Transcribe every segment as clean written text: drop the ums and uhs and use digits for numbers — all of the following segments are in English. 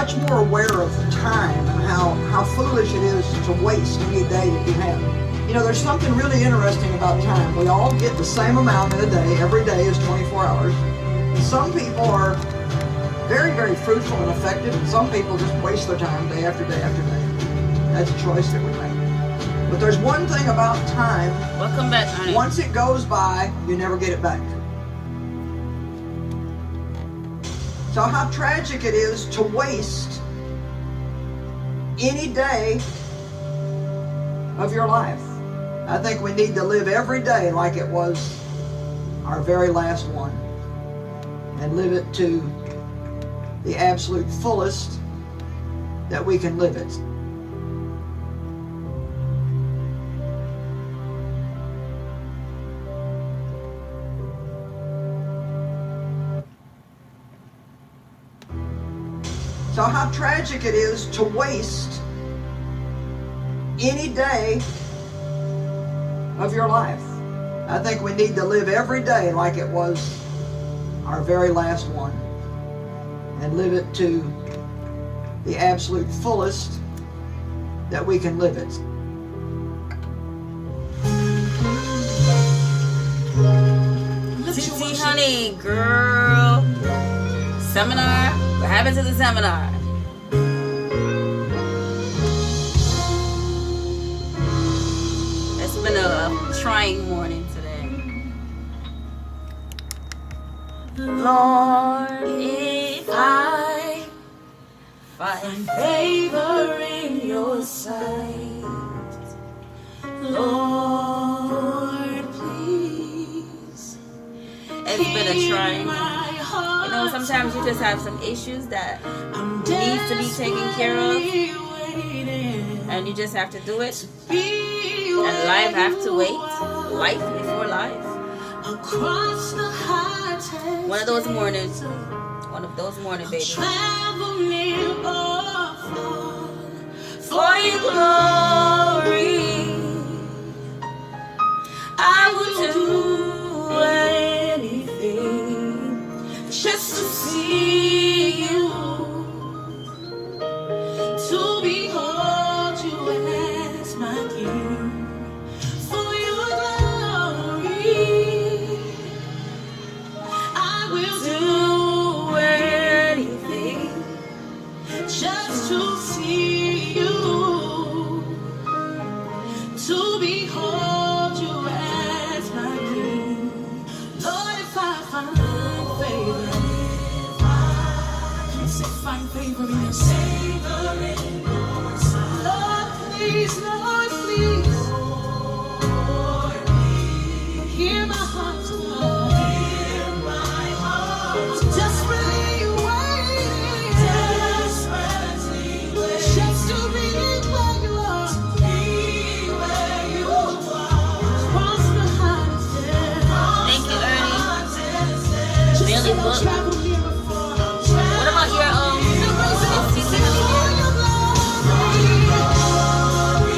much more aware of time and how foolish it is to waste any day that you have. You know, there's something really interesting about time. We all get the same amount in a day. Every day is 24 hours. Some people are very, very fruitful and effective, and some people just waste their time day after day after day. That's a choice that we make. But there's one thing about time. Welcome back, honey. Once it goes by, you never get it back. So how tragic it is to waste any day of your life. I think we need to live every day like it was our very last one, and live it to the absolute fullest that we can live it. So how tragic it is to waste any day of your life. I think we need to live every day like it was our very last one, and live it to the absolute fullest that we can live it. TT, honey, girl. Seminar. What happened to the seminar? It's been a trying morning today. Lord, if I find favor in your sight, Lord, please. It's been a trying morning. You know, sometimes you just have some issues that needs to be taken care of, and you just have to do it. And life have to wait. Life before life. One of those mornings. One of those mornings, baby. For your glory, I will do anything just to see you, to behold you as my King. For your glory, I will do anything just to see you, to behold you as my King. Lord, if I find favor, find favor in your sight. Lord, please, Lord, please. Hear my heart's cry. Desperately waiting. Just to be where you are. Cross the highest day. Thank you, Ernie. Really booked. What about your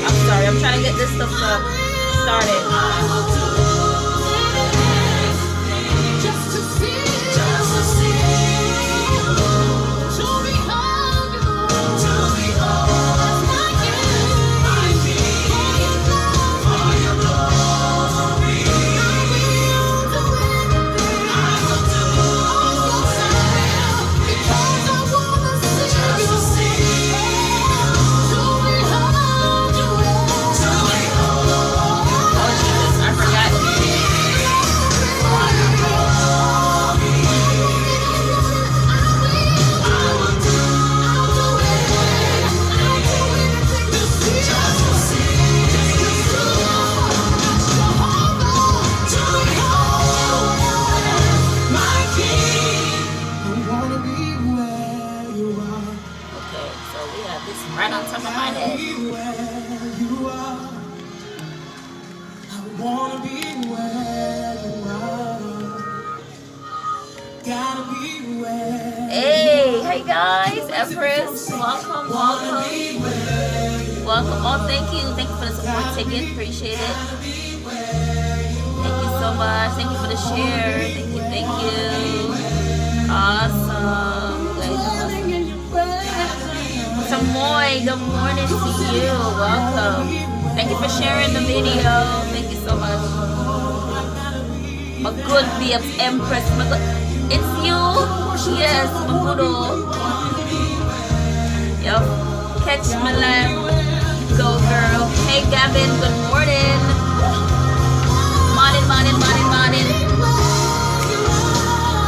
I'm sorry, I'm trying to get this stuff started. Right on top of my head. Wanna be where you are. Gotta be where. Hey guys, Empress, welcome. Welcome. Oh, thank you for the support ticket. Appreciate it. Thank you so much. Thank you for the share. Thank you. Awesome. You guys are awesome. Tamoy, good morning to you. Welcome. Thank you for sharing the video. Thank you so much. My good babes, Empress. My good. It's you. Yes, my good old. Yep. Catch my life. Go, girl. Hey, Gavin. Good morning. Morning, morning, morning, morning.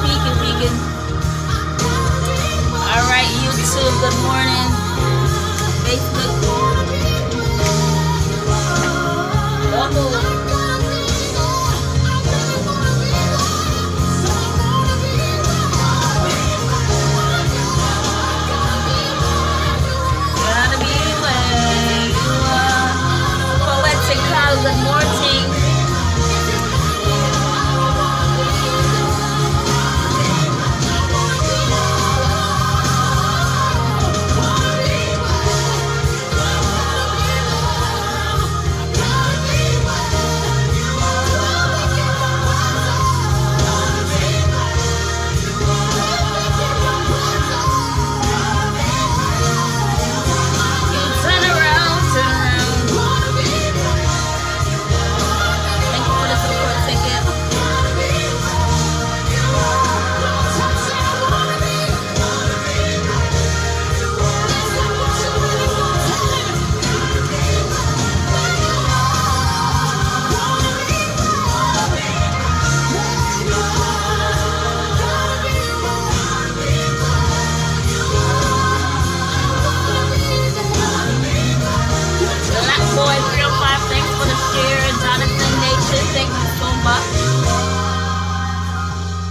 Peeking, peeking. All right, YouTube. Good morning. Facebook. Don't move. Gotta be where you are. Poetical, good morning.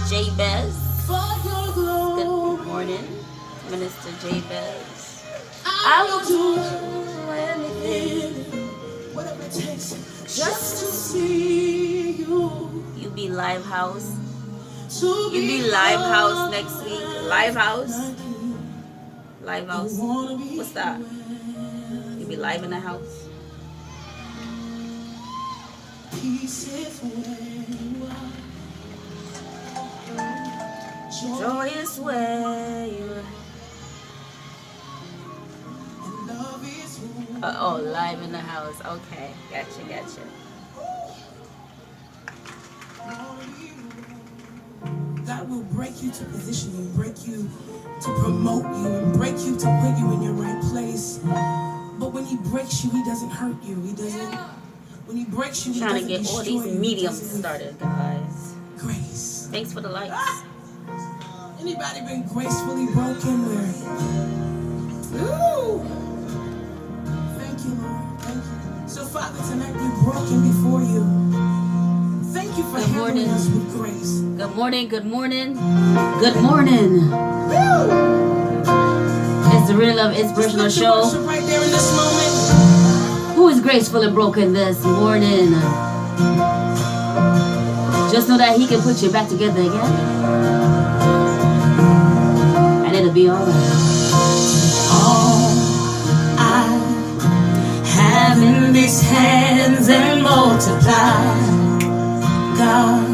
Jabez. Good morning, Minister Jabez. I will do anything, whatever it takes, just to see you. You be Live House. You be Live House next week. Live House. Live House. What's that? You be live in the house. Joy is where you are. Oh, live in the house. Okay, gotcha, gotcha. God will break you to position you, break you to promote you, and break you to put you in your right place. But when He breaks you, He doesn't hurt you. He doesn't. When He breaks you, He trying doesn't to get all these destroy you. mediums started, guys. Grace. Thanks for the likes. Anybody been gracefully broken? Where? Ooh. Thank you, Lord. Thank you. So, Father, tonight we're broken before you. Thank you for handling us with grace. Good morning. Good morning. Good morning. Woo. It's the Renielove Inspirational Show. Right there in this moment. Who is gracefully broken this morning? Just know that He can put you back together again. And it'll be alright. All I have in these hands and multiply, God,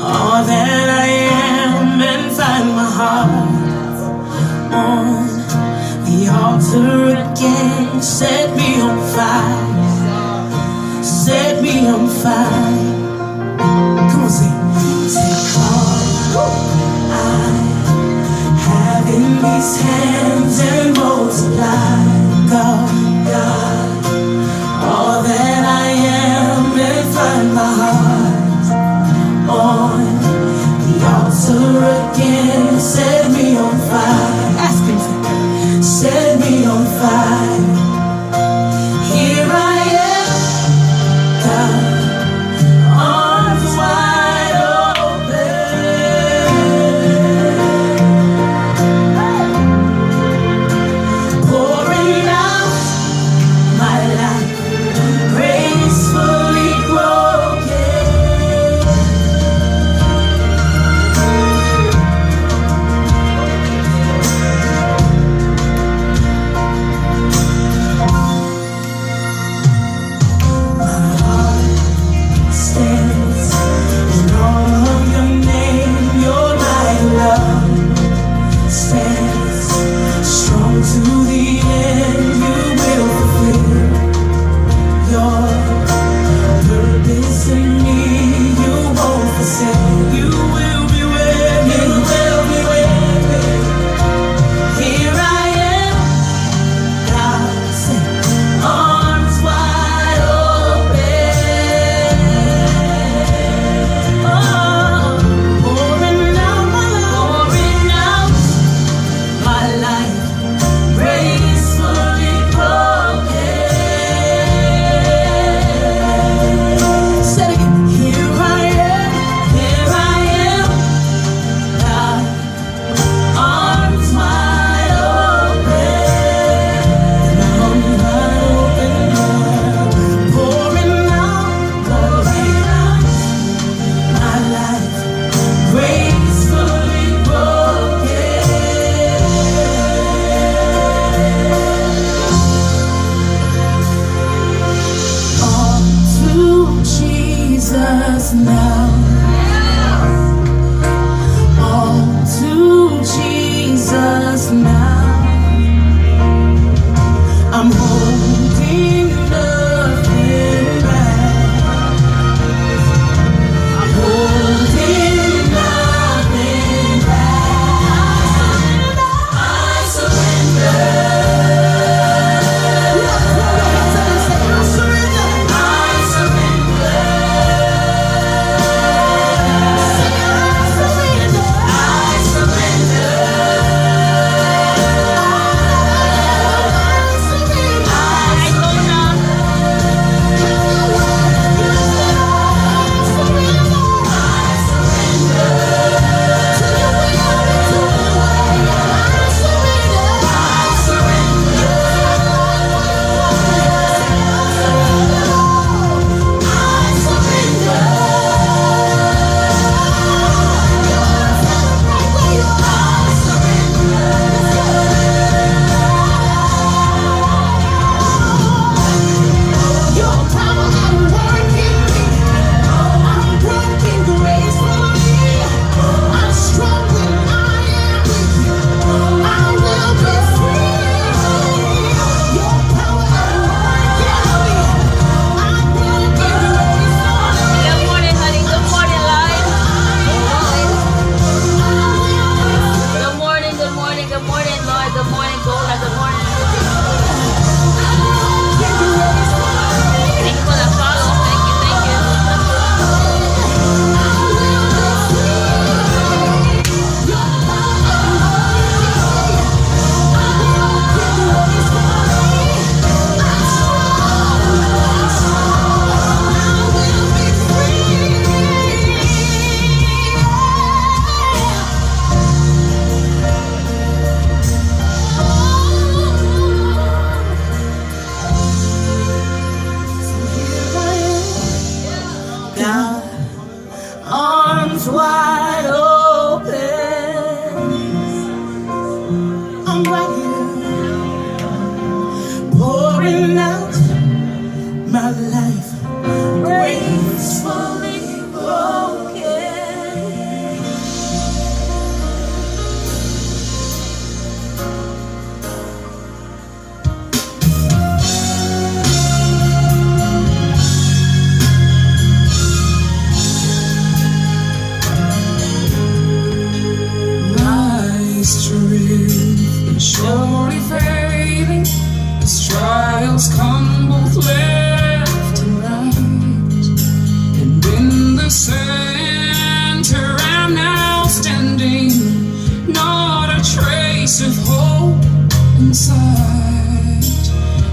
all that I am, and find my heart on the altar again. Set me on fire, set me on fire. Come on, sing. Take all I have in these hands and multiply, God, all that I am, and find my heart on the altar again. Set me on fire. Ask Him, set me on fire. Here I am, God, arms wide open, pouring out my life, gracefully broken. pouring out my life gracefully broken. My strength is surely fading as trials come both left and right. And in the center I'm now standing, not a trace of hope inside.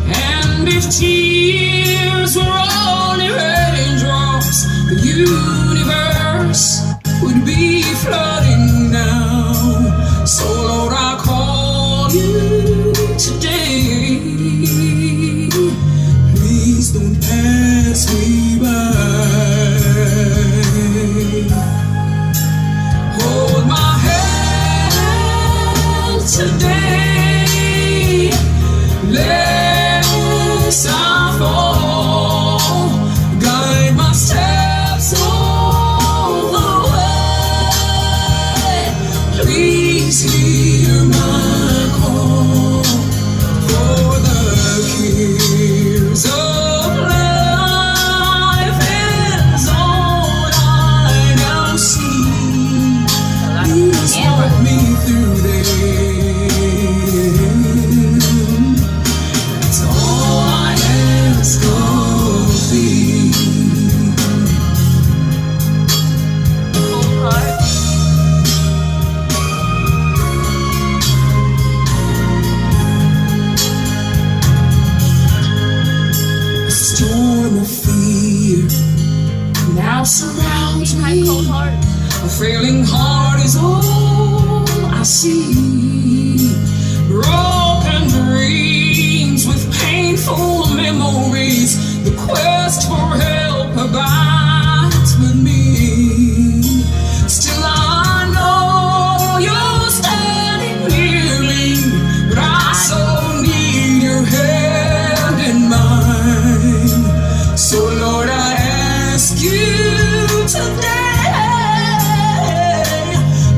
And if tears were only raindrops, the universe would be flooding now. So Lord, I call you today. Please don't pass me by. Hold my hand today, lest I fall. Guide my steps all the way. Please hear my call, for the cares of life is all I now see. Please walk me through them. That's all I ask of thee. Cold heart. A storm of fear now surrounds My me. cold heart. A failing heart is all I see. Broken dreams with painful memories. The quest for help abides with me. Still I know you're standing near me, but I so need your hand in mine. So Lord, I ask you today,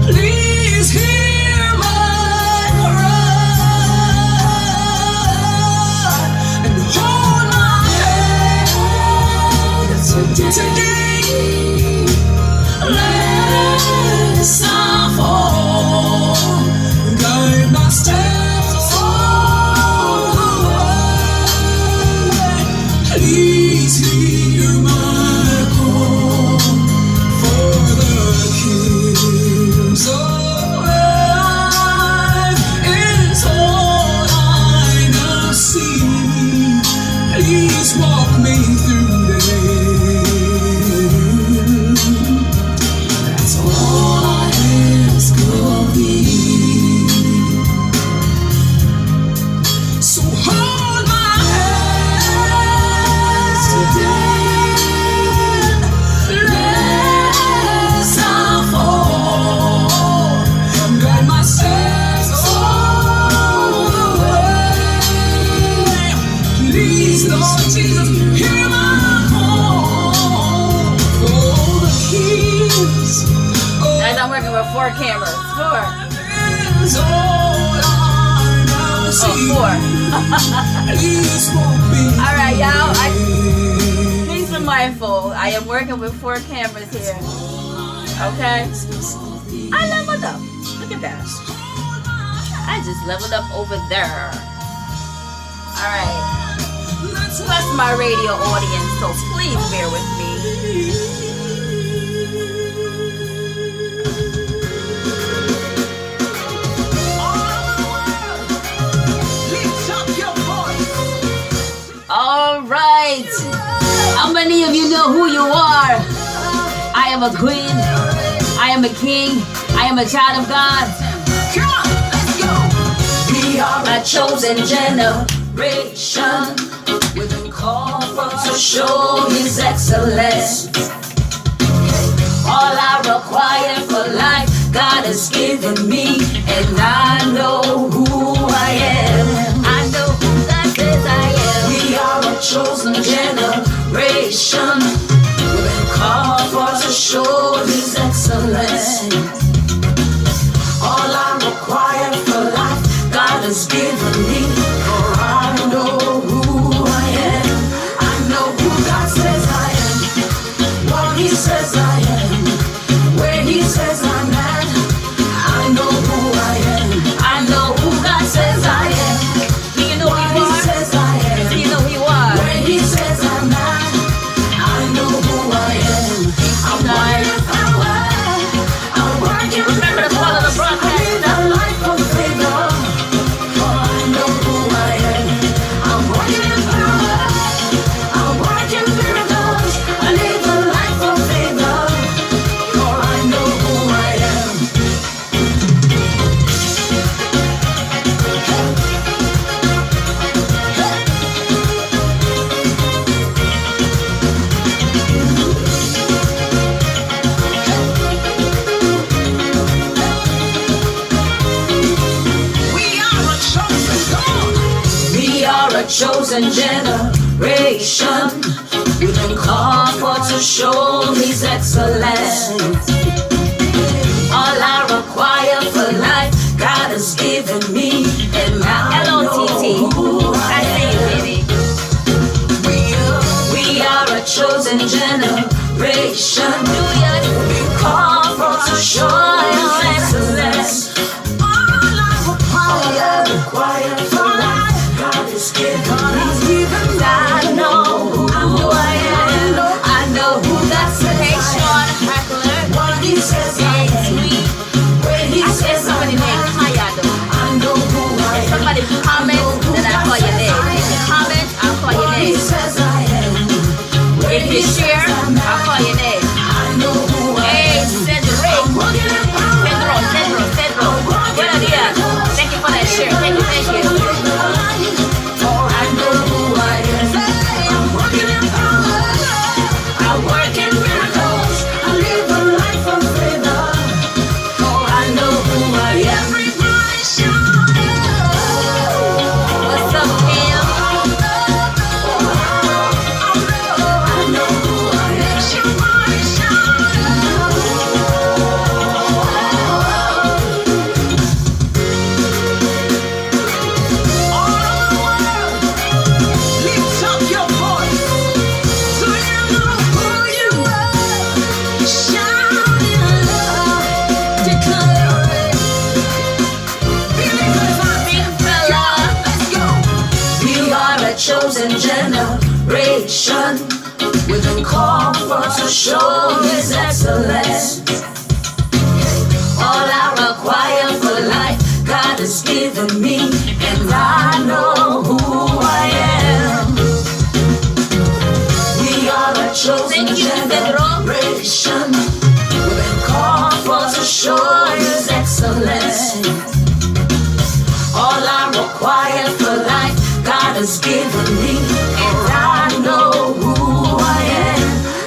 please hear my cry and hold my hand today, lest I fall. Guide my steps all the way. Please hear my call, for the cares of life is all I now see. Please walk me through them. That's all I ask of thee. So hold my hands today, lest I fall. Guide my steps all the way. Please, Lord Jesus, hear my call, for the keys Guys, I'm working with 4 cameras. 4. is all I now see. Oh, 4. Please walk me. All right, y'all. Please be mindful. I am working with 4 cameras here. Okay? I leveled up. Look at that. I just leveled up over there. All right. Plus my radio audience, so please bear with me. All right. How many of you know who you are? I am a queen. I am a king. I am a child of God. Come on, let's go. We are a chosen generation. We've been called to show His excellence. All I require for life, God has given me, and I know who I am. I know who God says I am. me, for I know who I am. I know who God says I am, what He says I am, where He says I'm at. I know who I am. I know who God says I am. Do you know who What you He are? says I am. Do you know who you are? Where He says I'm at. I know who I am. I'm working power. I'm working. Remember to follow the broadcast. I live a life of favor. For I know who I am. I'm working power. I'm working miracles. I live a life of favor. For I know who I am. We are a chosen generation. We've been called for to show His excellence. All I require for life, God has given me, and I know LOTT. who I I see you, am. baby. We are a chosen generation. Julius. We've called for to show His excellence. All I require for life, God has given me. I know who I am. I know who God says Hey, I Sean am. Hackler. What He says I Hey, am. Sweet. Where He I said says somebody I'm named at. Hayado. I know who I am. Somebody comment, then I call your name. If you comment, I'll call your What He name. says I am. Where If you He share, says I'm I'll at. call your name. I know who I Hey, am. Cedric. I'm walking in power. Cedro. Buenos dias. Thank you for that share. Thank you. For I know who I am. I'm walking in power. I work in miracles. I live a life of favor. For I know who I am. Everybody shout out. What's up, Cam? I know who I am. Everybody shout out. All over the world, lift up your voice. So you know who you are. Shout in love, declare it. Believers are Big fella. let's go. We are a chosen generation. We've been called for to show His excellence. All I require for life, God has given me, and I know who I am. We are a chosen Thank you, Pedro. generation. We've been called for to show His excellence. All I require for life, God has given me, and I know who I am.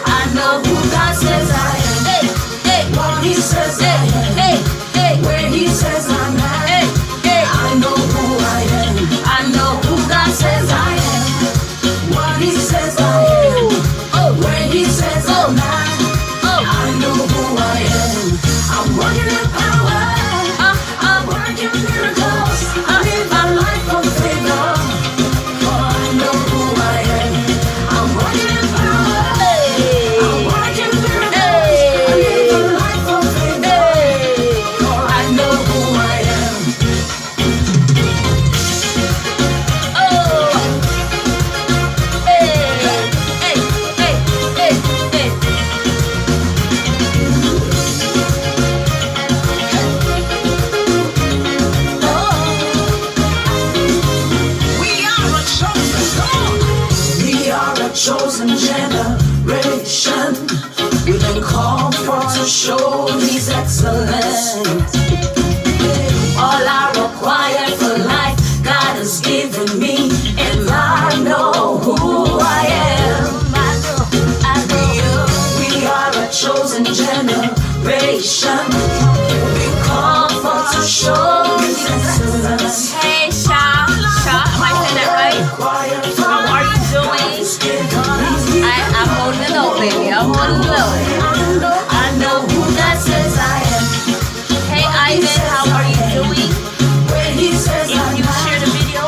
I know who God says I am. Hey, hey, What He says I am. hey, hey, Where He says I'm at. hey, hey. I know who I am. I know who God says I am. What He says I am. Oh, Where He says I'm at. oh. I know who I am. I'm working in power. I'm working miracles. I live a life of favor. For I know who I am. I'm working in power. I'm working miracles. I live a life of favor. For I know who I am. We are a chosen generation. We've been called for to show His excellence. All I require for life, God has given me, and I know who I am. We are a chosen generation. We've been called for to show His excellence. Hey, Sha, am I saying that right? How are you doing? I'm holding it low, baby. I'm holding it low. I know who God says I am. Hey, Ivan, how are you doing? Where He says If I'm you at. share the video,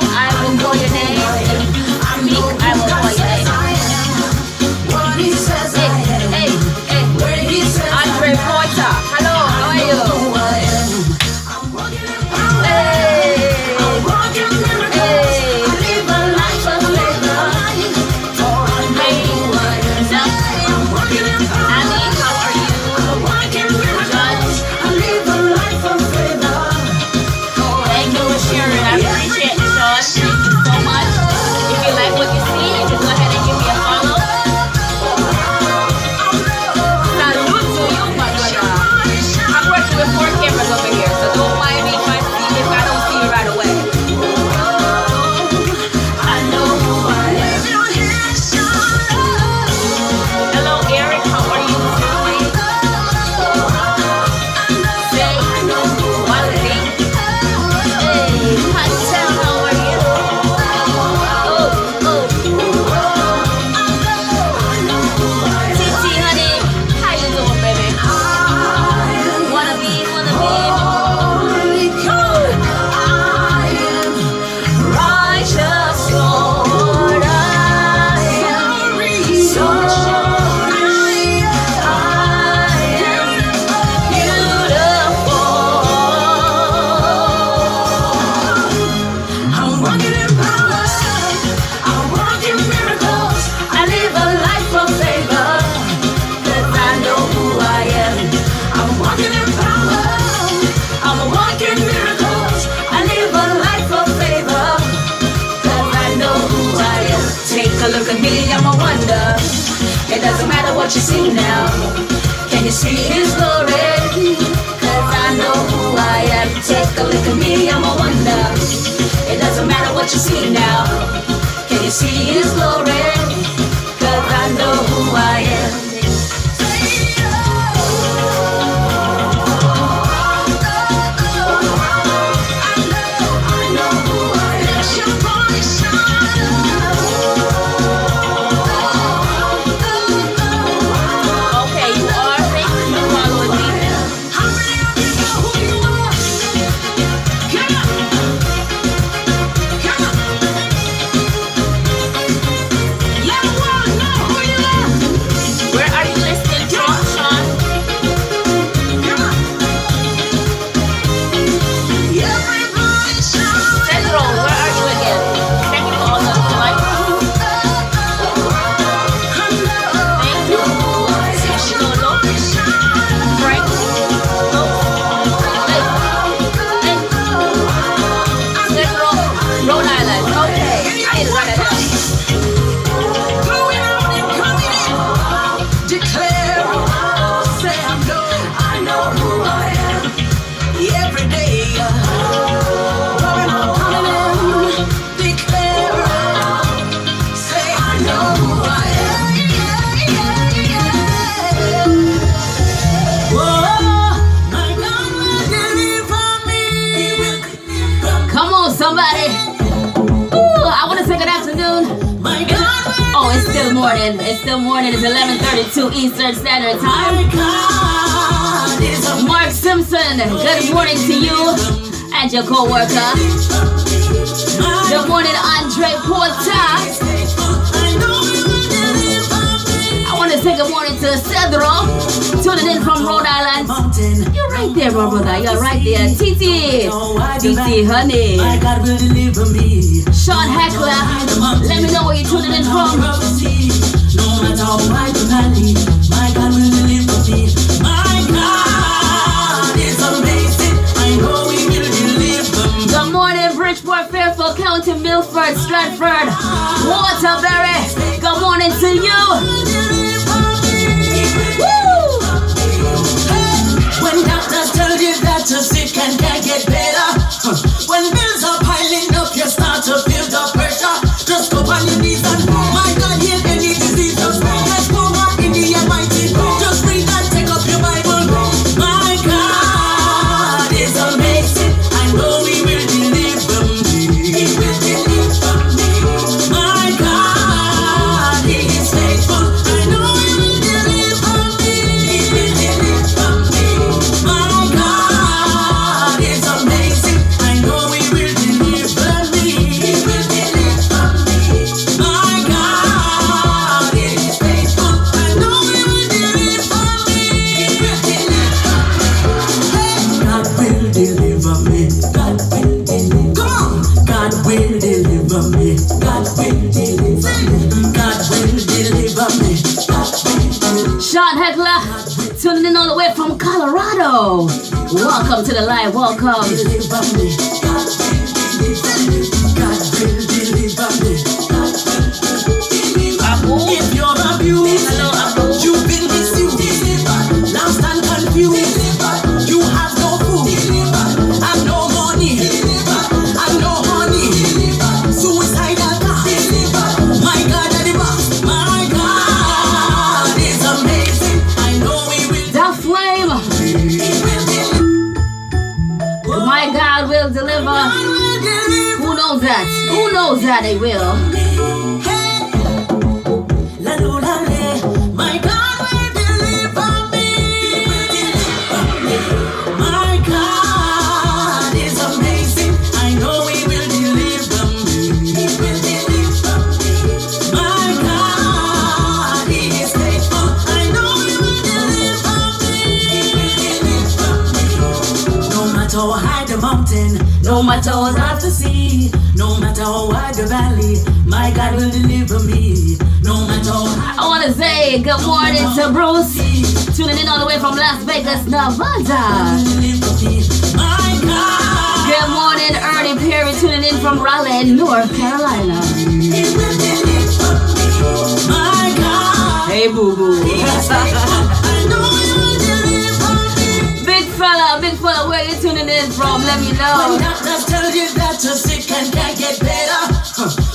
at me, I'm a wonder. It doesn't matter what you see now. Can you see His glory? Cause I know who I am. Take a look at me, I'm a wonder. It doesn't matter what you see now. Can you see His glory? Cause I know who I am. It's still morning. It's 11:32 Eastern Standard Time. Mark Simpson, good morning to you and your co-worker. Good morning, Andre Porter. I want to say good morning to Cedro, tuning in from Rhode Island. You're right there, my brother. You're right there. TT, honey. Sean Heckler, let me know where you're tuning in from. No matter how wide the valley, my God will deliver me. My God is amazing. I know He will deliver me. Good morning, Bridgeport, Fairfield County, Milford, Stratford, Waterbury. Good morning to you. Woo! When doctors tell you that you're sick and can't get better, when bills are piling up, you start to feel the pressure. Just go on your knees and my God, heal any disease. Just go on in the Almighty. Just read and take up your Bible. My God is amazing. I know He will deliver me. He will deliver me. My God is faithful. I know He will deliver me. He will deliver me. My God is amazing. I know He will deliver me. He will deliver me. My God is faithful. I know He will deliver me. He will deliver me. God will deliver me. God will deliver. Come on. God will deliver me. God will deliver me. God will deliver me. God will deliver me. Sean Heckler, tuning in all the way from Colorado. Welcome to the live. Welcome. Deliver me. God will deliver me. God will deliver me. God will deliver me. If you're abused, you've been misused, lost and confused, you have no food and no money and no honey, suicidal thoughts. My God, deliver. My God is amazing. I know He will. The flame. My God will deliver. Who knows that? Who knows that He will? My God will deliver me. My God is amazing. I know He will deliver me. He will deliver me. My God is faithful. I know He will deliver me. He will deliver me. No matter how high the mountain, no matter how rough the sea, no matter how wide the valley, my God will deliver me. No matter how high. I want to say good morning to Bruce, tuning in all the way from Las Vegas, Nevada. My God. Good morning, Ernie Perry, tuning in from Raleigh, North Carolina. He will deliver me. Hey, boo boo. Big fella, where you tuning in from? Let me know. When doctors tell you that you're sick and can't get better,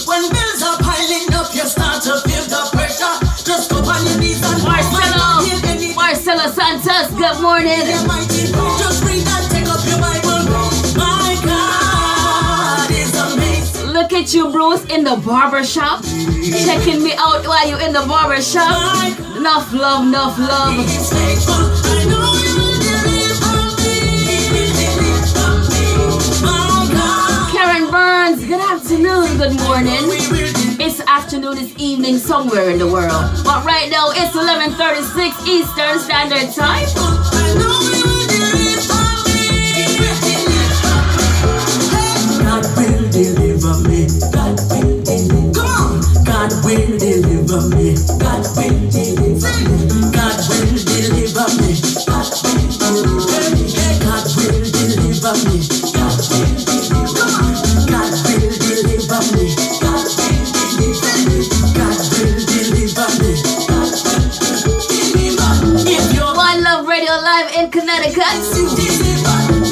when bills are piling up, you start to feel the pressure. Just go on your knees and Marcelo Santos, good morning. Just read and take up your Bible. My God is amazing. Look at you, Bruce, in the barber shop, checking me out while you in the barber shop. Enough love, enough love. He's faithful. I know you will deliver me. My God. Karen Burns, good afternoon, good morning. It's afternoon, it's evening somewhere in the world. But right now, it's 11:36 Eastern Standard Time. I know you will deliver me. God will deliver me. God will deliver. Come on. God will deliver me. God will deliver me. God will deliver me. God will deliver me. God will deliver me. God will deliver me. God will deliver me. God will deliver me. God will deliver me. God will deliver me. If you're One Love Radio Live in Connecticut.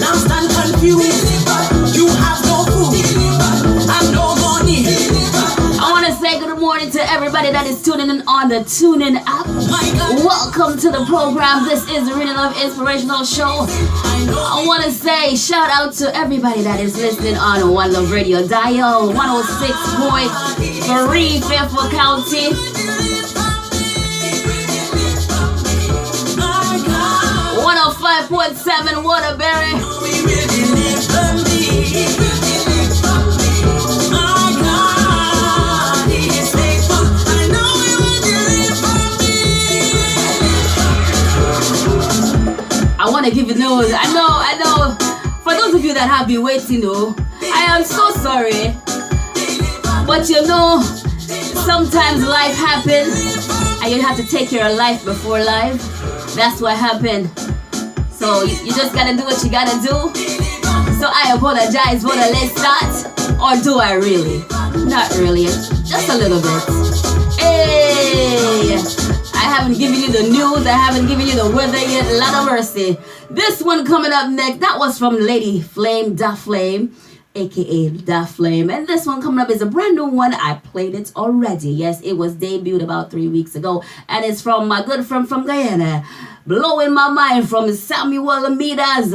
lost and confused, you have no food and no money. I want to say good morning to everybody that is tuning in on the TuneIn app. My God, Welcome to the program. This is the Renielove Inspirational Show. I know. I want to say shout out to everybody that is listening on One Love Radio dial 106.3 Fairfield County, My God, 105.7 Waterbury, we will deliver me. My God, He is faithful. I know He will deliver me. I want to give you news. I know. For those of you that have been waiting, I am so sorry. But you know, sometimes life happens and you have to take care of life before life. That's what happened. So you just gotta do what you gotta do. So I apologize for the late start. Or do I really? Not really. Just a little bit. Hey! I haven't given you the news. I haven't given you the weather yet. Lot of mercy. This one coming up next, that was from Lady Flame, Da Flame, aka Da Flame. And this one coming up is a brand new one. I played it already. Yes, it was debuted about 3 weeks ago. And it's from my good friend from Guyana. Blowing My Mind from Samuel Amidas.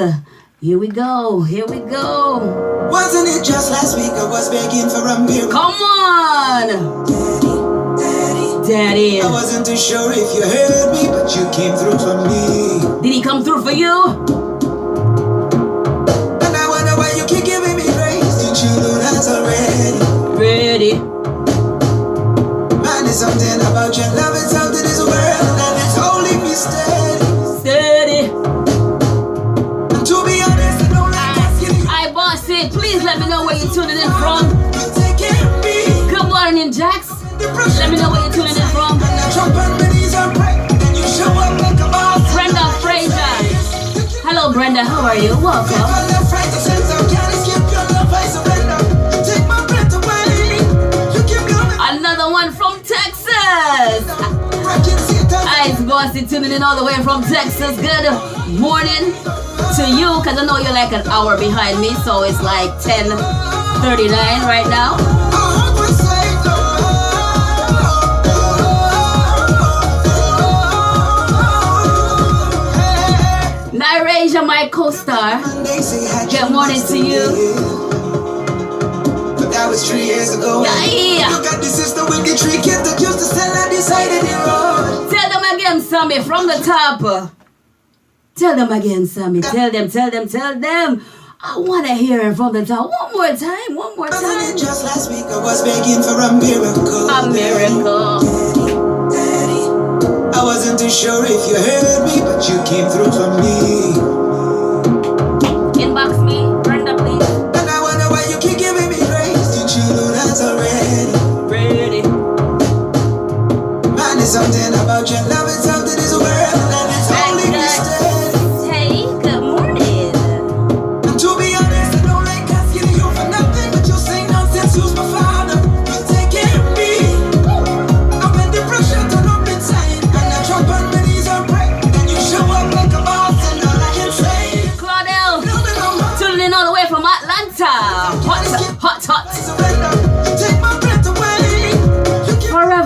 Here we go. Here we go. Wasn't it just last week I was begging for a miracle? Come on. Daddy. I wasn't too sure if you heard me, but you came through for me. Did he come through for you? And I wonder why you keep giving me praise. Didn't you know that's already? Ready. Man, there's something about your love and something in this world, and it's holding me steady. Steady. And to be honest, I don't like asking you. I boss it. Please let me know where you're tuning in from. You take care of me. Good morning, Jax. Let me know where you're tuning in from. And I jump on my knees and pray. Then you show up like a boss. Brenda Fraser. Hello, Brenda. How are you? Welcome. Another one from Texas. Ice Bossy tuning in all the way from Texas. Good morning to you, because I know you're like an hour behind me, so it's like 10:39 right now. Nairasia, my co-star. Good morning to you. But that was 3 years ago. Yeah. Look at the sister with the tree kid that used to sell at the side of the road. Tell them again, Sammy, from the top. Tell them again, Sammy. Tell them. I want to hear it from the top. One more time. Wasn't it just last week I was begging for a miracle? A miracle. Daddy, I wasn't too sure if you heard me, but you came through for me. Inbox me, Brenda, please. And I wonder why you keep giving me praise. Didn't you know that's already? Ready. Man, there's something about your love and something is world, and it's holding me steady. Hey, good morning. And to be honest, I don't like asking you for nothing, but you say nonsense. Who's my father? You take care of me. And when the pressure turn up inside, I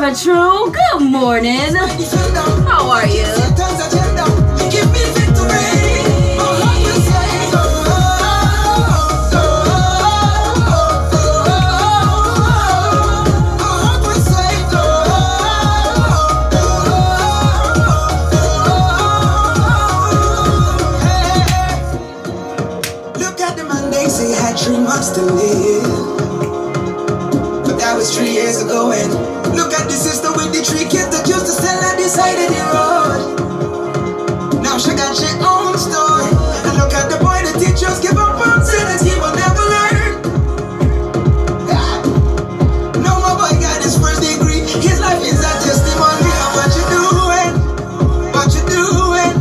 ever true. Good morning. How are you? Look at the man, they say had 3 months to live. But that was 3 years ago. And look at the sister with the 3 kids that used to sell at the side of the road. Now she got her own store. And look at the boy the teachers give up on, said that he will never learn. No more boy got his first degree. His life is a testimony of what you're doing. What you're doing.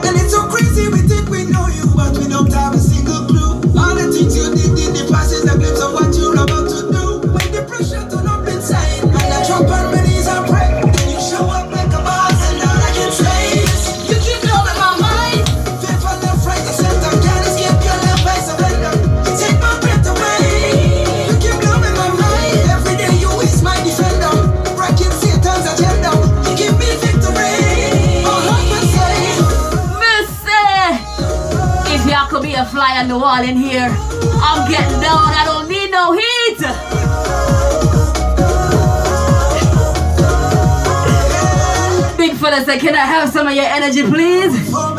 And it's so crazy, we think we know you, but we don't have a single clue. All the things you did in the past is a glimpse of what you're about to do. When the pressure turn up inside, and I drop on my knees and pray, then you show up like a boss, and all I can say is, you keep blowing my mind. Faithful left, right, and center, can't escape your love, I surrender. You take my breath away. You keep blowing my mind. Every day you is my defender, breaking Satan's agenda. You give me victory. My heart will say, If y'all could be a fly on the wall in here, I'm getting down. I don't need no heat. Big fella said, can I have some of your energy, please?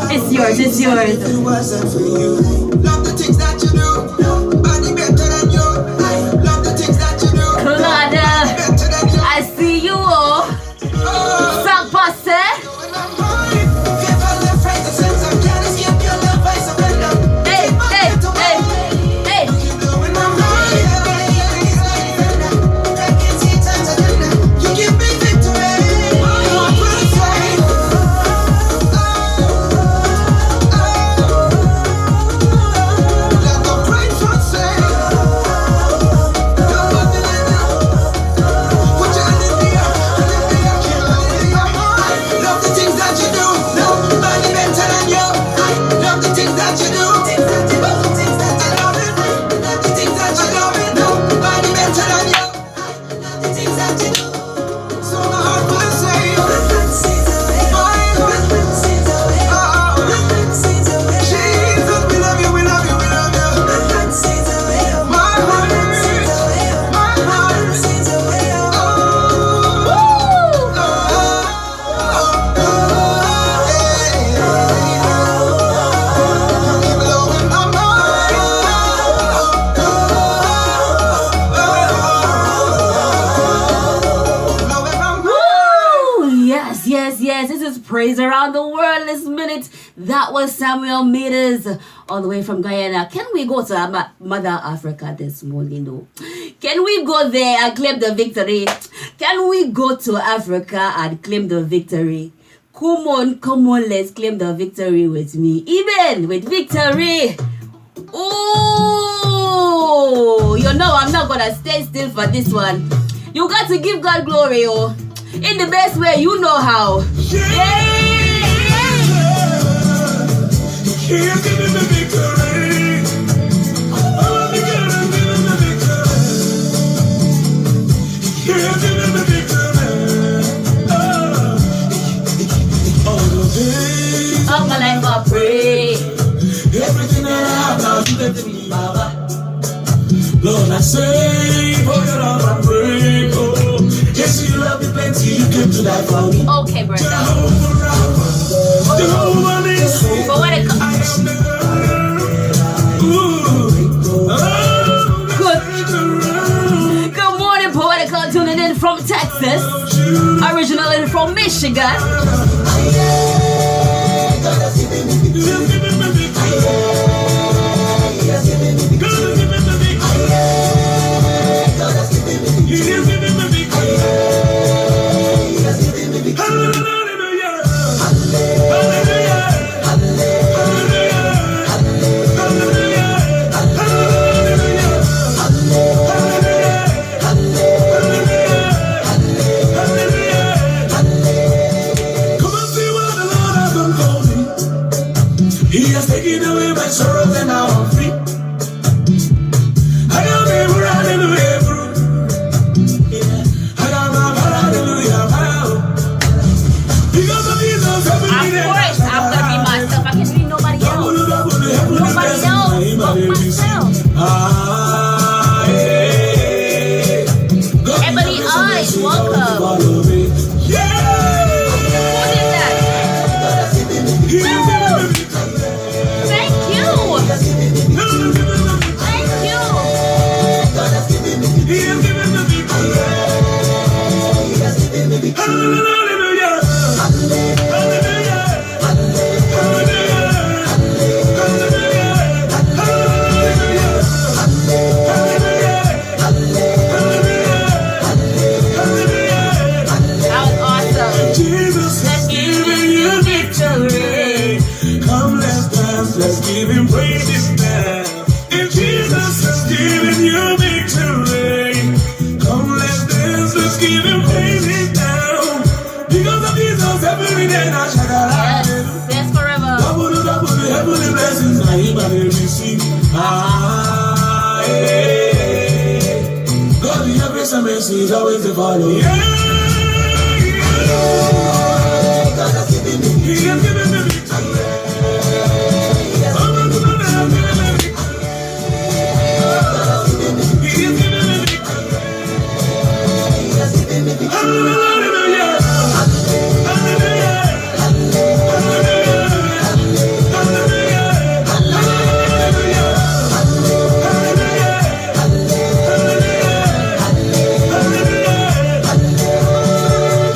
It's yours, it's yours. if it wasn't for you. Love the things that you do. Body better than you. Love the things that you do. Claudia, Better than you. I see you all. Sang passe. Hey, hey, hey, hey. You give me victory. Let the grateful say. Put your hand in the air, love the things that you do. Nobody better than you. Love the things that you do. Love the things that I love it. Love the things that you love it. Nobody better than you. Love the things that you do. So my heart will say, my Lord. Jesus, we love you, we love you, we love you. My heart, my heart. Woo! Yes, yes, yes. This is Praise Around the World this minute. That was Samuel Meters all the way from Guyana. Can we go to Mother Africa this morning, though? Can we go there and claim the victory? Can we go to Africa and claim the victory? Come on, let's claim the victory with me. Even with victory. Oh, you know I'm not gonna stay still for this one. You got to give God glory, oh, in the best way you know how. Yeah. Give me the victory. Oh, the God, give me the victory. Give me the victory. All the days Of my life I pray. everything that I have now, you give to me, Baba. Lord, I say, for your love I pray. Oh, yes, you love me plenty, you came to die for me. Okay, brother. Jehovah Rapha, Jehovah Nissi. But when it comes, I am the good morning, Poetical, tuning in from Texas, originally from Michigan. He blessings welcome. always follow me. Yeah. Who did that? He has given me victory. Thank you. Thank you. He has given me victory. Hallelujah. Hallelujah. That was awesome. Jesus has given you victory. Come, let's dance, let's give him praises now. If Jesus has given you victory, come, let's dance, let's give him praises now. Because of Jesus, every day I shall Yes, yes, forever. double, heavenly blessings, now he might receive. God, the grace and mercy is always to follow. Yeah. God has given me. He has given me victory. Oh, my God, has given me victory. He has given me victory. Hallelujah. Hallelujah.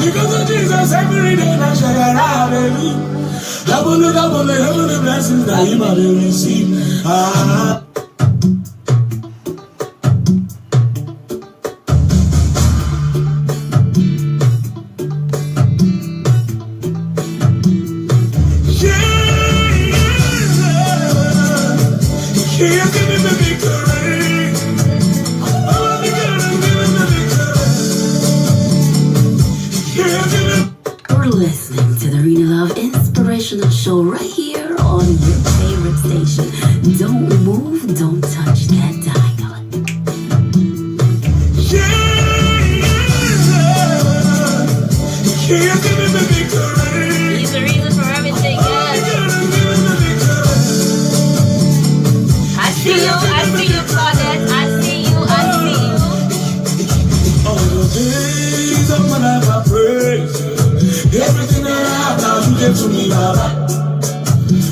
Because of Jesus, every day I shall arrive, baby. Double, heavenly blessings that you might receive. He has given me victory. Oh, the God has given me victory. He has given me. You're listening to the Renielove Inspirational Show right here on your favorite station. Don't move, don't touch that dial. He has given me victory. He's the reason for everything. Oh, the Yes. God has given me victory. I see you, Claudette. I see you. All the days of my life I praise you. Everything that I have now you give to me, Baba.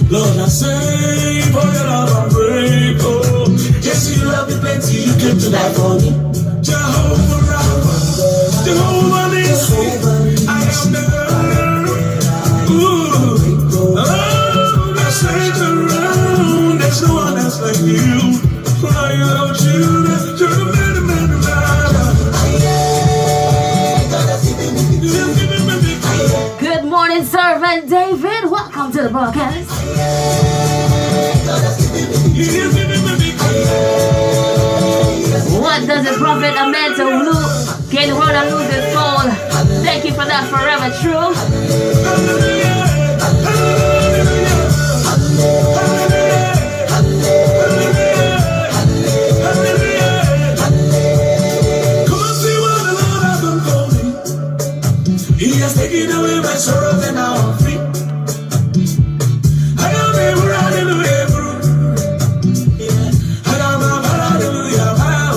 Lord, I say for your love I'm grateful. Yes, you love me plenty, you came to die for me. Jehovah Rapha, Jehovah Nissi, I am the ooh, oh, that's right around. There's no one else like you. Why without you, you're the man. Good morning, Servant David. Welcome to the broadcast. What does it profit a man to lose? Can run and lose his soul? Thank you for that, forever true. Come and see what the Lord has done for me. He has taken away my sorrows and now I'm free. I am able, hallelujah, bro. I am a hallelujah, wow.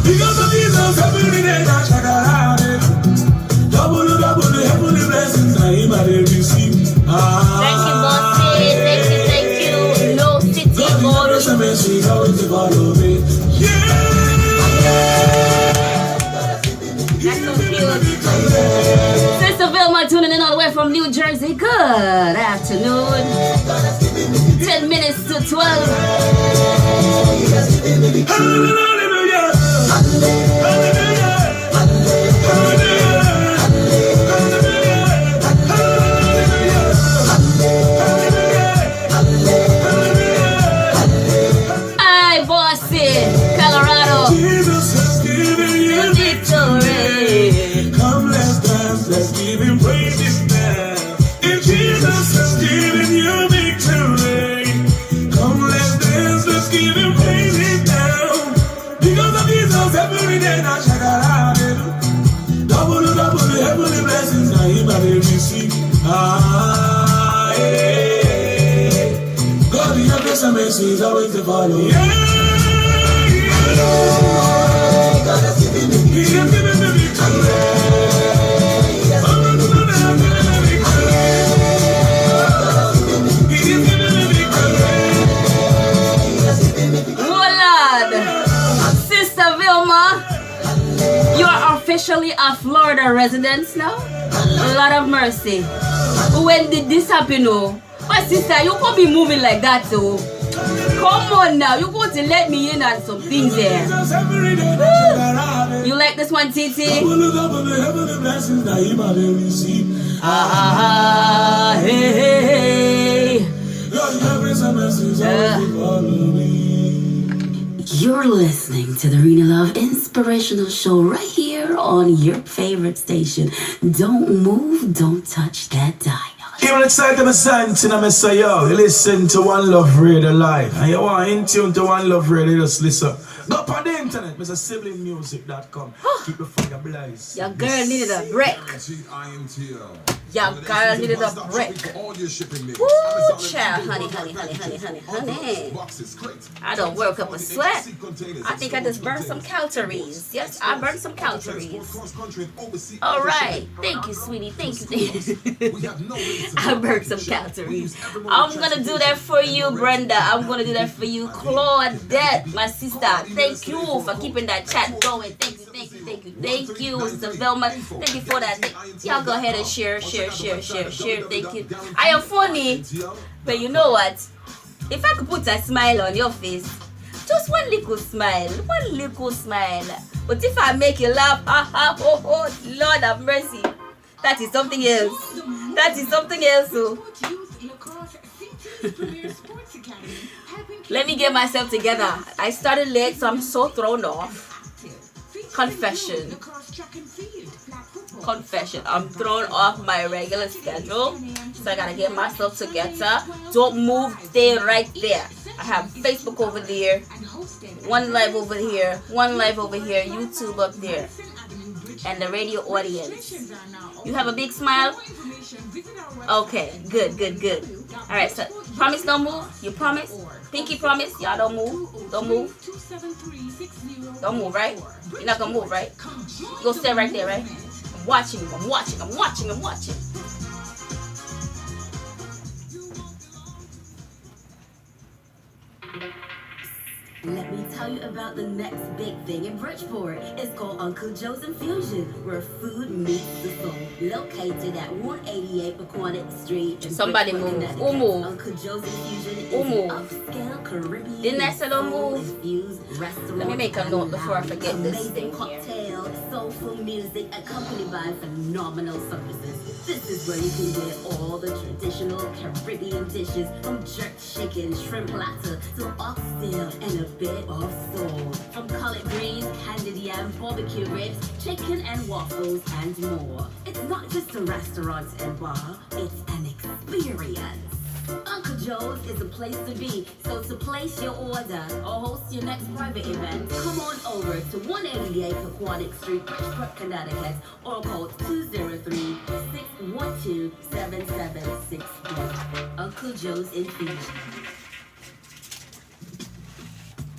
Because of Jesus, every day I shall have it. Double, heavenly blessings I might receive. Thank you, Bossy. Thank you. No city God, the boy. grace and mercy is always to follow me. Yeah. That's so cute. Sister Vilma tuning in all the way from New Jersey. Good afternoon. 10 minutes to 12. Hallelujah. Hallelujah. Hi, Bossy, Colorado. Jesus has given you victory. Come, let's dance, let's give him praises now. If Jesus has given you victory, come, let's dance, let's give him praises now. Because of Jesus, every day I shall have it. Double, heavenly blessings now he might receive. God, the grace and mercy is always to follow. Yeah. God has given me. He has given me. You're officially a Florida resident now? Lord of mercy. When did this happen, oh? My sister, you can't be moving like that, oh. Come on now, you're going to let me in on some things here. You like this one, Titi? Hey. You're listening to the Renielove Inspirational Show right here on your favorite station. Don't move, don't touch that dial. Even excited I'm saying I'm say yo, you listen to One Love Radio live. And you want in tune to One Love Radio, just listen. Go up on the internet, Mr. SiblingMusic.com. Keep the fire blaze. Your girl needed a break. Your girl needed a break. Woo, child, honey. I don't work up a sweat. I think I just burned some calories. Yes, I burned some calories. All right. Thank you, sweetie. Thank you. I burned some calories. I'm going to do that for you, Brenda. I'm going to do that for you, Claudette, my sister. Thank you for keeping that chat going. Thank you, Mr. Velma. Thank you for that. Y'all go ahead and share. Thank you. I am funny, but you know what? If I could put a smile on your face, just one little smile. But if I make you laugh, oh, Lord have mercy. That is something else. Oh. Let me get myself together. I started late, so I'm so thrown off. Confession. I'm thrown off my regular schedule, so I gotta get myself together. Don't move, stay right there. I have Facebook over there, one live over here, YouTube up there, and the radio audience. You have a big smile? Okay, good. Alright, so promise don't move? You promise? Pinky promise? Y'all don't move? Don't move, right? You're not gonna move, right? You gonna stay right there, right? I'm watching. Let me tell you about the next big thing in Bridgeport. It's called Uncle Joe's Infusion, where food meets the soul. Located at 188 Paquonic Street. Somebody move. Move. Uncle Joe's Infusion is an upscale Caribbean. Didn't I say don't move? Let me make a note before I forget this thing here. Cocktail, soulful music accompanied by phenomenal services. This is where you can get all the traditional Caribbean dishes, from jerk chicken, shrimp platter, to oxtail, and a bit of soul. From collard greens, candied yam, barbecue ribs, chicken and waffles, and more. It's not just a restaurant and bar, it's an experience. Uncle Joe's is a place to be, so to place your order or host your next private event, come on over to 188 Paquonic Street, Bridgeport, Connecticut, or call 203-612-7761. Uncle Joe's Infusion.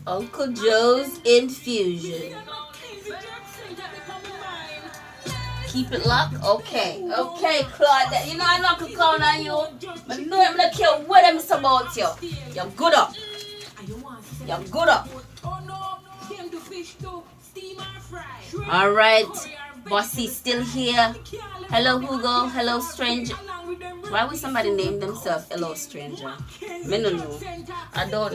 Uncle Joe's Infusion. Keep it locked? Okay, Claude. You know I'm not gonna count on you. But you know I'm gonna care what I'm about you. You're good up. Alright. Bossy still here. Hello Hugo. Hello stranger. Why would somebody name themselves Hello Stranger? Me no know. I don't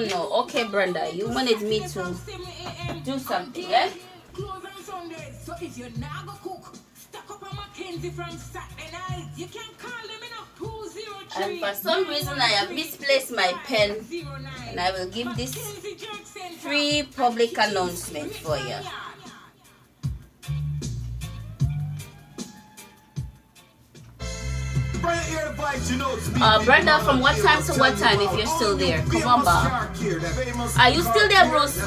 know. Okay, Brenda, you wanted me to do something, eh? So if you're not gonna cook, stack up on Mackenzie from Saturday night. You can call them in a 203. And for some reason I have misplaced my pen, and I will give this free public announcement for you. Brenda, from what time to what time if you're still there? Come on back. Are you still there, Bruce?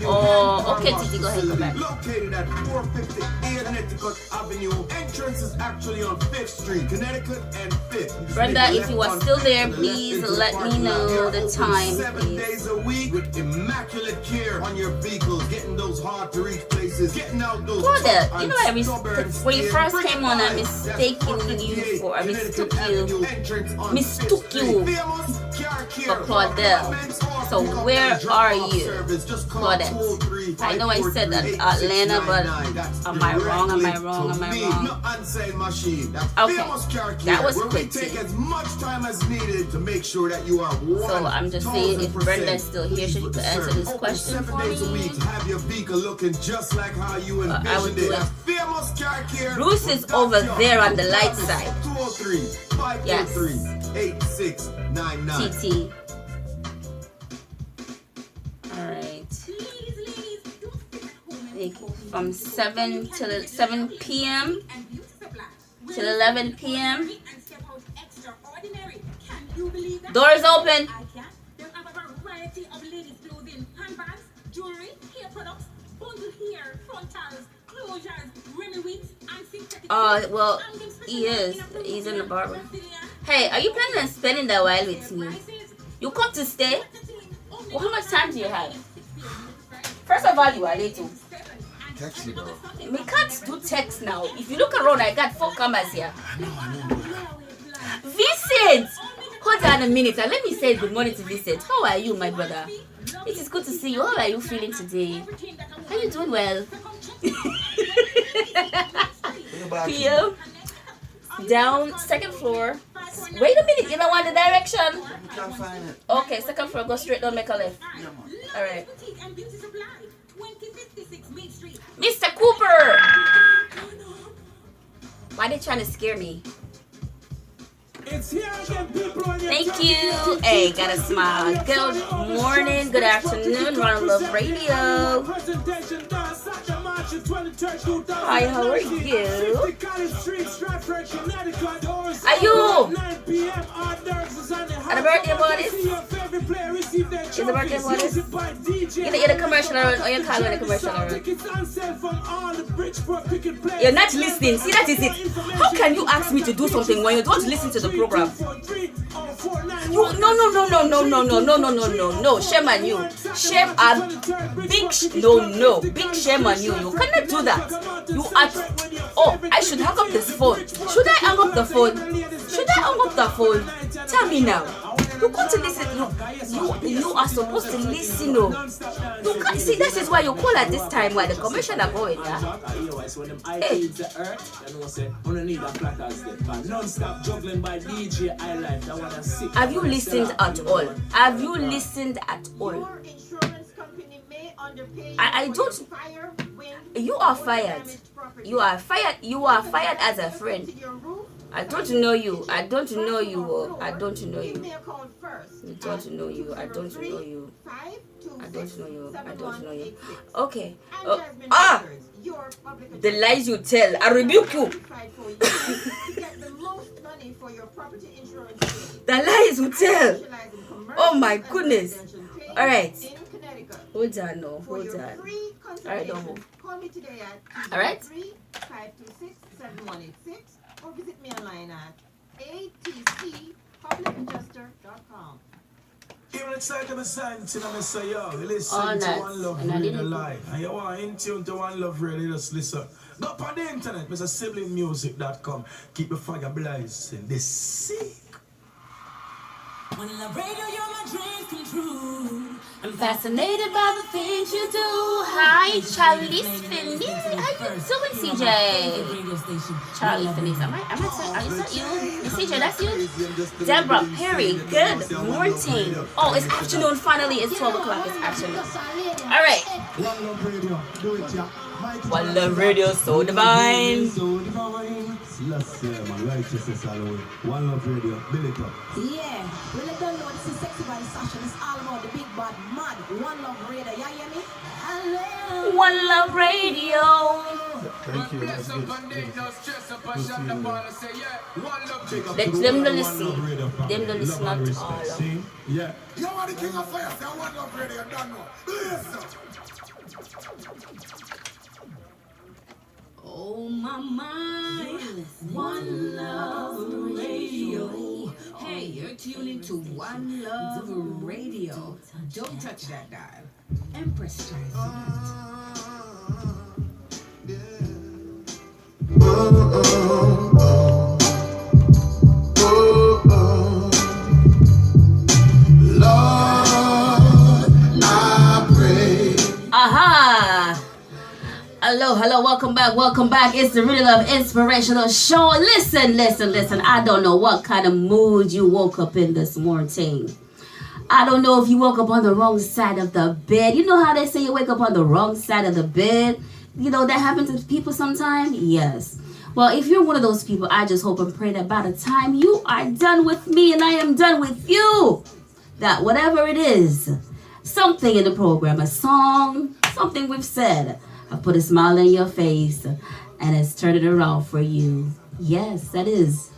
Oh, okay, Titi, go ahead, go back. Located at 450 Connecticut Avenue. Entrance is actually on 5th Street, Connecticut and 5th. Brenda, if you are still there, please let me know the time, 7 days a week with immaculate care on your vehicles, getting those hard to reach places, getting out those. Claudette, you know when you first came on, I mistook you for Claudette. So where are you, Claudette? I know I said that Atlanta, but am I wrong? Am I wrong? Am I wrong? Okay, that was quick too. So I'm just saying, if Brenda is still here, she could answer this question for me. I would do it. Bruce is over there on the light side. Yes. TT. Alright. From 7 till 7 p.m. till 11 p.m. Doors open. Well, he is. He's in the barber. Hey, are you planning on spending that while with me? You come to stay? Well, how much time do you have? First of all, you are late too. Text you though. We can't do text now. If you look around, I got 4 cameras here. Vincent! Hold on a minute. Let me say good morning to Vincent. How are you, my brother? It is good to see you. How are you feeling today? Are you doing well? PM. Down, second floor. Wait a minute, you don't want the direction? Can't find it. Okay, second floor, go straight down, make a left. Alright. Mr. Cooper! Why are they trying to scare me? Thank you. Hey, got a smile. Good morning, good afternoon, Renielove Radio. Hi, how are you? Are you at a birthday party? Is the birthday party? You know, the commercial around, or you call it the commercial around? You're not listening. See, that is it. How can you ask me to do something when you don't listen to the program? No. Shame on you. Shame on big big shame on you. You cannot do that. You are. Oh, I should hang up this phone. Should I hang up the phone? Tell me now. You got to listen. You are supposed to listen. You can't see. This is why you call at this time while the commercial are going. Yeah? Hey. Have you listened at all? I don't. You are fired. You are fired as a friend. I don't know you. I don't know you. Okay. The lies you tell. I rebuke you. The lies you tell. Oh my goodness. All right. Hold on. All right, don't move. All right. 526-7186 or visit me online at atcpublicadjuster.com. Even inside of a sign, I say, yo, listen to One Love Radio live. And you want in tune to One Love Radio, just listen. Go up on the internet, Mr. SiblingMusic.com. Keep the fire blazing. This sick. One Love Radio, you're my dreams come true. I'm fascinated by the things you do. Hi, Charlie Finney. How you doing, CJ? Charlie Finney. Is that you? CJ, that's you? Deborah Perry. Good morning. Oh, it's afternoon. Finally, it's 12 o'clock. It's afternoon. All right. One Love Radio, so divine. One Love Radio, build it up. Yeah, well, I don't know this is Sexy Body Session. It's all about the big bad mad One Love Radio. You hear me? Hello. One Love Radio. Thank you. Let them listen. Them listen not all. Yeah. You are the king of fire. One Love Radio. Don't know. Listen. Oh my mind, One Love Radio. Hey, you're tuning to One Love Radio. Don't touch that dial. Empress tries Love. Aha! Hello, welcome back. It's the Renielove Inspirational Show. Listen. I don't know what kind of mood you woke up in this morning. I don't know if you woke up on the wrong side of the bed. You know how they say you wake up on the wrong side of the bed? You know, that happens to people sometimes? Yes. Well, if you're one of those people, I just hope and pray that by the time you are done with me and I am done with you, that whatever it is, something in the program, a song, something we've said, I put a smile on your face and it's turned it around for you. Yes, that is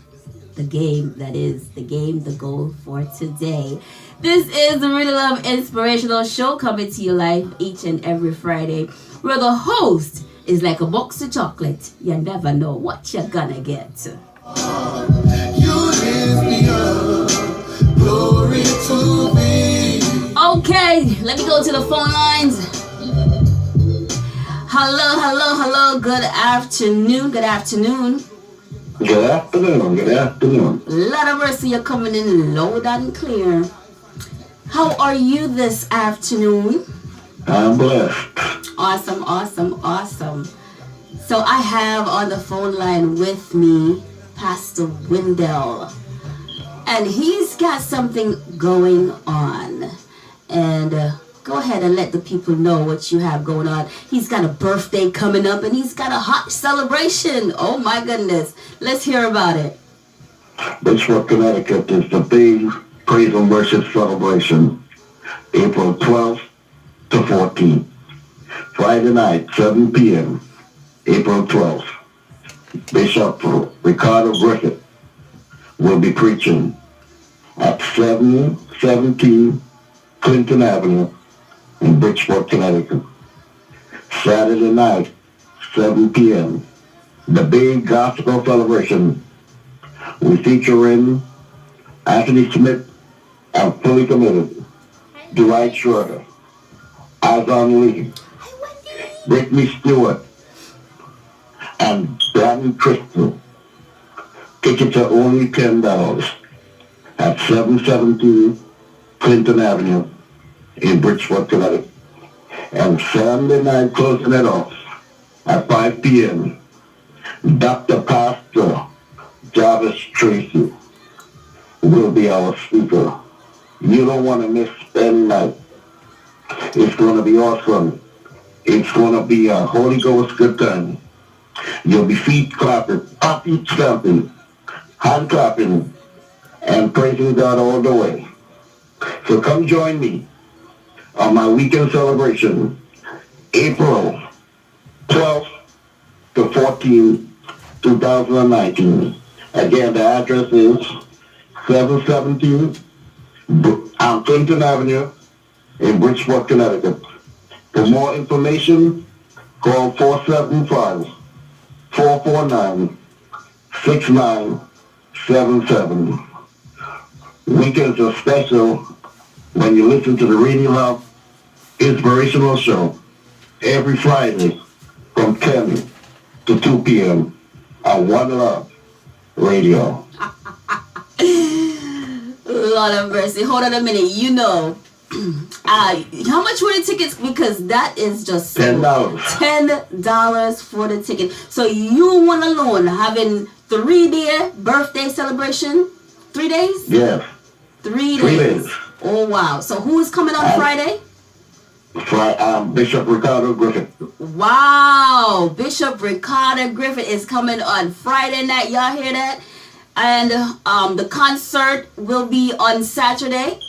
the game. That is the game, the goal for today. This is the Renielove Inspirational Show coming to your life each and every Friday, where the host is like a box of chocolate. You never know what you're gonna get. You lift me up, glory to me. Okay, let me go to the phone lines. Hello. Good afternoon. Good afternoon. Lord of mercy, you're coming in loud and clear. How are you this afternoon? I'm blessed. Awesome. So I have on the phone line with me Pastor Wendell. And he's got something going on. And go ahead and let the people know what you have going on. He's got a birthday coming up and he's got a hot celebration. Oh my goodness. Let's hear about it. Bridgeport, Connecticut is the big praise and worship celebration. April 12th to 14th. Friday night, 7 p.m. April 12th. Bishop Ricardo Griffith will be preaching at 717 Clinton Avenue in Bridgeport, Connecticut. Saturday night, 7 p.m. The big gospel celebration. We feature in Anthony Smith and Fully Committed, Dwight Schroeder, Azon Lee, Brittany Stewart, and Danny Crystal. Tickets are only $10 at 717 Clinton Avenue in Bridgeport, Connecticut. And Sunday night, closing it off at 5 p.m. Dr. Pastor Jarvis Tracy will be our speaker. You don't want to miss any night. It's going to be awesome. It's going to be a Holy Ghost good time. You'll be feet clapping, feet stamping, hand clapping, and praising God all the way. So come join me on my weekend celebration, April 12th to 14th, 2019. Again, the address is 717 Clinton Avenue in Bridgeport, Connecticut. For more information, call 475-449-6977. Weekends are special when you listen to the Renielove Inspirational Show every Friday from 10 to 2 p.m. on One Love Radio. Lord have mercy. Hold on a minute. You know, how much were the tickets? Because that is just $10. $10 for the ticket. So you one alone having 3-day birthday celebration? 3 days? Yes. 3 days. 3 days. Oh wow. So who is coming on Friday? Bishop Ricardo Griffith. Wow. Bishop Ricardo Griffith is coming on Friday night. Y'all hear that? And the concert will be on Saturday,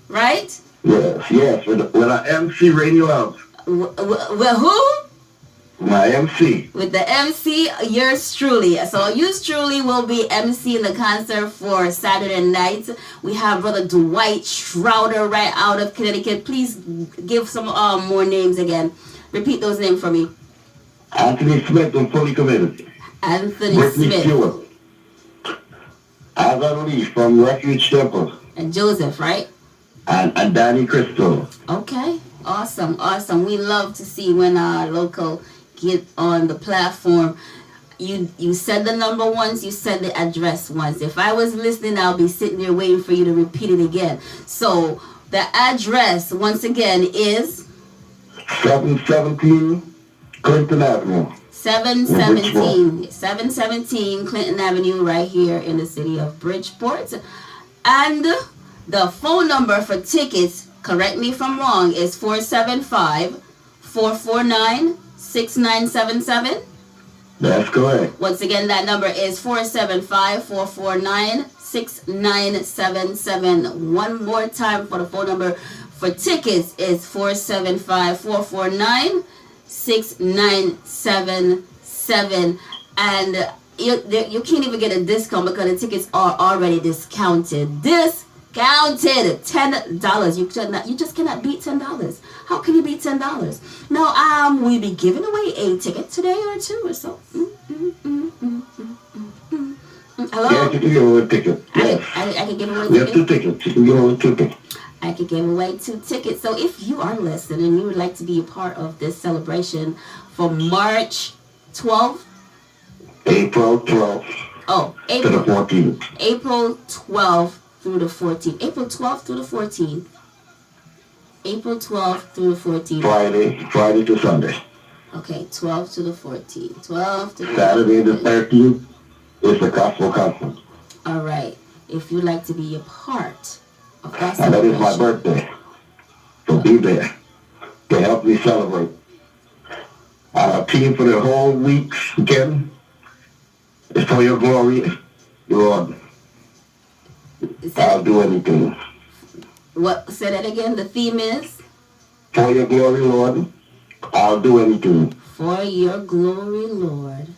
right? Yes. With our MC Renielove. With who? My MC. With the MC, yours truly. So yours truly will be MC in the concert for Saturday night. We have Brother Dwight Schroeder right out of Connecticut. Please give some more names again. Repeat those names for me. Anthony Smith and Fully Committed. Anthony Brittany Smith. Stewart. Azon Lee from Refuge Temple. And Joseph, right? And Danny Crystal. Okay. Awesome. We love to see when our local get on the platform. You said the number once, you said the address once. If I was listening, I'll be sitting there waiting for you to repeat it again. So the address once again is 717 Clinton Avenue. 717 Clinton Avenue, right here in the city of Bridgeport. And the phone number for tickets, correct me if I'm wrong, is 475-449-6977. That's correct. Once again, that number is 475-449-6977. One more time for the phone number for tickets is 475-449-6977. And you can't even get a discount because the tickets are already discounted. Discounted $10. You just cannot beat $10. How can you beat $10? Now, we'll be giving away a ticket today or two or so. Hello? Yes, you can give away a ticket. Yes. I can give away We have 2 tickets. You can give away 2 tickets. I could give away 2 tickets. So if you are listening and you would like to be a part of this celebration for March 12th, April 12th to the 14th. April 12th through the 14th. April 12th through the 14th. April 12th through the 14th. Friday to Sunday. Okay, 12th to the 14th. 12th to the Saturday the 13th is the gospel conference. All right. If you'd like to be a part of that And that celebration. is my birthday. So be there to help me celebrate. Our team for the whole weekend is for your glory, Lord. I'll do anything. What? Say that again. The theme is? For your glory, Lord, I'll do anything. For your glory, Lord,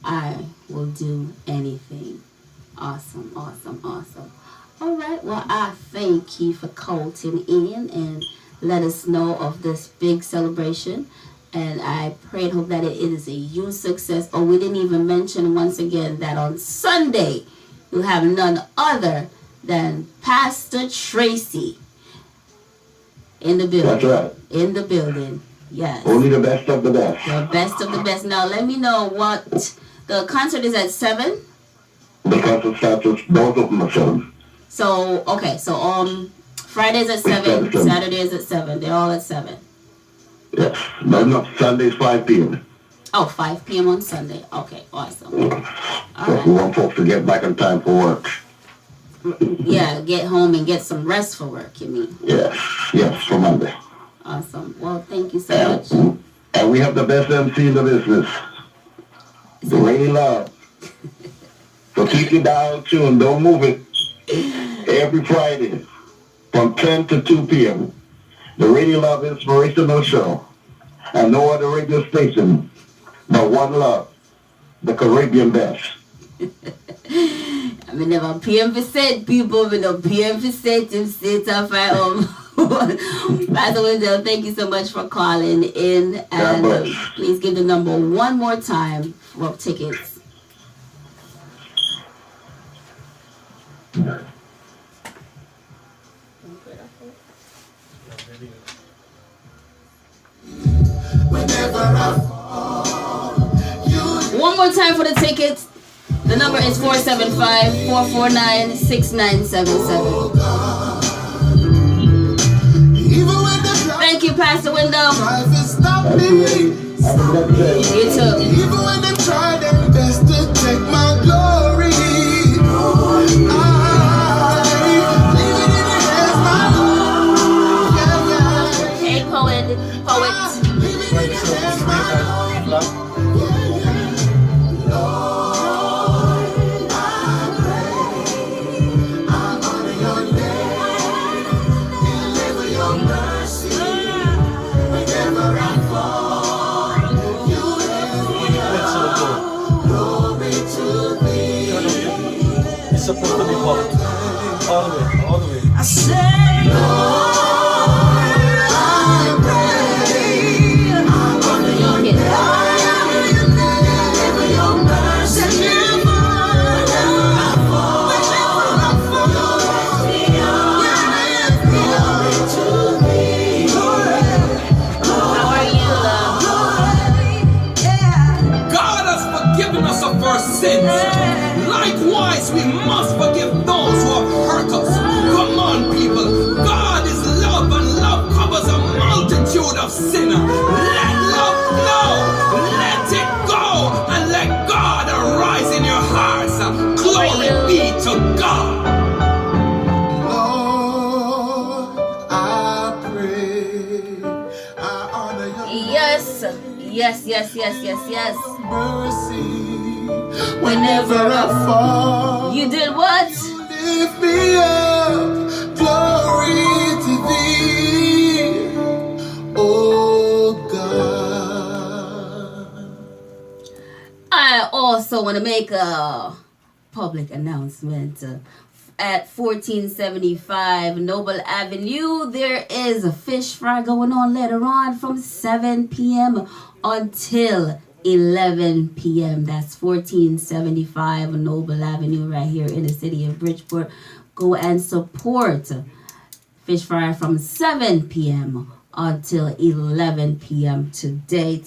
I will do anything. Awesome, awesome, awesome. All right. Well, I thank you for calling in and let us know of this big celebration. And I pray and hope that it is a huge success. Oh, we didn't even mention once again that on Sunday, you'll have none other than Pastor Tracy in the building. That's right. In the building. Yes. Only the best of the best. The best of the best. Now, let me know what the concert is at 7. The concert starts with both of them at 7. So, okay. So, Friday's at 7. Saturday's at 7. They're all at 7. Yes. No, Sunday's 5 p.m. Oh, 5 p.m. on Sunday. Okay, awesome. All So we want folks to get back in time for work. Yeah, get home and get some rest for work, you mean? Yes, for Monday. Awesome. Well, thank you so much. And we have the best MC in the business, Renielove. So keep your dial tuned, don't move it. Every Friday from 10 to 2 p.m. The Renielove Inspirational Show. And no other radio station but One Love, the Caribbean best. I mean, never PM% people, but no PM% in state of By the way, thank you so much for calling in. And please give the number one more time for tickets. One more time for the tickets. The number is 475-449-6977. Thank you, Pastor Window. You too. Even when they try their best to take my glory, Hey, poet. It's supposed to be popped. All the way. I say, sins. Likewise, we must forgive those who have hurt us. Come on, people. God is love, and love covers a multitude of sin. Let love flow. Let it go. And let God arise in your hearts. Glory be to God. Lord, I pray. I honor your Yes. mercy. Whenever I fall, You did what? lift me up. Glory to thee, oh God. I also want to make a public announcement. At 1475 Noble Avenue, there is a fish fry going on later on from 7 p.m. until 11 p.m. That's 1475 Noble Avenue right here in the city of Bridgeport. Go and support fish fry from 7 p.m. until 11 p.m. today.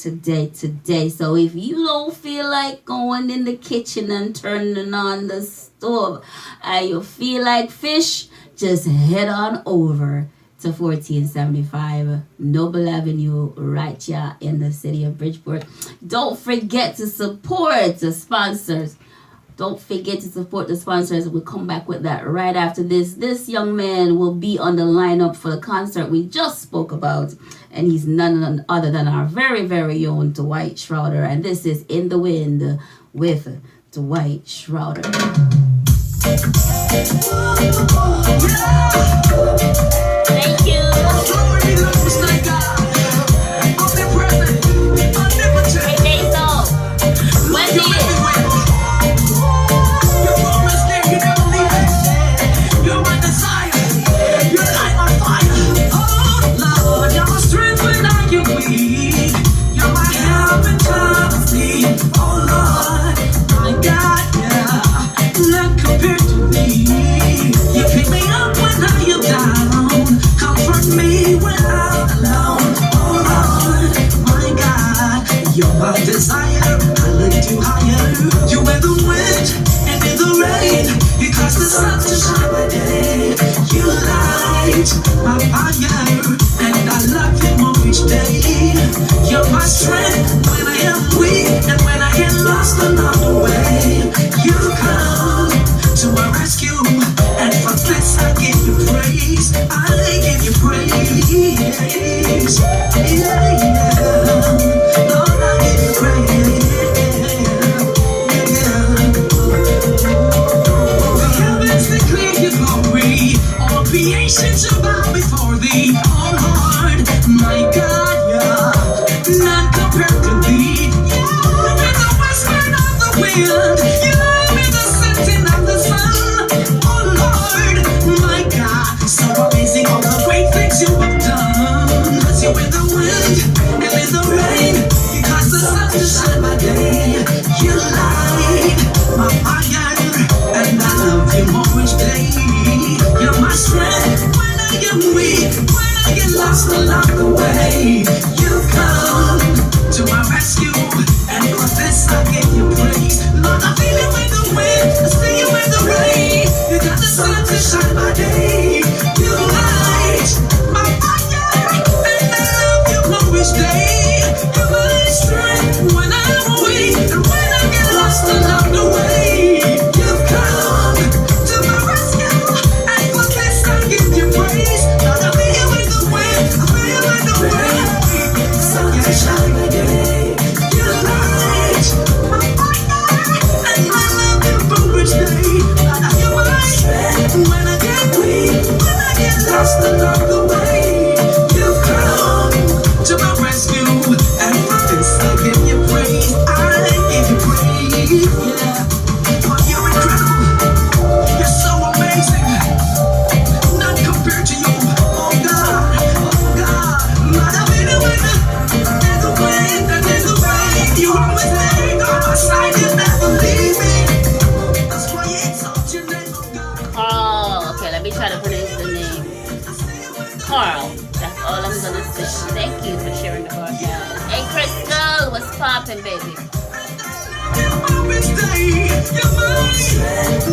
So if you don't feel like going in the kitchen and turning on the stove and you feel like fish, just head on over to 1475 Noble Avenue right here in the city of Bridgeport. Don't forget to support the sponsors. Don't forget to support the sponsors. We'll come back with that right after this. This young man will be on the lineup for the concert we just spoke about. And he's none other than our very, very own Dwight Schroeder. And this is In the Wind with Dwight Schroeder. Thank you. Hey, Basil. Wendy. Desire, I lift you higher. You in the wind and in the rain. You cause the sun to shine by day. You light my fire, and I love you more each day. You're my strength when I am weak and when I get lost along the way. You come to my rescue, and for this I give you praise. I give you praise. Yeah. Lord, I give you praise. The heavens declare your glory. All creation shall bow before thee. Oh Lord, my God, yeah, none compared to thee. You're the whisper of the wind. You're the setting of the sun. Oh Lord, my God, so amazing all the great things you have done. 'Cause you're in the wind and in the rain. Because the sun to shine by day. You light my fire, and I love you more each day. You're my strength when I am weak, when I get lost along the way. You come to my rescue, and for this I give you praise. Lord, I feel you in the wind, I see you in the rain. You got the sun to shine by day. You light my fire, and I love you more each day. You're my strength when I'm weak, and when I get lost along the way. You've come to my rescue, and for this I give you praise. Lord, I feel you in the wind, I feel you in the wind. Sun to shine by day. You light my fire, and I love you more each day. Lord, you're my strength when I get weak, when I get lost along the way. You've come to my rescue, and for this I give you praise. I give you praise, yeah. For you're incredible, you're so amazing, none compared to you. Oh God, Lord, I've been in the wind and in the rain. You always make on my side, you never leave me. That's why you exalt your name, oh God. Oh, okay. Let me try to pronounce the name. Carl. That's all I'm gonna say. Thank you for sharing the broadcast. Hey, Crystal, what's poppin', baby?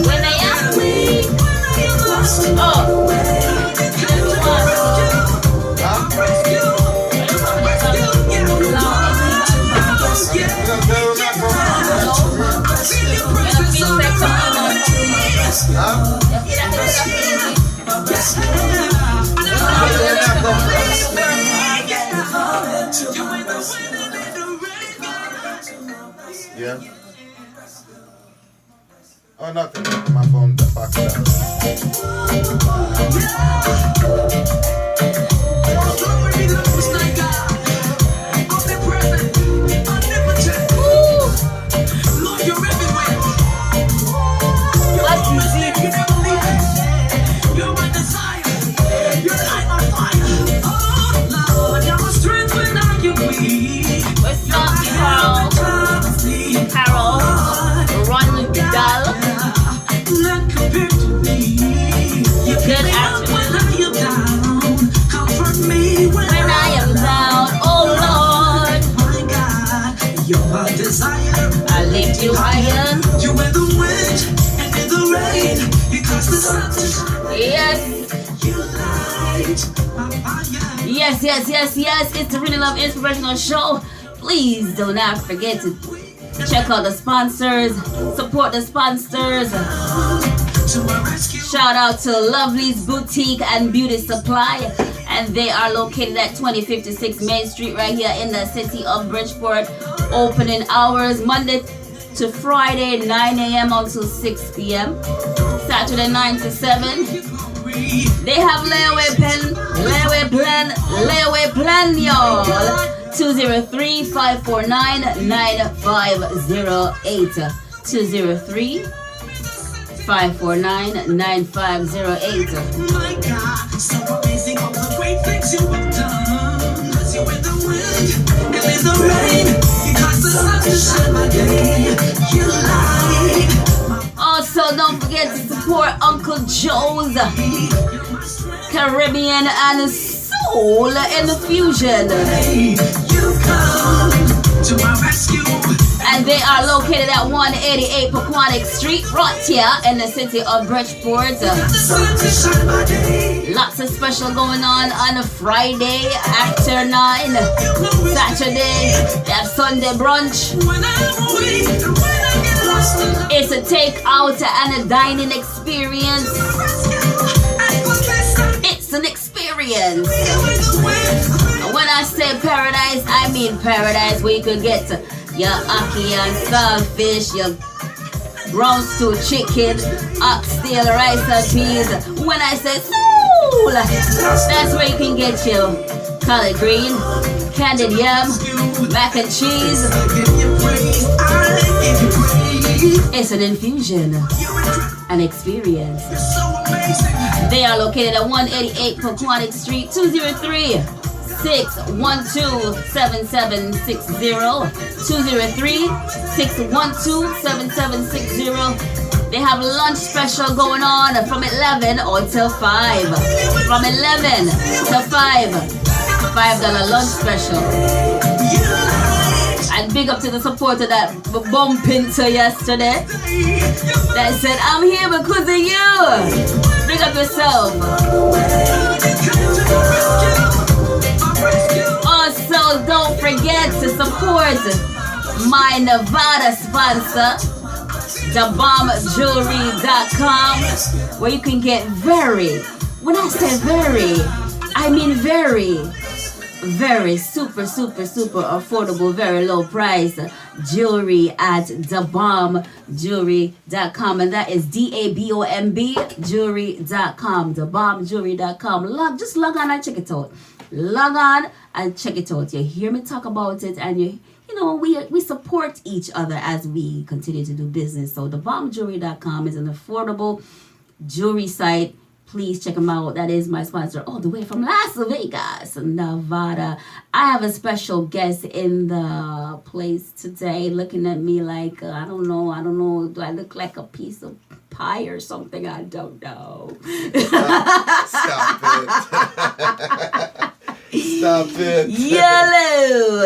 When I am weak. Oh. Yeah. Oh, nothing. My phone back down. Carol, Renielove. Good afternoon. When I am down, oh Lord, I lift you higher. Yes. Yes. It's the Renielove Inspirational Show. Please do not forget to check out the sponsors, support the sponsors. Shout out to Lovely's Boutique and Beauty Supply, and they are located at 2056 Main Street right here in the city of Bridgeport. Opening hours Monday to Friday 9 a.m. until 6 p.m. Saturday 9 to 7. They have layaway plan, y'all. 203-549-9508. 203-549-9508. My God, so amazing all the great things you have done. As you in the wind and in the rain, you cause the sun to shine my day. You light. Also, don't forget to support Uncle Joe's Caribbean and Soul Infusion. You come to my rescue. And they are located at 188 Pequannock Street, right here in the city of Bridgeport. Lots of special going on a Friday after 9. Saturday, they have Sunday brunch. It's a takeout and a dining experience. It's an experience. When I say paradise, I mean paradise where you could get your ackee and saltfish, your brown stew chicken, oxtail, rice and peas. When I say soul, that's where you can get your collard green, candied yam, mac and cheese. It's an infusion, an experience. They are located at 188 Pequannock Street, 203-612-7760. 203-612-7760. They have lunch special going on from 11 until 5. From 11 to 5. $5 lunch special. And big up to the supporter that bumped into yesterday. That said, I'm here because of you. Big up yourself. Also, don't forget to support my Nevada sponsor, TheBombJewelry.com, where you can get when I say I mean very super affordable, very low price jewelry at TheBombJewelry.com, and that is DABOMB jewelry.com, TheBombJewelry.com. Just log on and check it out. Log on and check it out. You hear me talk about it, and you know we support each other as we continue to do business. So TheBombJewelry.com is an affordable jewelry site. Please check them out. That is my sponsor all the way from Las Vegas, Nevada. I have a special guest in the place today looking at me like, I don't know. Do I look like a piece of pie or something? I don't know. Stop it. Yellow.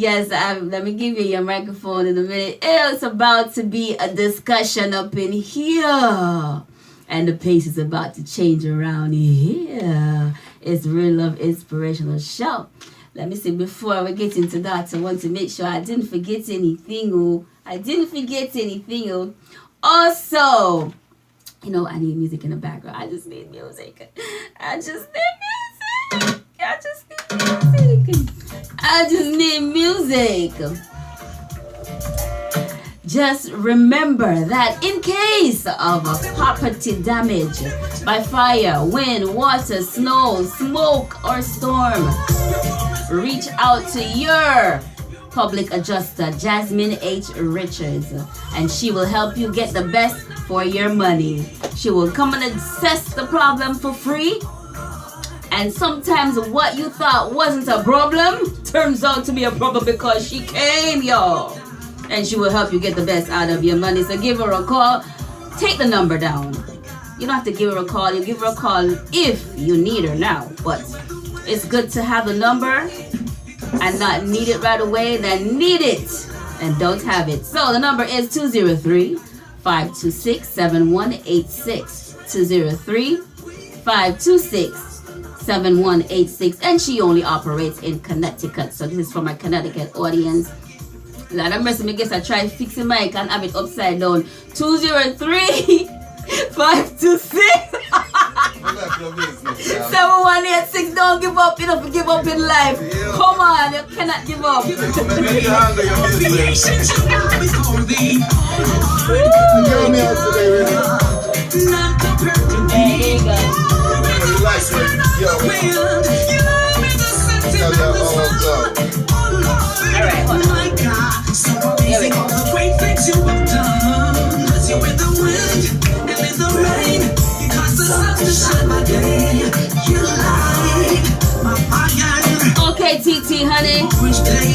Yes. Let me give you your microphone in a minute. It's about to be a discussion up in here. And the pace is about to change around here. It's Renielove Inspirational Show. Let me see, before we get into that, I want to make sure I didn't forget anything. Also, I need music in the background. I just need music. I just need music. Just remember that in case of a property damage by fire, wind, water, snow, smoke, or storm, reach out to your public adjuster, Jasmine H. Richards, and she will help you get the best for your money. She will come and assess the problem for free. And sometimes what you thought wasn't a problem turns out to be a problem because she came, y'all. And she will help you get the best out of your money. So give her a call. Take the number down. You don't have to give her a call. You give her a call if you need her now. But it's good to have the number and not need it right away than need it and don't have it. So the number is 203-526-7186. 203-526-7186. And she only operates in Connecticut. So this is for my Connecticut audience. Lord have mercy, I guess I try fixing mic and have it upside down. 203-526 7186. Don't give up. You don't give up in life. Come on, you cannot give up. Alright, hold on. Here we go. Great things you have done. Cause you're in the wind and in the rain. You cause the sun to shine my day. You light my fire. Okay, TT, honey. Which day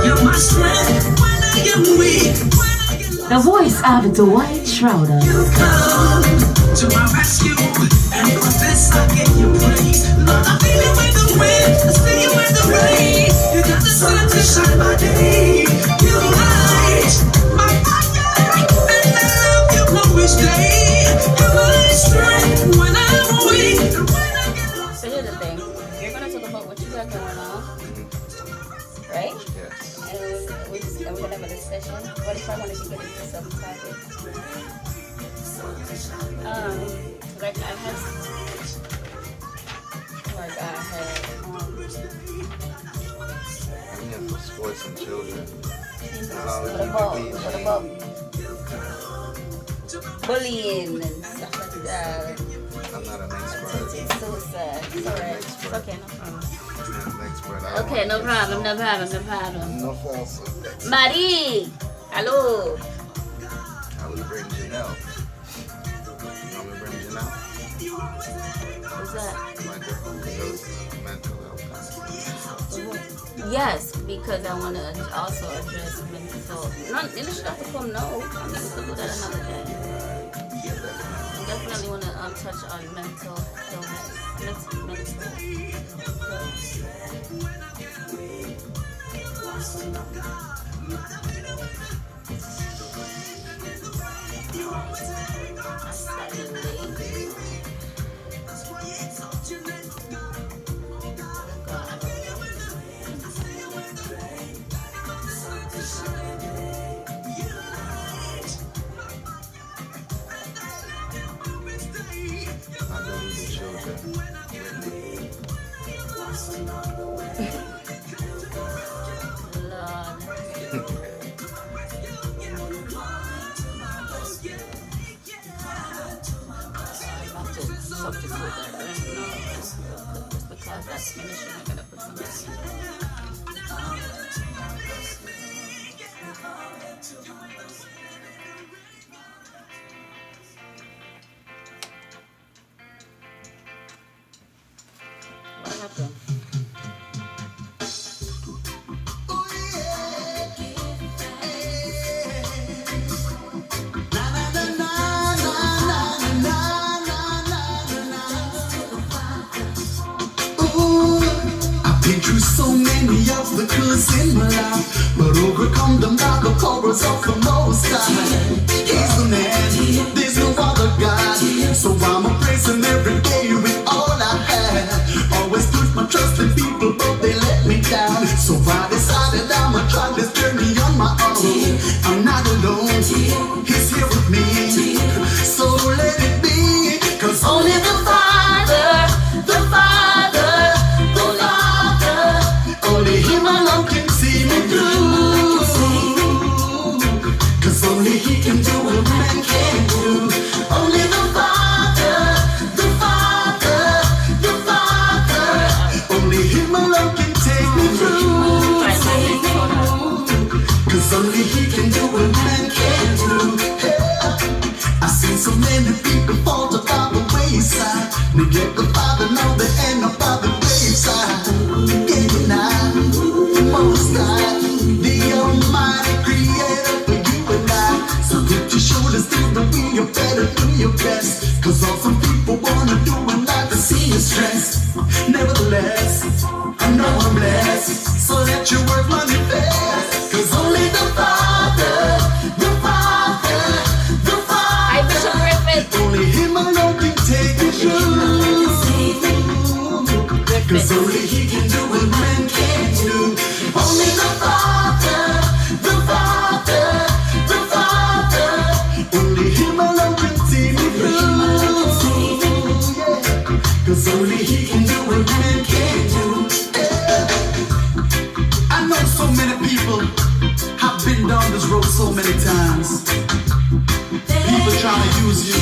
you're my strength when I am weak. The voice of Dwight Schroeder. You come to my rescue, and for this I give you praise. Lord, I feel you in the wind, I see you in the rain. You got the sun to shine my day. You light my fire, and I love you from each day. You're my strength when I'm weak, and when I get lost. So here's the thing, you're gonna talk about what you got going on, right? Yes. And we're gonna have a discussion. What if I wanted to get into some topics? Like I had for sports and children. What about bullying and stuff like that? I'm not an expert. Suicide. It's alright. It's okay, no problem. I'm an expert. Okay, no problem. No false. Marie! Hello! I would bring Janelle. You want me to bring Janelle? What's that? My girl who does mental health. Yes, because I want to also address mental. No, you should have to come now. I mean, we could do that another day. Definitely want to touch on mental illness. Because that's finishing, I'm gonna put some message. What happened? Through so many obstacles in my life, but overcome them by the powers of the Most High. He's the man, there's no other God. So I'm a praising every day with all I have. Always put my trust in people, but they let me down. So I decided I'ma try this journey on my own. I'm not alone, He's here with me. So let it be, cause only the Father, only Him Most High, the Almighty Creator for you and I. So lift your shoulders to the wheel, you better do your best. Cause all some people wanna do and like to see you stressed. Nevertheless, I know I'm blessed. So let your work manifest. Cause only the Father, the Father, the Father. Hi, Bishop Griffith. Only Him alone can take you through. Cause only He can do what man can't do. Only the Father, the Father, the Father. Only Him alone can see me through. Yeah. Cause only He can do what man can't do. Yeah. I know so many people have been down this road so many times. People trying to use you,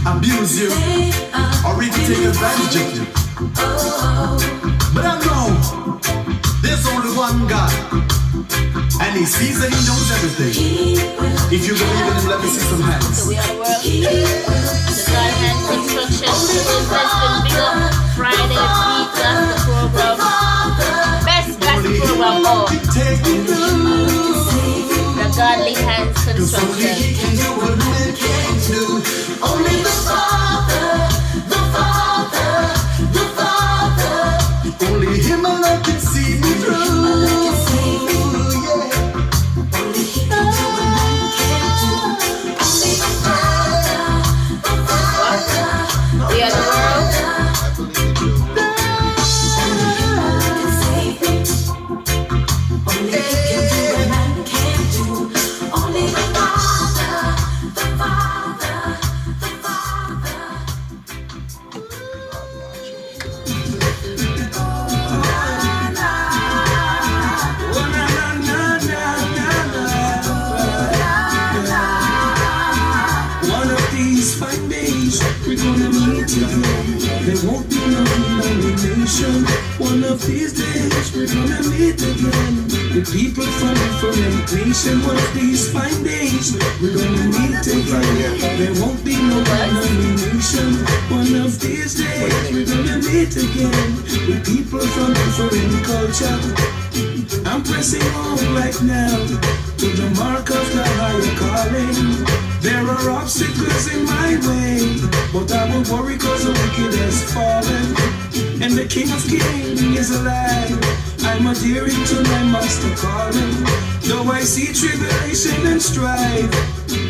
abuse you, or even take advantage of you. But I know there's only one God, and He sees and He knows everything. If you believe in Him, let me see some hands. So we are the world. The God Hand Construction. Civil President Big Up Friday Beat Gospel Program. Best gospel program all. The Godly Hands Construction. Only the Father, the Father, the Father. Only Him alone can see me through. Yeah. Only He can do what man can't do. Only the Father, the Father. We are the world. Only He can do what man can't do. Only the Father, the Father, the Father. One of these fine days, we're gonna meet again. There won't be no denomination. One of these days, we're gonna meet again. The people from different nations. One of these fine days, we're gonna meet again. There won't be no denomination. One of these days, we're gonna meet again. With people from different culture. I'm pressing on right now to the mark of the higher calling. There are obstacles in my way, but I won't worry cause the wicked has fallen. And the King of Kings is alive. I'm adhering to my master calling. Though I see tribulation and strife,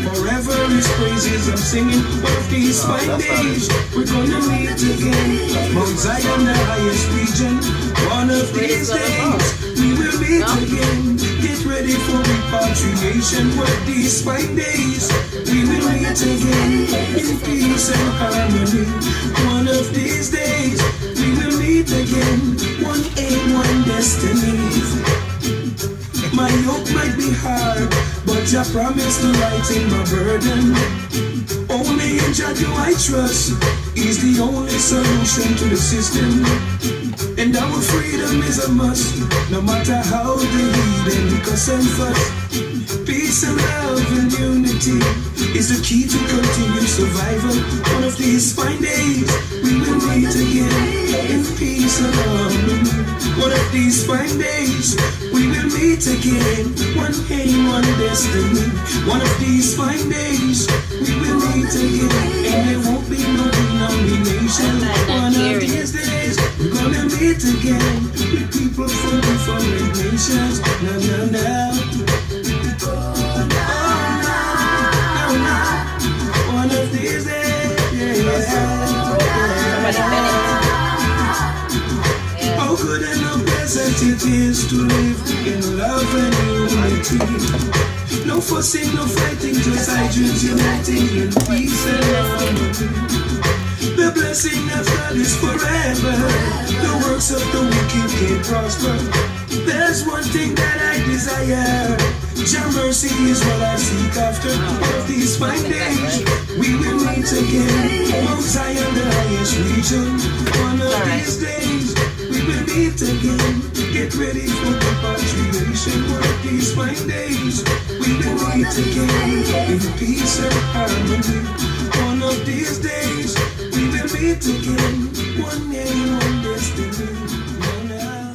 forever His praises I'm singing. One of these fine days, we're gonna meet again. Mount Zion, the highest region. One of these days, we will meet again. Get ready for repatriation. One of these fine days, we will meet again in peace and harmony. One of these days, we will meet again. One aim, one destiny. My yoke might be hard, but Jah promised to lighten my burden. Only in Jah do I trust. He's the only solution to the system. And our freedom is a must, no matter how the heathen cuss and fuss. Peace and love and unity is the key to continued survival. One of these fine days, we will meet again in peace and harmony. One of these fine days, we will meet again. One aim, one destiny. One of these fine days, we will meet again. And there won't be no denomination. One of these days, we're gonna meet again with people from different nations. Now, now, now. One of these days, how good and how pleasant it is to live in love and unity. No fussing, no fighting, just our dreams uniting in peace and harmony. The blessing of God is forever. The works of the wicked can't prosper. There's one thing that I desire. Your mercy is what I seek after. One of these fine days, we will meet again. Mount Zion, the highest region. One of these days, we will meet again. Get ready for repatriation. One of these fine days, we will meet again in peace and harmony. One of these days, we will meet again. One name, one destiny. Now, now.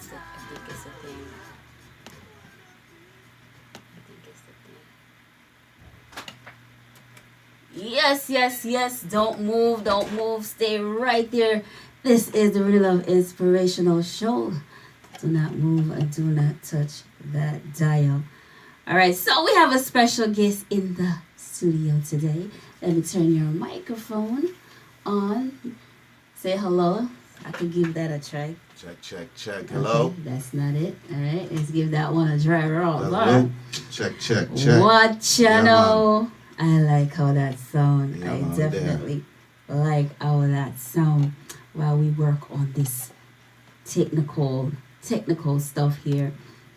think it's a thing. I think it's the thing. Yes, yes, yes. Don't move, don't move. Stay right there. This is the Renielove Inspirational Show. Do not move and do not touch that dial. All right, so we have a special guest in the studio today. Let me turn your microphone on. Say hello. I could give that a try. Check, check, check. Hello? Okay, that's not it. All right, let's give that one a try. Hello? Check, check, check. What channel? I like how that sound. Yeah, I man, definitely like how that sound while we work on this technical stuff here.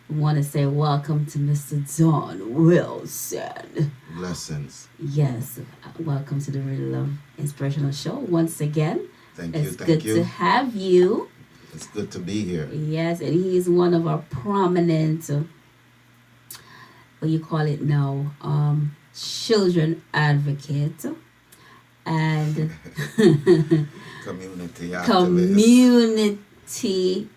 We want to say welcome to Mr. Don Wilson. Blessings. Yes, welcome to the Renielove Inspirational Show once again. Thank It's you, thank good you. to have you. It's good to be here. Yes, and he's one of our prominent, what you call it now, children advocate and Community activist. community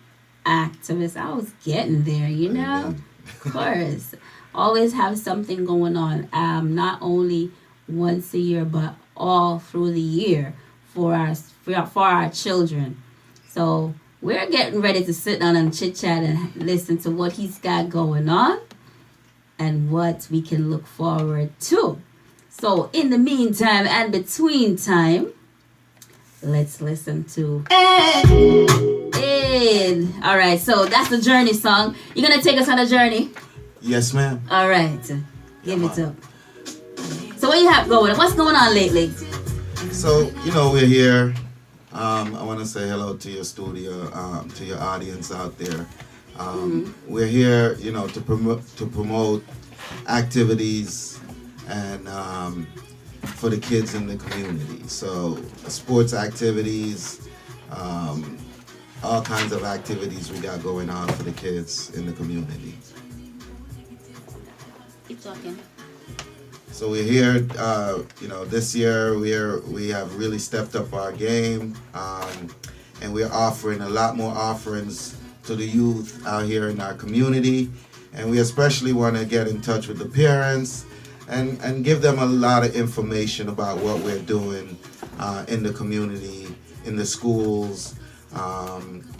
activist. I was getting there, you know. Amen. Of course, always have something going on. Not only once a year, but all through the year for our children. So we're getting ready to sit down and chit chat and listen to what he's got going on and what we can look forward to. So in the meantime and between time, let's listen to Ed. All right, so that's the journey song. You're gonna take us on a journey? Yes, ma'am. All right, give it up. So what you have going? What's going on lately? So, we're here. I want to say hello to your studio, to your audience out there. We're here, to promote activities and for the kids in the community. So, sports activities, all kinds of activities we got going on for the kids in the community. Keep talking. So we're here, this year we have really stepped up our game, and we're offering a lot more offerings to the youth out here in our community, and we especially want to get in touch with the parents and give them a lot of information about what we're doing in the community, in the schools,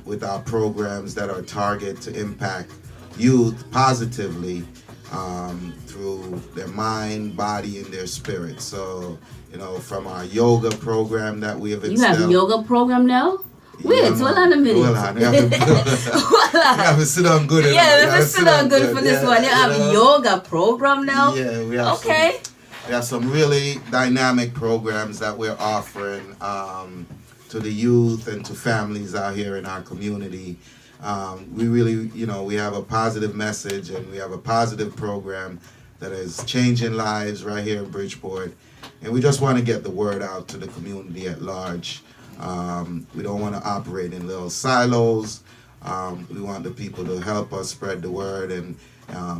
with our programs that are targeted to impact youth positively. Through their mind, body, and their spirit. So, from our yoga program that we have instilled. You have a yoga program now? Wait, hold on a minute. Hold on. You have to sit on good. Yeah, let me sit on good for this one. You have a yoga program now? Yeah, we have we have some really dynamic programs that we're offering to the youth and to families out here in our community. We really, we have a positive message and we have a positive program that is changing lives right here in Bridgeport. And we just want to get the word out to the community at large. We don't want to operate in little silos. We want the people to help us spread the word and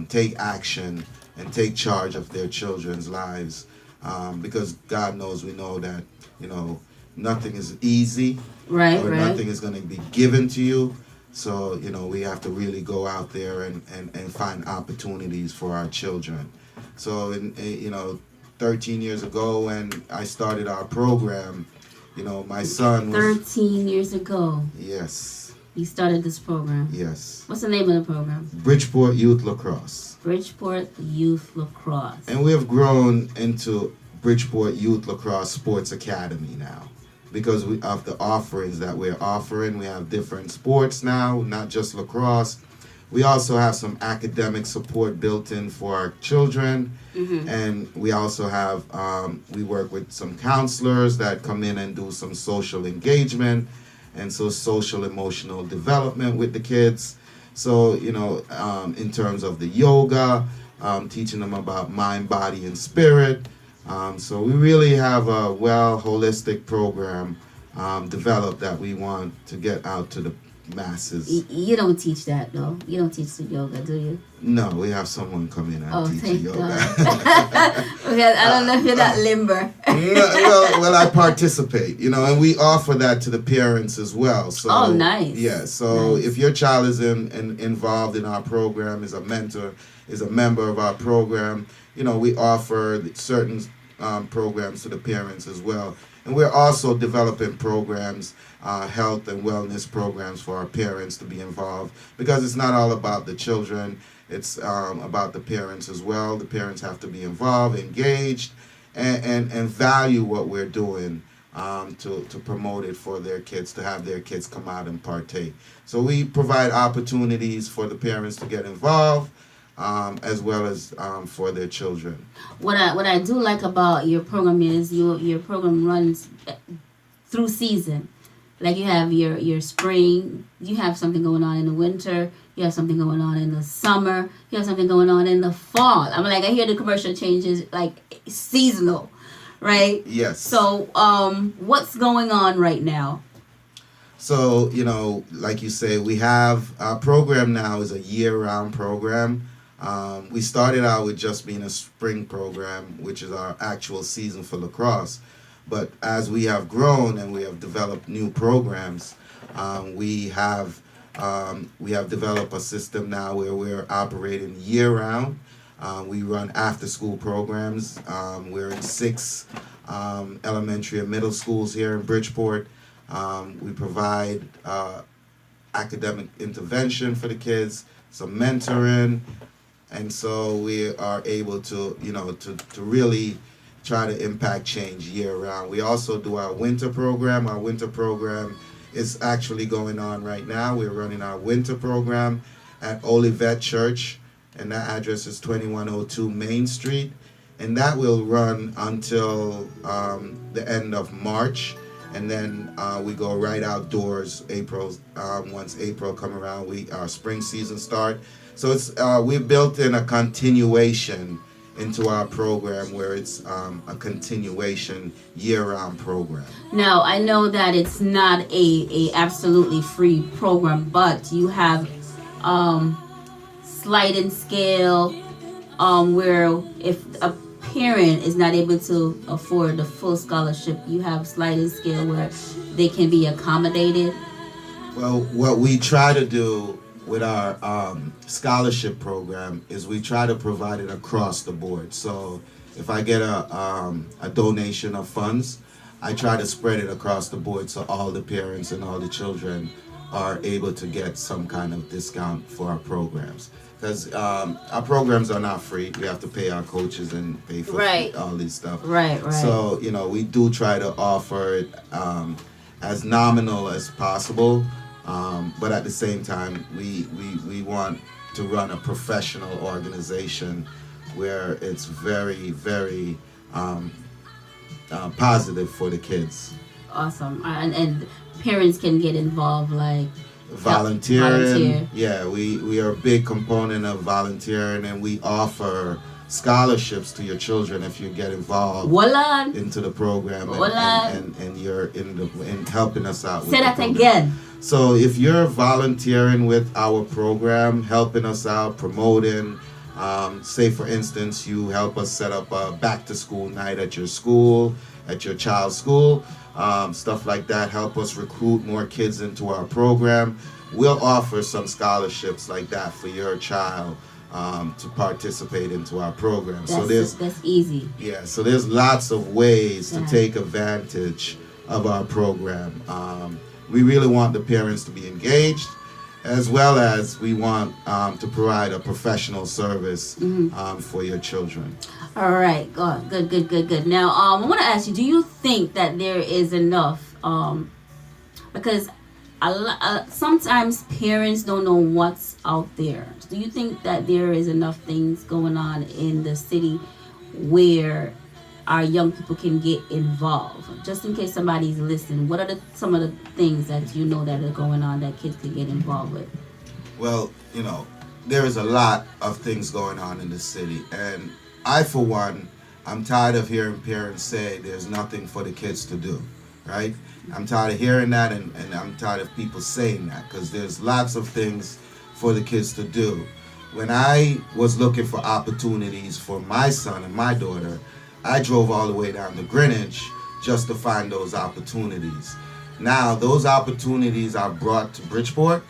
take action and take charge of their children's lives. Because God knows, we know that, nothing is easy. Right. Nothing is going to be given to you. So, we have to really go out there and find opportunities for our children. So, 13 years ago when I started our program, my son was... 13 years ago. Yes. You started this program. Yes. What's the name of the program? Bridgeport Youth Lacrosse. Bridgeport Youth Lacrosse. And we have grown into Bridgeport Youth Lacrosse Sports Academy now. Because of the offerings that we're offering. We have different sports now, not just lacrosse. We also have some academic support built in for our children. Mm-hmm. And we also have, we work with some counselors that come in and do some social engagement and so social emotional development with the kids. So, in terms of the yoga, teaching them about mind, body, and spirit. So we really have a holistic program developed that we want to get out to the masses. You don't teach that though. You don't teach the yoga, do you? No, we have someone come in and teach thank yoga. God. Because I don't know if you're that limber. well, I participate, and we offer that to the parents as well. So, oh, nice. Yeah, so nice. If your child is involved in our program, is a mentor, is a member of our program, we offer certain programs to the parents as well. And we're also developing programs, health and wellness programs for our parents to be involved, because it's not all about the children, it's about the parents as well. The parents have to be involved, engaged, and value what we're doing to promote it for their kids, to have their kids come out and partake. So we provide opportunities for the parents to get involved, as well as for their children. What I do like about your program is your program runs through season. Like you have your spring, you have something going on in the winter, you have something going on in the summer, you have something going on in the fall. I hear the commercial changes like seasonal, right? Yes. So what's going on right now? So, like you say, we have our program now is a year-round program. We started out with just being a spring program, which is our actual season for lacrosse. But as we have grown and we have developed new programs, we have developed a system now where we're operating year-round. We run after-school programs. We're in 6 elementary and middle schools here in Bridgeport. We provide academic intervention for the kids, some mentoring, and so we are able to, to really try to impact change year round. We also do our winter program. Our winter program is actually going on right now. We're running our winter program at Olivet Church, and that address is 2102 Main Street, and that will run until the end of March. And then we go right outdoors April. Once April come around, our spring season start. So it's we've built in a continuation into our program where it's a continuation year-round program. Now I know that it's not a absolutely free program, but you have sliding scale where if a parent is not able to afford the full scholarship, you have sliding scale where they can be accommodated. Well, what we try to do with our scholarship program is we try to provide it across the board. So if I get a donation of funds, I try to spread it across the board so all the parents and all the children are able to get some kind of discount for our programs. Because our programs are not free. We have to pay our coaches and pay for all this stuff. Right. So, we do try to offer it as nominal as possible. But at the same time, we want to run a professional organization where it's very, very positive for the kids. Awesome. And parents can get involved, like volunteering. Yeah, we are a big component of volunteering, and we offer scholarships to your children if you get involved into the program and you're in helping us out. Say that again. So if you're volunteering with our program, helping us out, promoting, say for instance, you help us set up a back to school night at your school, at your child's school, stuff like that, help us recruit more kids into our program, we'll offer some scholarships like that for your child to participate into our program. That's easy. Yeah, so there's lots of ways to take advantage of our program. We really want the parents to be engaged, as well as we want to provide a professional service for your children. All right, good. Now, I want to ask you, do you think that there is enough, because sometimes parents don't know what's out there. Do you think that there is enough things going on in the city where our young people can get involved? Just in case somebody's listening, what are some of the things that you know that are going on that kids could get involved with? Well, there is a lot of things going on in the city, and I, for one, I'm tired of hearing parents say there's nothing for the kids to do, right? I'm tired of hearing that, and I'm tired of people saying that, because there's lots of things for the kids to do. When I was looking for opportunities for my son and my daughter, I drove all the way down to Greenwich just to find those opportunities. Now, those opportunities are brought to Bridgeport,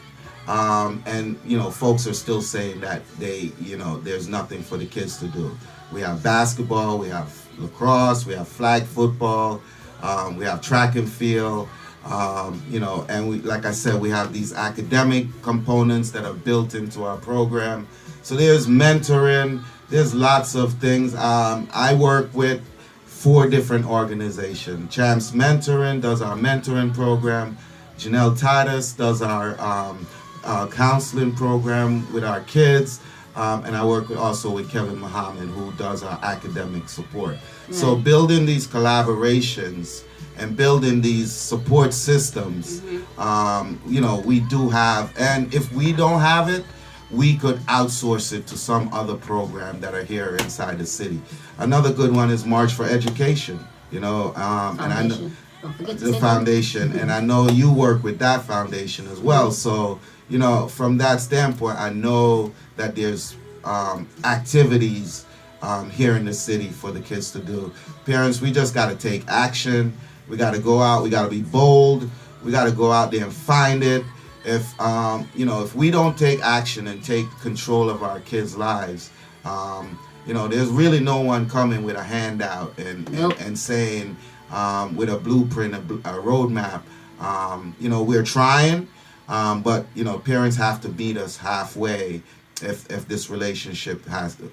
and folks are still saying that there's nothing for the kids to do. We have basketball, we have lacrosse, we have flag football, we have track and field, and we, like I said, we have these academic components that are built into our program. So there's mentoring, there's lots of things. I work with 4 different organizations. Champs Mentoring does our mentoring program. Janelle Titus does our counseling program with our kids. And I work also with Kevin Muhammad, who does our academic support. So building these collaborations and building these support systems, we do have, and if we don't have it, we could outsource it to some other program that are here inside the city. Another good one is March for Education, and I know the foundation, and I know you work with that foundation as well. So, from that standpoint, I know that there's activities here in the city for the kids to do. Parents, we just got to take action. We got to go out. We got to be bold. We got to go out there and find it. If we don't take action and take control of our kids' lives, there's really no one coming with a handout and saying with a blueprint, a roadmap. We're trying, but parents have to meet us halfway if this relationship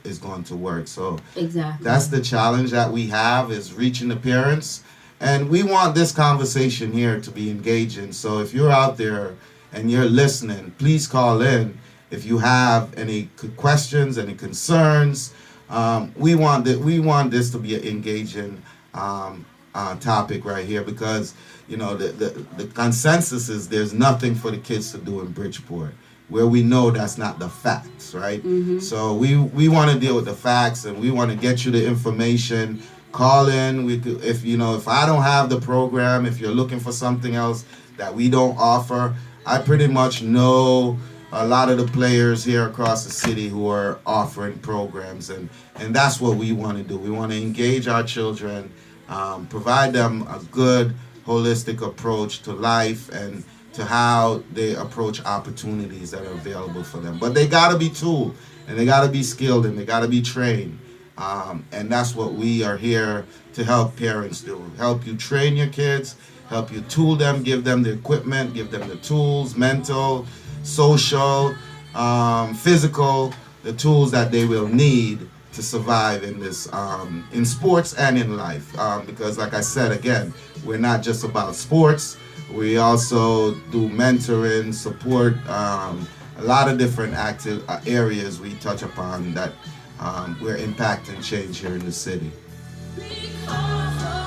is going to work. So exactly, that's the challenge that we have, is reaching the parents, and we want this conversation here to be engaging. So if you're out there and you're listening, please call in if you have any questions, any concerns. We want this to be an engaging topic right here, because the consensus is there's nothing for the kids to do in Bridgeport, where we know that's not the facts, right? So we want to deal with the facts, and we want to get you the information. Call in. If I don't have the program, if you're looking for something else that we don't offer, I pretty much know a lot of the players here across the city who are offering programs, and that's what we want to do. We want to engage our children, provide them a good holistic approach to life and to how they approach opportunities that are available for them. But they got to be tooled, and they got to be skilled, and they got to be trained. And that's what we are here to help parents do. Help you train your kids, help you tool them, give them the equipment, give them the tools, mental, social, physical, the tools that they will need to survive in this, in sports and in life. Because like I said, again, we're not just about sports. We also do mentoring, support, a lot of different active areas we touch upon that we're impacting change here in the city. Long ago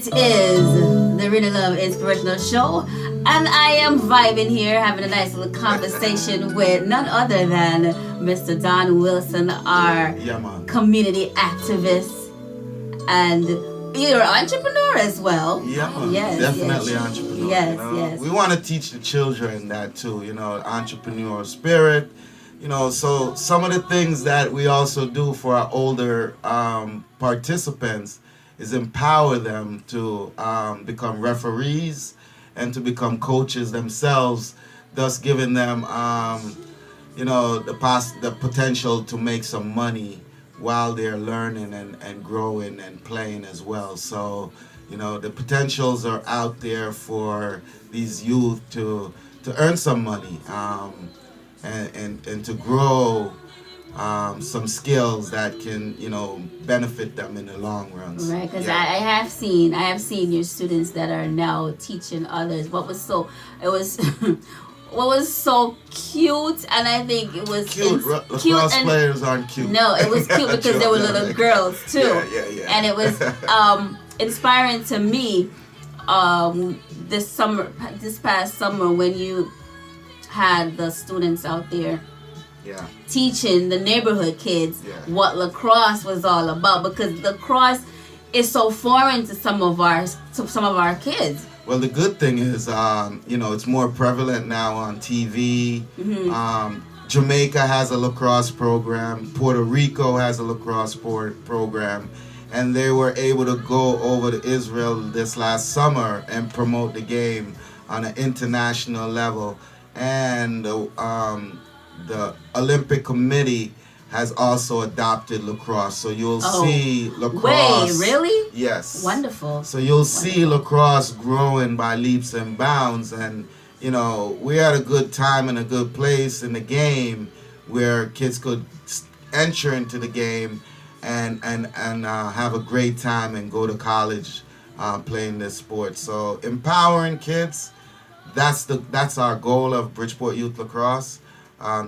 It is the Renielove Inspirational Show, and I am vibing here, having a nice little conversation with none other than Mr. Don Wilson, our community activist, and you're an entrepreneur as well. Yeah, yes, definitely yes. entrepreneur. Yes, you know? yes. We want to teach the children that too, entrepreneurial spirit. So some of the things that we also do for our older participants is empower them to become referees and to become coaches themselves, thus giving them, the potential to make some money while they're learning and growing and playing as well. So, the potentials are out there for these youth to earn some money and to grow some skills that can, benefit them in the long run. Right, because I have seen your students that are now teaching others. What was so cute, and I think it was cute. Lacrosse players aren't cute. No, it was cute because they were little girls too. Yeah. And it was inspiring to me. This past summer, when you had the students out there teaching the neighborhood kids what lacrosse was all about, because lacrosse is so foreign to some of our kids. Well, the good thing is, it's more prevalent now on TV. Mm-hmm. Jamaica has a lacrosse program. Puerto Rico has a lacrosse program. And they were able to go over to Israel this last summer and promote the game on an international level. And the Olympic Committee has also adopted lacrosse. So you'll see lacrosse. Wait, really? Yes. Wonderful. So you'll see lacrosse growing by leaps and bounds. And, we had a good time and a good place in the game where kids could enter into the game and have a great time and go to college playing this sport. So empowering kids, that's our goal of Bridgeport Youth Lacrosse.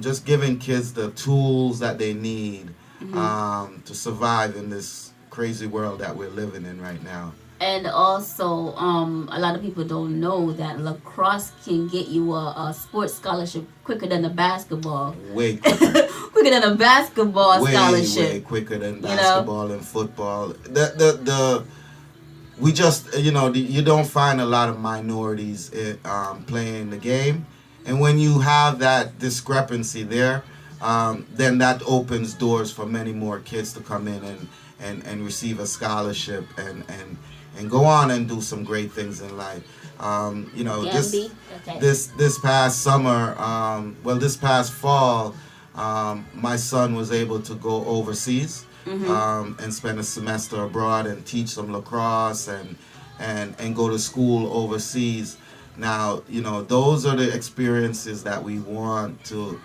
Just giving kids the tools that they need to survive in this crazy world that we're living in right now. And also, a lot of people don't know that lacrosse can get you a sports scholarship quicker than a basketball. Way quicker. Quicker than a basketball scholarship. Way quicker than basketball and football. We just, you don't find a lot of minorities playing the game. And when you have that discrepancy there, then that opens doors for many more kids to come in and receive a scholarship and go on and do some great things in life. This past summer, this past fall, my son was able to go overseas and spend a semester abroad and teach some lacrosse and go to school overseas. Now, those are the experiences that we want to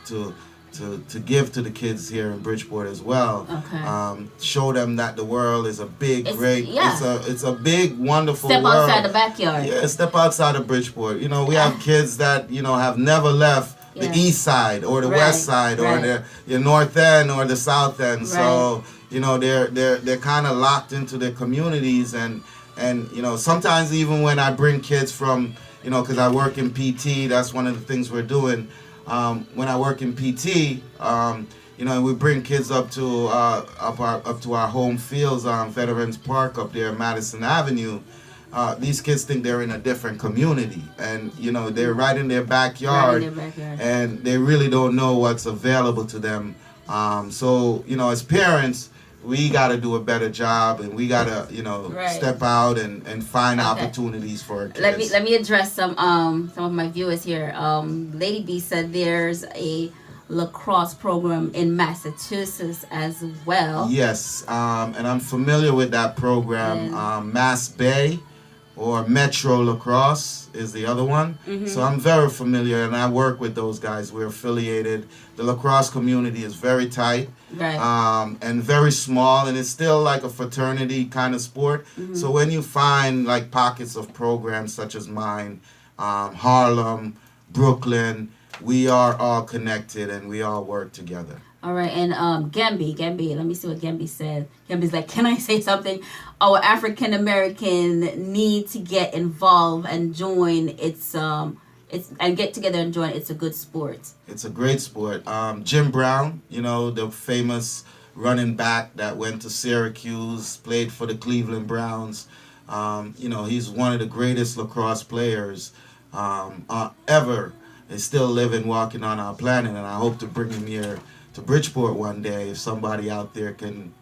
give to the kids here in Bridgeport as well. Okay. Show them that the world is a big, it's a big, wonderful world. Step outside the backyard. Yeah, step outside of Bridgeport. We have kids that, have never left the east side or the west side or the north end or the south end. So, they're kind of locked into their communities and sometimes even when I bring kids from, because I work in PT, that's one of the things we're doing. When I work in PT, we bring kids up to our home fields on Veterans Park up there, Madison Avenue. These kids think they're in a different community, and they're right in their backyard, and they really don't know what's available to them. So as parents, we got to do a better job, and we got to step out and find opportunities for our kids. Let me address some of my viewers here. Lady B said there's a lacrosse program in Massachusetts as well. Yes, and I'm familiar with that program. Mass Bay or Metro Lacrosse is the other one. So I'm very familiar, and I work with those guys. We're affiliated. The lacrosse community is very tight. And very small, and it's still like a fraternity kind of sport. So when you find like pockets of programs such as mine, Harlem, Brooklyn, we are all connected and we all work together. All right, and Gambi, let me see what Gambi said. Gambi's like, can I say something? Our African American need to get involved and join. It's and get together and join. It's a good sport. It's a great sport. Jim Brown, the famous running back that went to Syracuse, played for the Cleveland Browns. He's one of the greatest lacrosse players ever. Is still living, walking on our planet, and I hope to bring him here to Bridgeport one day. If somebody out there can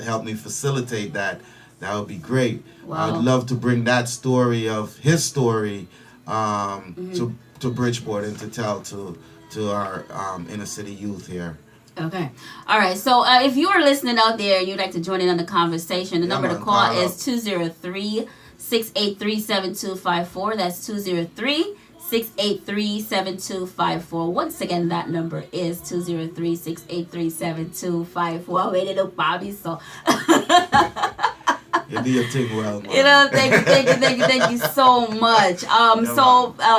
help me facilitate that, that would be great. Wow. I'd love to bring that story of his story to Bridgeport and to tell to our inner city youth here. Okay. All right. So if you are listening out there, you'd like to join in on the conversation, the number to call is 203-683-7254. That's 203-683-7254. Once again, that number is 203-683-7254. Wait, up, Bobby. So you do your thing well, man. Thank you so much.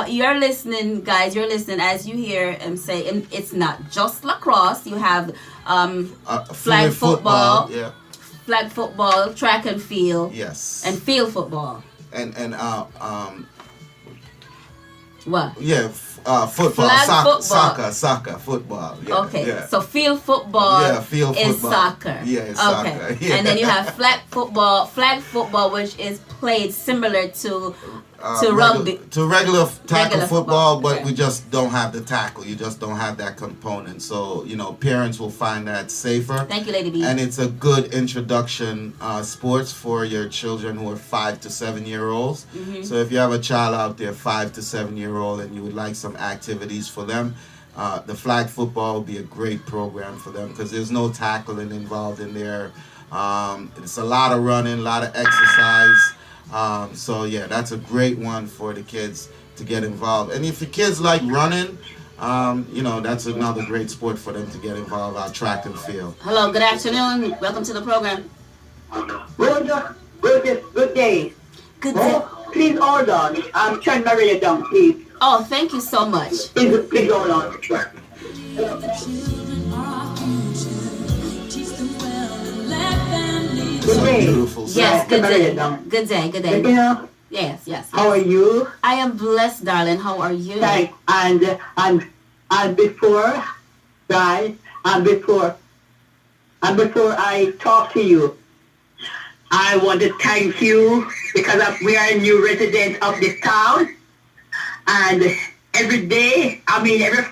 You're listening, guys. You're listening as you hear him say, and it's not just lacrosse. You have flag football, flag football, track and field, yes, and field football, and what? Yeah, football, soccer, football. Yeah, okay, yeah. So field football, field is football. soccer. Yeah, it's okay. soccer. Yeah. And then you have flag football, which is played similar to rugby. To regular tackle football, but okay. we just don't have the tackle. You just don't have that component. So, parents will find that safer. Thank you, Lady B. And it's a good introduction sports for your children who are 5 to 7 year olds. Mm-hmm. So if you have a child out there, 5 to 7 year old, and you would like some activities for them, the flag football would be a great program for them because there's no tackling involved in there. It's a lot of running, a lot of exercise. That's a great one for the kids to get involved. And if your kids like running, that's another great sport for them to get involved, our track and field. Hello, good afternoon. Welcome to the program. Good day. Good day. Please hold on. I'm turning my radio down, please. Oh, thank you so much. Please hold on. Good day. Beautiful. Yes, good day. Good day. Yeah. Yes. How are you? I am blessed, darling. How are you? Thanks. And before, guys, and before I talk to you, I want to thank you because we are a new resident of this town, and every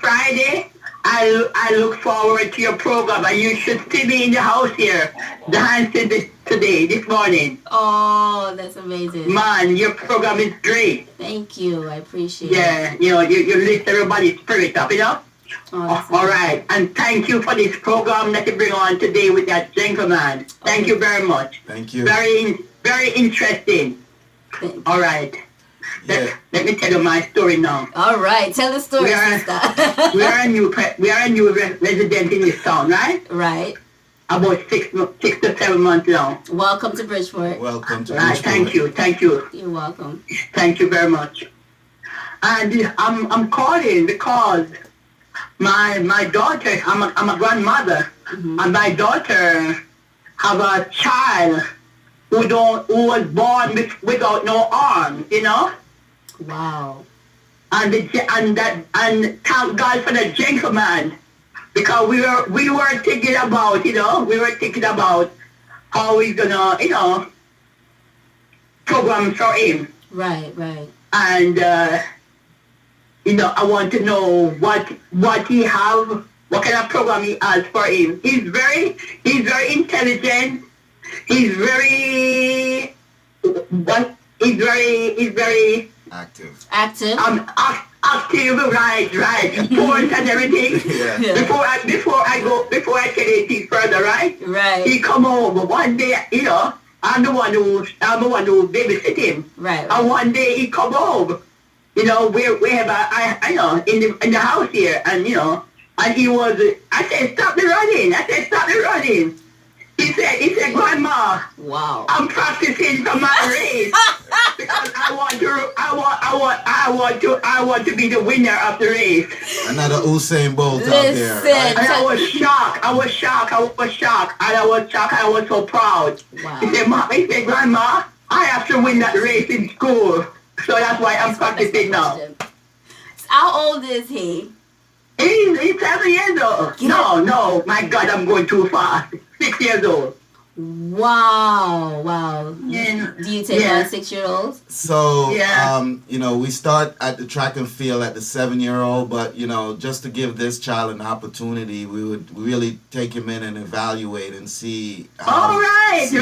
Friday, I look forward to your program, and you should see me in the house here dancing this morning. Oh, that's amazing. Man, your program is great. Thank you. I appreciate it. Yeah, you lift everybody's spirit up, Oh, all right, and thank you for this program that you bring on today with that gentleman. Thank you very much. Thank you. Very, very interesting. All right. Let me tell you my story now. All right, tell the story, sister. we are a new resident in this town, right? Right. About 6 to 7 months now. Welcome to Bridgeport. Welcome to Bridgeport. Thank you. You're welcome. Thank you very much. And I'm calling because my daughter, I'm a grandmother, and my daughter have a child who was born without no arms, Wow. And thank God for the gentleman, because we were thinking about how we're gonna program for him. Right. And I want to know what he have, what kind of program he has for him. He's very intelligent. He's very active. Active, right. Sports and everything. Yeah. Before I tell you anything further, right? Right. He come over one day, I'm the one who babysit him. Right. And one day he come over. We have in the house here, and he was. I said, stop the running. He said, Grandma, Wow. I'm practicing for my race because I want to be the winner of the race. Another Usain Bolt out there. Right? And I was shocked. And I was so proud. Wow. He said, Grandma, I have to win that race in school. So that's why I'm practicing now. How old is he? He's 7 years old. No, my God, I'm going too fast. 6 years old. Wow. Yeah. Do you take on 6-year-olds? So, we start at the track and field at the 7-year-old, but, just to give this child an opportunity, we would really take him in and evaluate and see how he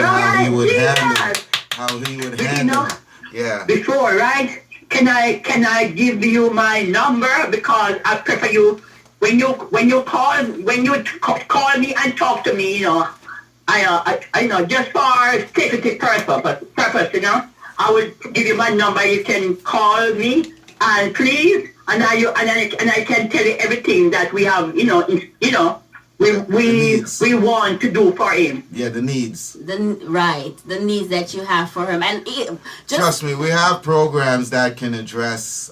would handle it. Yeah. Before, right? Can I give you my number, because I prefer you when you call me and talk to me, I just for safety purpose, I will give you my number. You can call me and please, and I can tell you everything that we have, we want to do for him. Yeah, the needs. The needs that you have for him, and trust me, we have programs that can address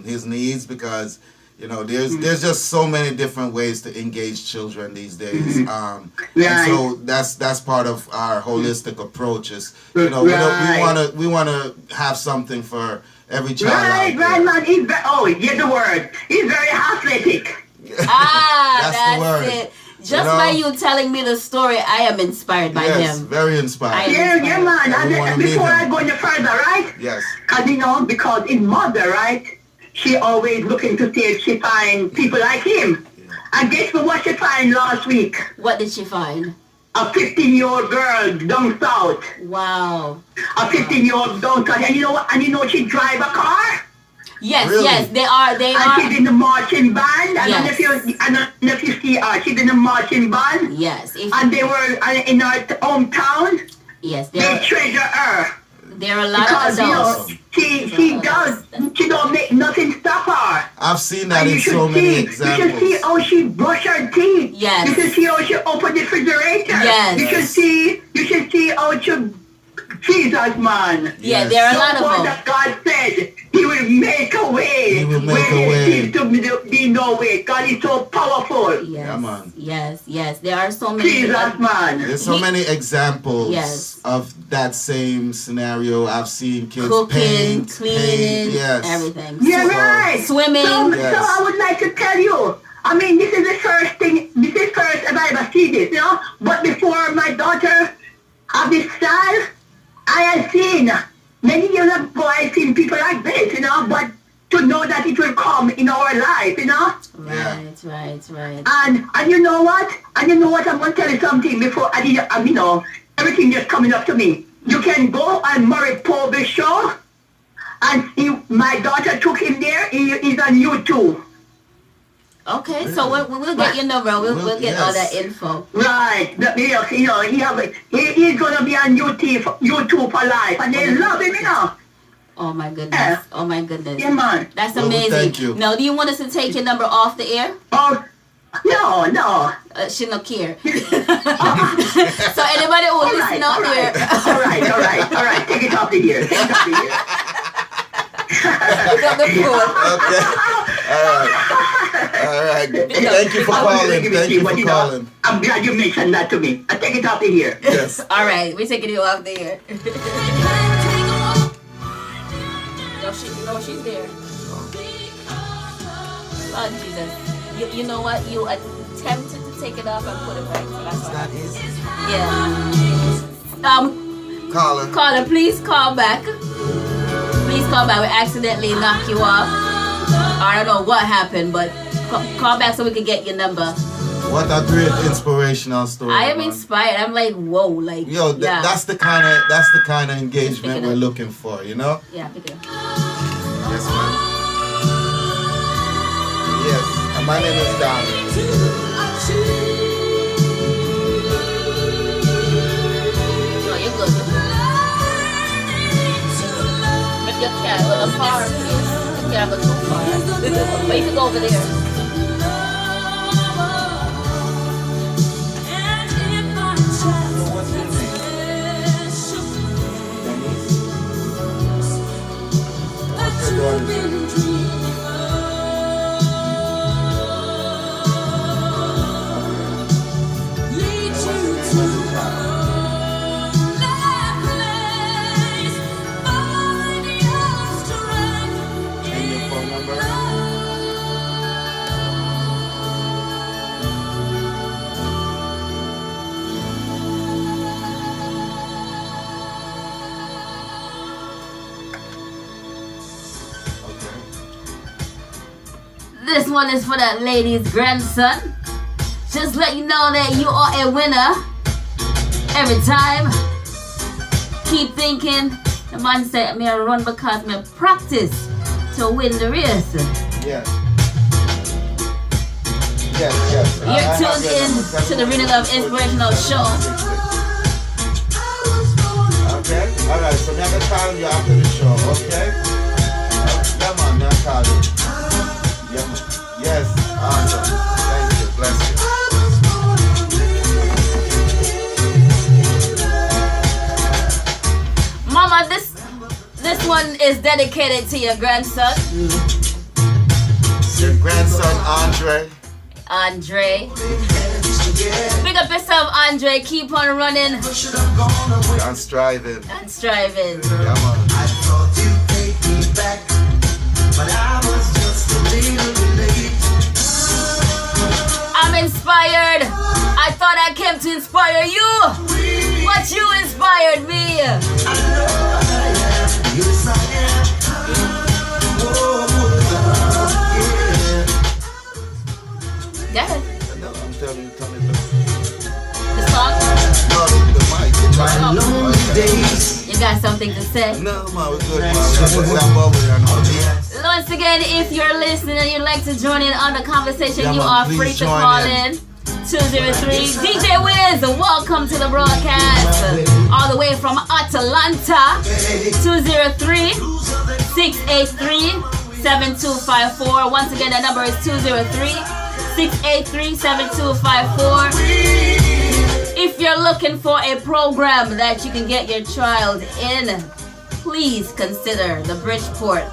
his needs, because there's just so many different ways to engage children these days. And so that's part of our holistic approaches. We want to have something for every child. Right, man. He's the word. He's very athletic. That's the word. It. Just by you telling me the story, I am inspired by him. Very inspired. Yeah, man. And before I go any further, right? Yes. Because his mother, right? She always looking to see if she find people like him. Yeah. And guess what she find last week? What did she find? A 15-year-old girl down south. Wow. A 15-year-old down south. And you know what? And she drive a car? Yes, really? Yes, they are. And she's in the marching band. And yes. If you see her, she's in the marching band. Yes. And they were in our hometown. Yes. They treasure her. There are a lot of adults. She don't make nothing stop her. I've seen that in so many examples. You should see how she brush her teeth. Yes. You should see how she open the refrigerator. Yes. You should see how she, Jesus, man. Yeah, there are a lot of them. That God said He will make a way. He will make a way. There seems to be no way. God is so powerful. Yes. Yeah, man. Yes. There are so many. Jesus, man. There's so many examples of that same scenario. I've seen kids cooking, cleaning, everything. Yeah, right. Swimming. So I would like to tell you. I mean, this is the first thing. This is first if I ever see this, But before my daughter have this style, I had seen many years ago. I seen people like this, But to know that it will come in our life, Right. And you know what? I'm gonna tell you something before everything just coming up to me. You can go on Murray Povey's show and see my daughter took him there. He's on YouTube. Okay, so we'll get your number. We'll get all that info. Right. He's gonna be on YouTube for life, and they love him, Oh my goodness. Oh my goodness. Yeah, man. That's amazing. Thank you. Now, do you want us to take your number off the air? Oh, no. She don't care. So anybody who listen out there. All right. Take it off the air. Pick up the phone. Okay. All right. Thank you for calling. I'm glad you mentioned that to me. I take it off the air. Yes. All right. We're taking you off the air. No, she's there. Oh, Jesus. You know what? You attempted to take it off and put it back. So that's not easy. Yeah. Caller, please call back. Please call back. We accidentally knocked you off. I don't know what happened, but call back so we can get your number. What a great inspirational story. I am inspired. I'm like, whoa, like that's the kind of engagement we're looking for, Yeah, pick it up. Yes, ma'am. Yes, and my name is Don. No, you're good. If you can't go too far, please. You can't go too far. But you can go over there. This one is for that lady's grandson. Just let you know that you are a winner every time. Keep thinking. The man said, "Me run because me practice to win the race." Yes. Yes. You're tuned in to the Renielove Inspirational Show. Okay. All right. So now I'm gonna call you after the show. Okay. Yeah, man. Now call you. Yeah, man. Yes. Awesome. Thank you. Bless you. Mama, this one is dedicated to your grandson. Your grandson Andre. Big up yourself, Andre. Keep on running. I'm striving. And striving. Yeah, man. I thought you paid me back, but I was just a little late. I'm inspired. I thought I came to inspire you, but you inspired me. I know I am. Yes, I am. Go ahead. No, I'm telling you, tell me The song? No, the mic. My lonely days. You got something to say? No, man, we're good, man. Once again, if you're listening and you'd like to join in on the conversation, Yeah, you man, are please free to join call in. in. 203 DJ Wiz, welcome to the broadcast. All the way from Atlanta. 203 683 7254. Once again, that number is 203 683 7254. If you're looking for a program that you can get your child in, please consider the Bridgeport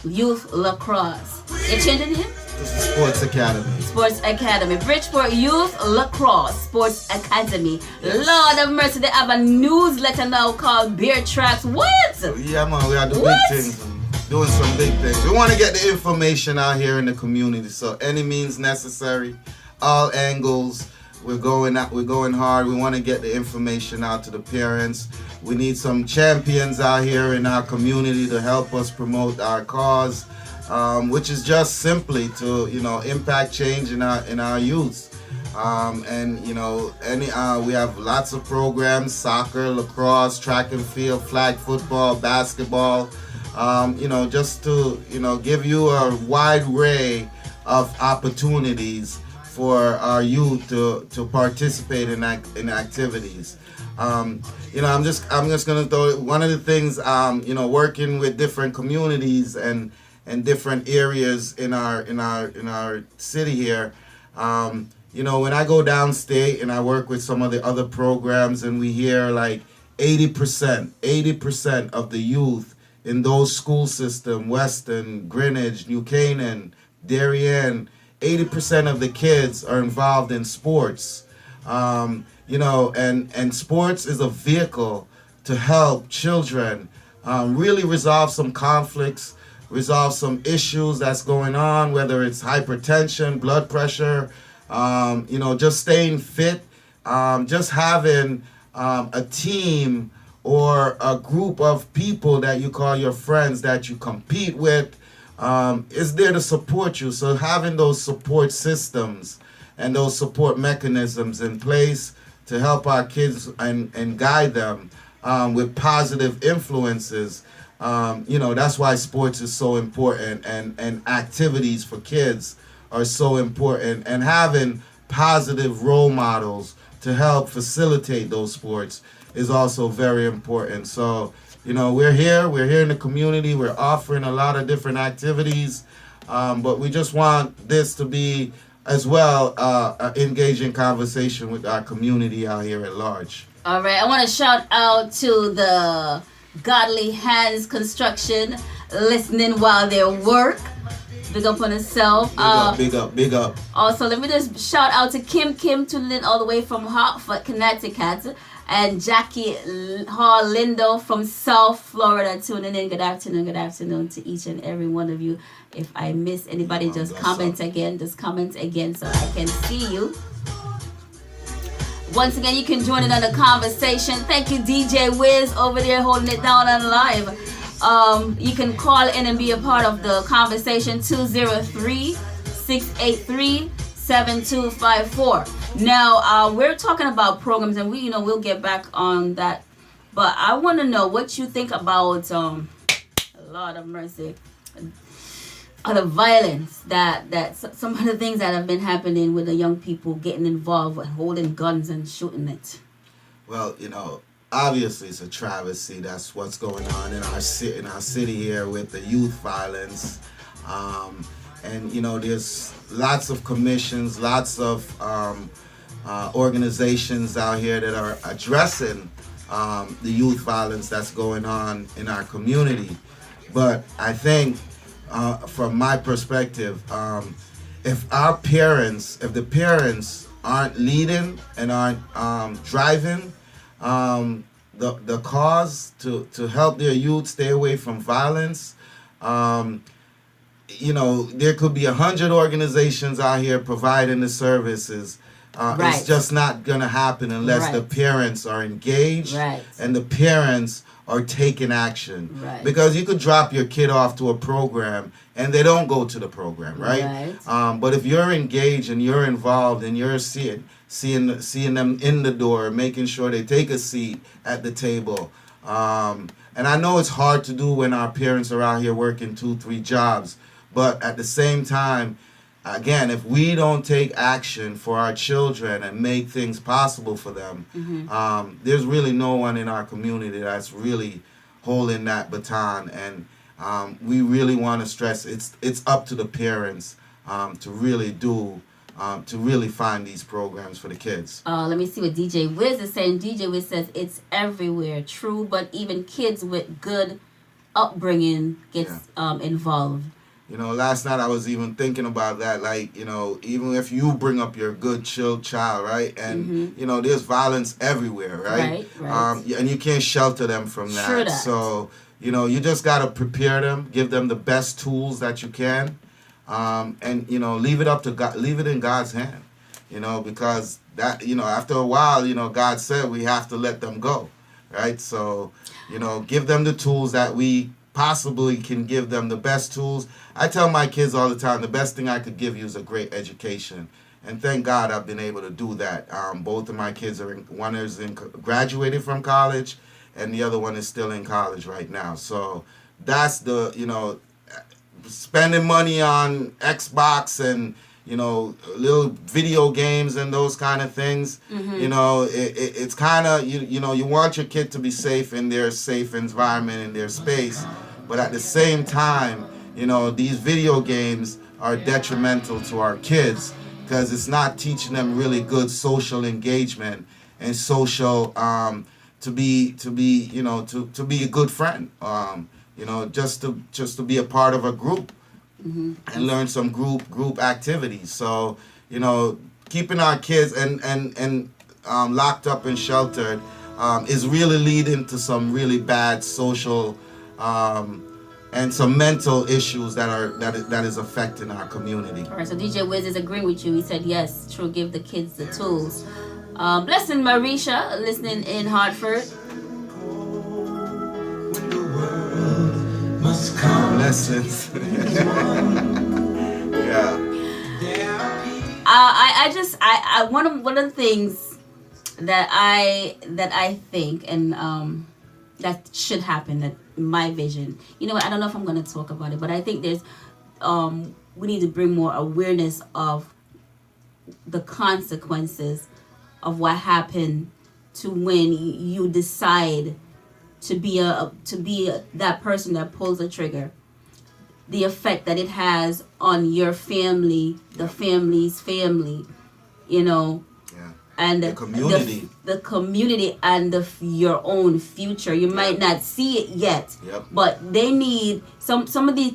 Youth Lacrosse. You're changing it? Sports Academy. Sports Academy. Bridgeport Youth Lacrosse Sports Academy. Yes. Lord have mercy, they have a newsletter now called Beer Tracks. What? Yeah, man, we are doing big things. Doing some big things. We want to get the information out here in the community. So any means necessary, all angles. We're going hard. We want to get the information out to the parents. We need some champions out here in our community to help us promote our cause. Which is just simply to impact change in our youth, and we have lots of programs: soccer, lacrosse, track and field, flag football, basketball. Just to give you a wide array of opportunities for our youth to participate in activities. I'm just gonna throw one of the things. Working with different communities and different areas in our city here. When I go downstate and I work with some of the other programs, and we hear like 80% of the youth in those school systems, Weston, Greenwich, New Canaan, Darien, 80% of the kids are involved in sports. And sports is a vehicle to help children really resolve some conflicts, resolve some issues that's going on, whether it's hypertension, blood pressure, just staying fit, just having a team or a group of people that you call your friends that you compete with is there to support you. So having those support systems and those support mechanisms in place to help our kids and guide them with positive influences. That's why sports is so important, and activities for kids are so important, and having positive role models to help facilitate those sports is also very important. So, we're here in the community, we're offering a lot of different activities, but we just want this to be as well an engaging conversation with our community out here at large. All right, I want to shout out to the Godly Hands Construction listening while they work. Big up on herself. Big up. Also, let me just shout out to Kim tuning in all the way from Hartford, Connecticut, and Jackie Hall Lindo from South Florida tuning in. Good afternoon to each and every one of you. If I miss anybody, just comment again so I can see you. Once again, you can join in on the conversation. Thank you, DJ Wiz, over there holding it down on live. You can call in and be a part of the conversation. 203-683-7254. Now we're talking about programs, and we'll get back on that. But I want to know what you think about Lord of mercy, the violence that some of the things that have been happening with the young people getting involved with holding guns and shooting it. Well, obviously it's a travesty. That's what's going on in our city here with the youth violence. And there's lots of commissions, lots of organizations out here that are addressing the youth violence that's going on in our community. But I think, from my perspective, if the parents aren't leading and aren't driving the cause to help their youth stay away from violence, there could be 100 organizations out here providing the services. Right. It's just not going to happen unless the parents are engaged and the parents are taking action. Right. Because you could drop your kid off to a program and they don't go to the program, right? But if you're engaged and you're involved and you're seeing them in the door, making sure they take a seat at the table. And I know it's hard to do when our parents are out here working 2-3 jobs, but at the same time, again, if we don't take action for our children and make things possible for them, there's really no one in our community that's really holding that baton. And we really want to stress it's up to the parents to really find these programs for the kids. Let me see what DJ Wiz is saying. DJ Wiz says it's everywhere. True, but even kids with good upbringing gets involved. Last night I was even thinking about that, even if you bring up your good, chill child, right? And, there's violence everywhere, right? Right. And you can't shelter them from that. True that. So, you just got to prepare them, give them the best tools that you can, and, leave it up to God, leave it in God's hand, because that, after a while, God said we have to let them go, right? So, give them the tools that we possibly can give them, the best tools. I tell my kids all the time, the best thing I could give you is a great education. And thank God I've been able to do that. Both of my kids one is graduated from college and the other one is still in college right now. So that's the, spending money on Xbox and, little video games and those kind of things. It's kind of, you want your kid to be safe in their safe environment, in their space. But at the same time, these video games are detrimental to our kids because it's not teaching them really good social engagement and social to be a good friend. Just to be a part of a group. And learn some group activities. So, keeping our kids and locked up and sheltered is really leading to some really bad social and some mental issues that is affecting our community. All right, so DJ Wiz is agreeing with you. He said, yes, true, give the kids the tools. Blessing Marisha, listening in Hartford. Blessings. Yeah. I one of the things that I think and that should happen, that my vision. I don't know if I'm going to talk about it, but I think there's we need to bring more awareness of the consequences of what happened to when you decide to be that person that pulls the trigger. The effect that it has on your family, the family's family, and the community, the community, and your own future. You might not see it yet, but they need some of these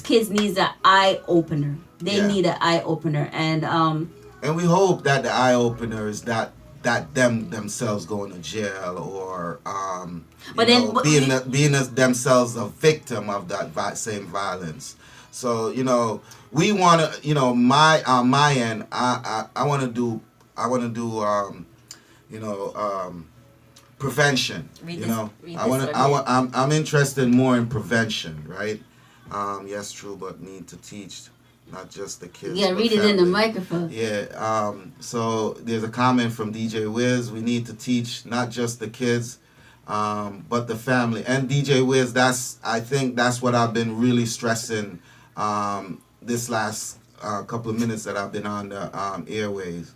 kids needs an eye opener. They need an eye opener, and we hope that the eye opener is that themselves going to jail or being themselves a victim of that same violence. So we want to my end I want to do prevention. Read You this- know, read I this want one to. here. I'm interested more in prevention, right? Yes, true, but need to teach not just the kids. Yeah, but read it in the family. microphone. Yeah. So there's a comment from DJ Wiz. We need to teach not just the kids, but the family. And DJ Wiz, I think that's what I've been really stressing this last couple of minutes that I've been on the airways.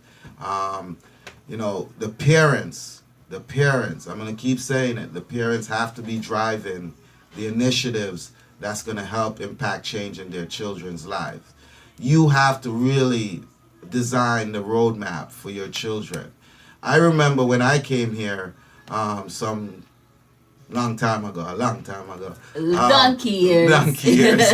You know, the parents. I'm gonna keep saying it. The parents have to be driving the initiatives that's gonna help impact change in their children's lives. You have to really design the roadmap for your children. I remember when I came here some a long time ago. Donkey years. Donkey years.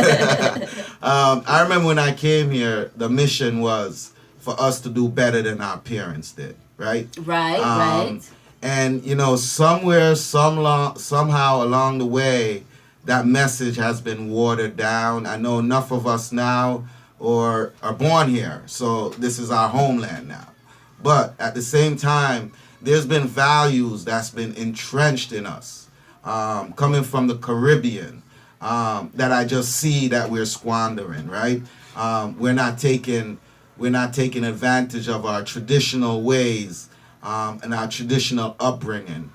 I remember when I came here, the mission was for us to do better than our parents did, right? Right. And you know, somehow along the way, that message has been watered down. I know enough of us now are born here, so this is our homeland now. But at the same time, there's been values that's been entrenched in us, coming from the Caribbean, that I just see that we're squandering, right? We're not taking advantage of our traditional ways and our traditional upbringing.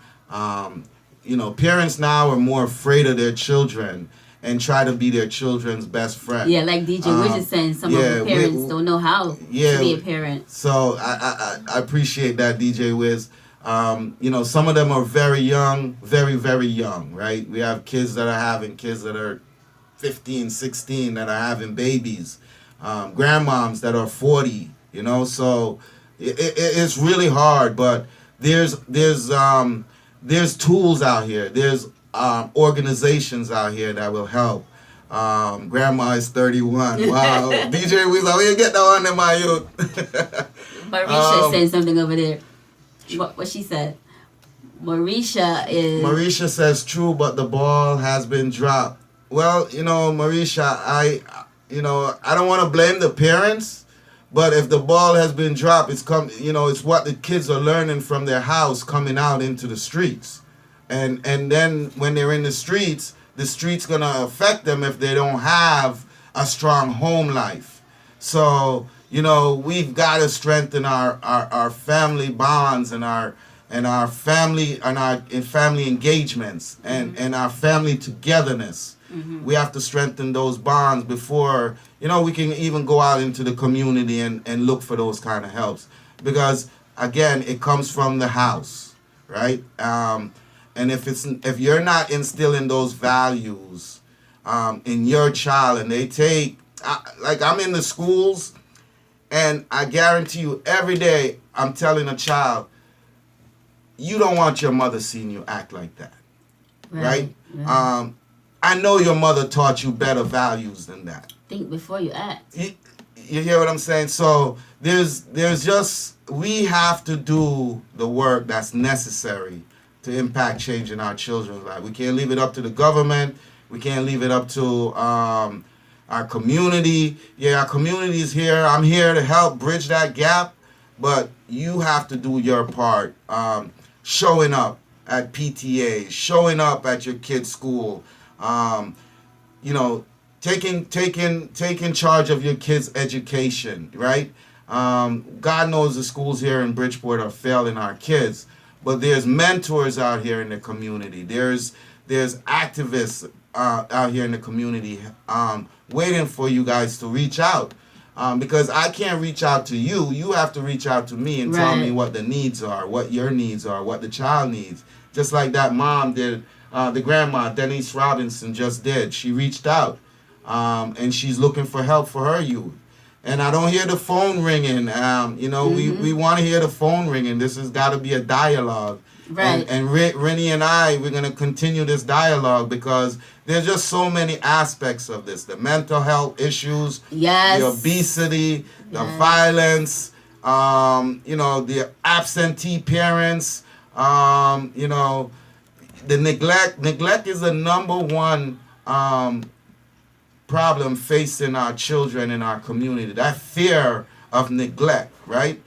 You know, parents now are more afraid of their children and try to be their children's best friend. Yeah, like DJ Wiz is saying, some of the parents don't know how to be a parent. So I appreciate that, DJ Wiz. You know, some of them are very young, very, very young, right? We have kids that are 15, 16 that are having babies. Grandmoms that are 40, you know, so it's really hard, but there's tools out here. There's organizations out here that will help. Grandma is 31. Wow. DJ Wiz, how you get that one in my youth? Marisha is saying something over there. What she said? Marisha says true, but the ball has been dropped. Well, you know, Marisha, I don't want to blame the parents, but if the ball has been dropped, it's what the kids are learning from their house coming out into the streets. And then when they're in the streets gonna affect them if they don't have a strong home life. So, you know, we've got to strengthen our family bonds and our family engagements and our family togetherness. Mm-hmm. We have to strengthen those bonds before, you know, we can even go out into the community and look for those kind of helps. Because again, it comes from the house, right? And if you're not instilling those values in your child, and they take, like I'm in the schools, and I guarantee you every day I'm telling a child, you don't want your mother seeing you act like that, right? I know your mother taught you better values than that. Think before you act. You hear what I'm saying? So there's just, we have to do the work that's necessary to impact change in our children's life. We can't leave it up to the government. We can't leave it up to our community. Yeah, our community is here. I'm here to help bridge that gap, but you have to do your part. Showing up at PTA, showing up at your kid's school, you know, taking charge of your kids' education, right? God knows the schools here in Bridgeport are failing our kids, but there's mentors out here in the community. There's activists out here in the community waiting for you guys to reach out. Because I can't reach out to you. You have to reach out to me and tell me what the needs are, what your needs are, what the child needs. Just like that mom did, the grandma, Denise Robinson, just did. She reached out, and she's looking for help for her youth. And I don't hear the phone ringing. We want to hear the phone ringing. This has got to be a dialogue. Right. And Rennie and we're going to continue this dialogue because there's just so many aspects of this. The mental health issues, the obesity, the violence, the absentee parents, the neglect. Neglect is the number one problem facing our children in our community. That fear of neglect, right?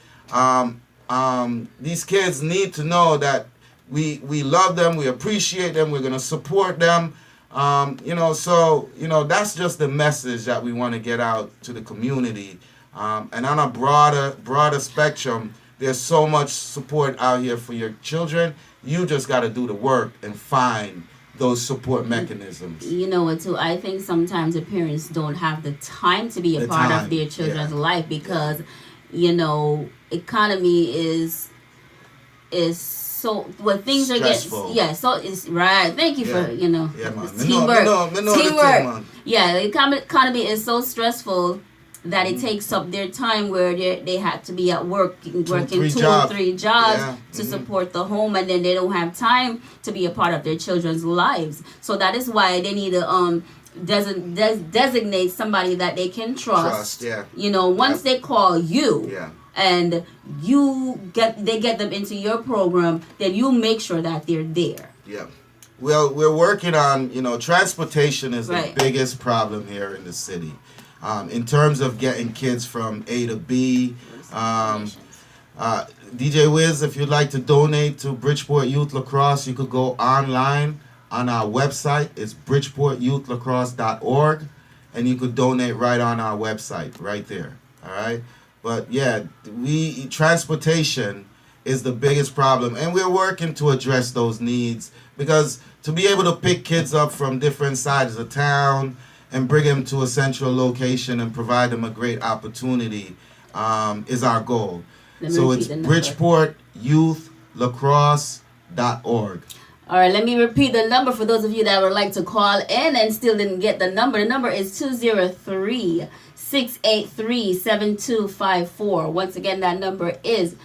These kids need to know that we love them, we appreciate them, we're gonna support them. That's just the message that we want to get out to the community. And on a broader spectrum, there's so much support out here for your children. You just got to do the work and find those support mechanisms. You know what, too? I think sometimes the parents don't have the time to be a part of their children's life because, economy is so when things stressful. are getting so it's right. Thank you for man. teamwork. Teamwork. Yeah, the economy is so stressful that it takes up their time where they have to be at work working 2 or 3 jobs to support the home, and then they don't have time to be a part of their children's lives. So that is why they need to designate somebody that they can trust. Once they call you. And they get them into your program, then you make sure that they're there. Yeah. Well, we're working on, transportation is the biggest problem here in the city. In terms of getting kids from A to B. DJ Wiz, if you'd like to donate to Bridgeport Youth Lacrosse, you could go online on our website. It's bridgeportyouithlacrosse.org, and you could donate right on our website, right there. All right? But yeah, transportation is the biggest problem, and we're working to address those needs, because to be able to pick kids up from different sides of town and bring them to a central location and provide them a great opportunity is our goal. So it's bridgeportyouithlacrosse.org. All right, let me repeat the number for those of you that would like to call in and still didn't get the number. The number is 203-683-7254. Once again, that number is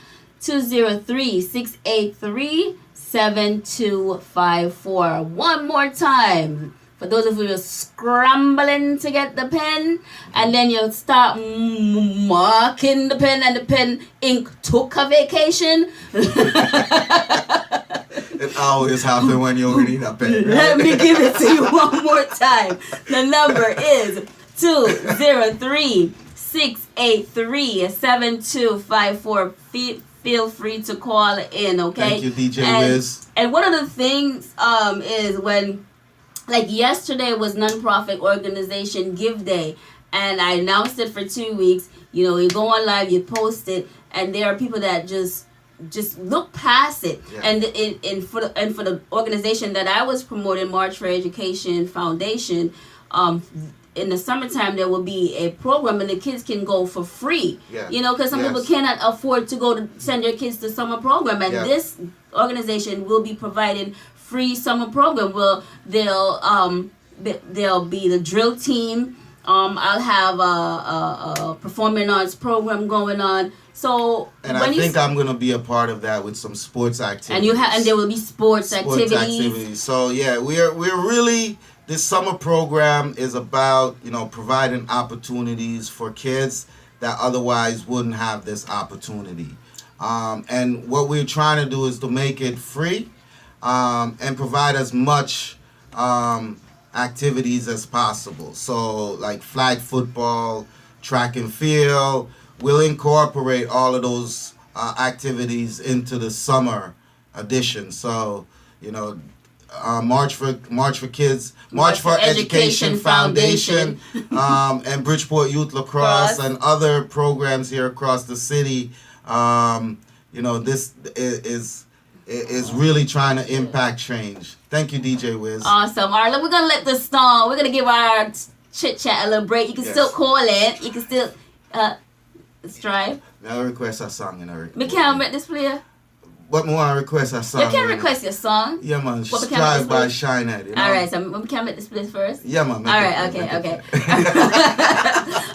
203-683-7254. One more time. For those of you who are scrambling to get the pen, and then you'll start marking the pen, and the pen ink took a vacation. It always happens when you need a pen. Right? Let me give it to you one more time. The number is 203-683-7254. Feel free to call in, okay? Thank you, DJ Wiz. And one of the things is when, like yesterday was nonprofit organization Give Day, and I announced it for 2 weeks. You go on live, you post it, and there are people that just look past it. And for the organization that I was promoting, March for Education Foundation, in the summertime there will be a program and the kids can go for free. Because some people cannot afford to go to send their kids to summer program, and this organization will be providing free summer program. There'll be the drill team. I'll have a performing arts program going on. So I think I'm gonna be a part of that with some sports activities. And there will be sports activities. So yeah, we're really, this summer program is about providing opportunities for kids that otherwise wouldn't have this opportunity. And what we're trying to do is to make it free. And provide as much activities as possible. So like flag football, track and field, we'll incorporate all of those activities into the summer edition. So, March for Kids, March for Education Foundation, and Bridgeport Youth Lacrosse and other programs here across the city. This is really trying to impact change. Thank you, DJ Wiz. Awesome. All right, we're going to let this song, we're going to give our chit-chat a little break. You can still call in. You can still strive. Now request a song in a record. We can't make this player. What more request a song? You can request your song. Yeah, man. Strive by Shinehead. All right, so we can make this place first. Yeah, man. All right, okay.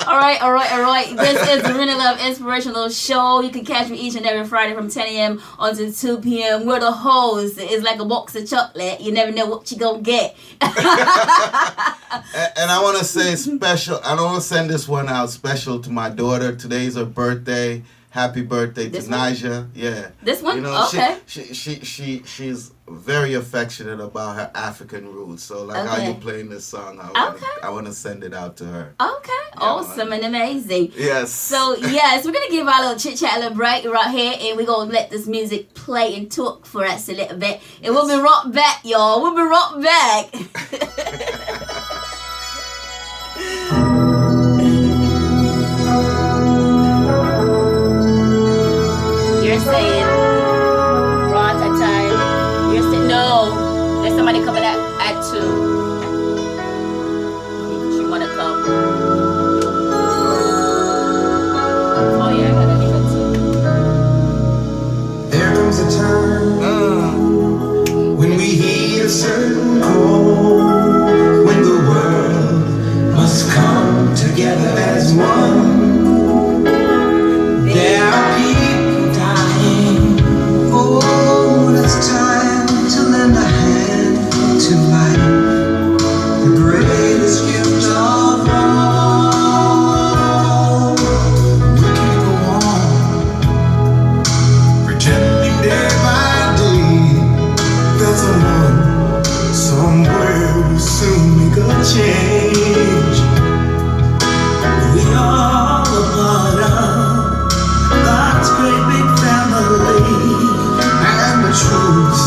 All right. This is the Renielove Inspirational Show. You can catch me each and every Friday from 10 a.m. until 2 p.m. We're the host. It's like a box of chocolate. You never know what you're going to get. And I want to say special, I want to send this one out special to my daughter. Today's her birthday. happy birthday This to one? Naja. Yeah. This one? You know, Okay. she's very affectionate about her African roots. So like how Okay. you playing this song, Okay. I want to send it out to her. Okay. Yeah, Awesome man. and amazing. Yes. So yes, we're gonna give our little chit chat, a little break right here, and we're gonna let this music play and talk for us a little bit, and we'll be right back, y'all. We'll be right back. You're saying right at time. You're saying no. There's somebody coming at 2. She wanna come. Oh yeah, I gotta leave it too. There comes a time when we hear a certain call, when the world must come together as one. There are people dying. Oh, it's time to lend a hand to life, the greatest gift of all. We can't go on pretending day by day that someone somewhere will soon make a change. We are a part of God's great big family, and the truth,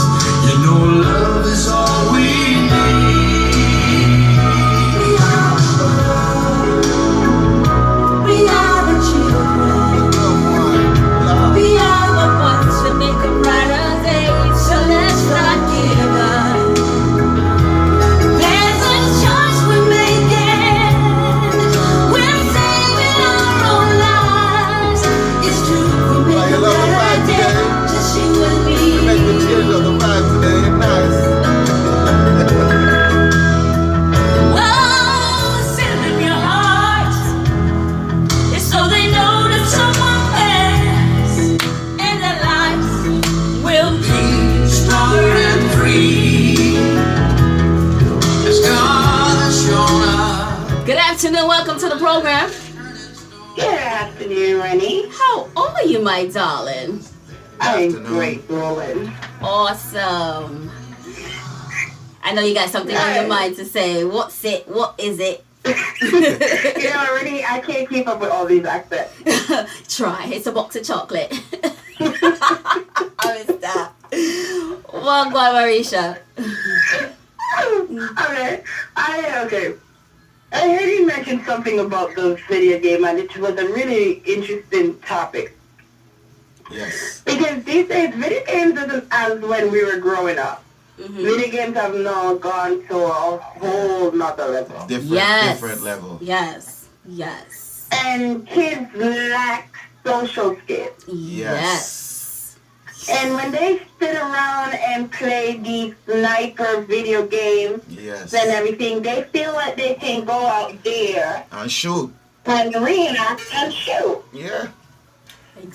you know, love is all we need. We are the world. We are the children. We are the ones to make a brighter day, so let's not give up. There's a choice we're making. We're saving our own lives. It's true, we'll make a brighter day, just you and me. Make the tears of the vibe today. Nice. Oh, send in your hearts. It's so they know that someone cares, and their lives will be Stronger and free, as God has shown us. Good afternoon, welcome to the program. Good afternoon, Rennie. How are you, my darling? I'm Afternoon. great, Roland. Awesome. I know you got something on your mind to say. What's it? What is it? You know, Rennie, I can't keep up with all these accents. Try. It's a box of chocolate. I missed that. Well, go on, Marisha. Okay. I heard you mention something about the video game, and it was a really interesting topic. Yes. Because these days, video games isn't as when we were growing up. Video games have now gone to a whole nother level. Different level. Yes. And kids lack social skills. Yes. And when they sit around and play these sniper video games Yes. and everything, they feel like they can go out there And shoot. and arena and shoot. Yeah.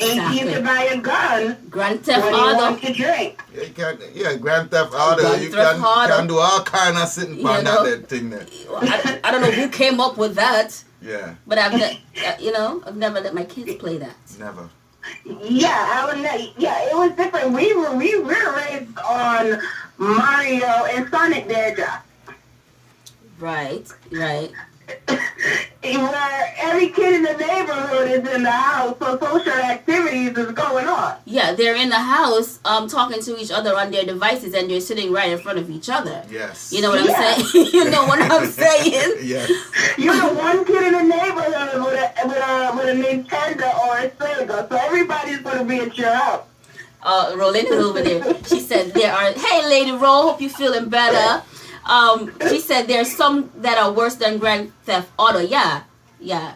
And you can buy a gun Grand Theft when you Auto. want to drink. Yeah, you can, Grand Theft Auto. Grand You Theft Auto. can do all kind of sitting You on know. that thing there. I don't know who came up with that, Yeah. but I've never let my kids play that. Never. Yeah, it was different. We were raised on Mario and Sonic the Hedgehog. Right. Where every kid in the neighborhood is in the house, so social activities is going on. Yeah, they're in the house talking to each other on their devices, and they're sitting right in front of each other. Yes. You know what I'm saying? You know what I'm saying? Yes. You know, one kid in the neighborhood with a Nintendo or a Sega, so everybody's going to be at your house. Rolinda's over there. She said hey Lady Ro, hope you're feeling better. She said there's some that are worse than Grand Theft Auto. Yeah,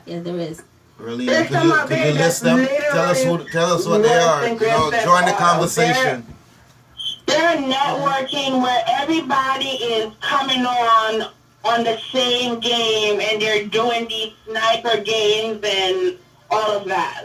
there is. Really? There's Could some you out there list that's them? Tell us what they worse are. than Grand Theft Join the Auto. conversation. They're networking where everybody is coming on the same game, and they're doing these sniper games and all of that.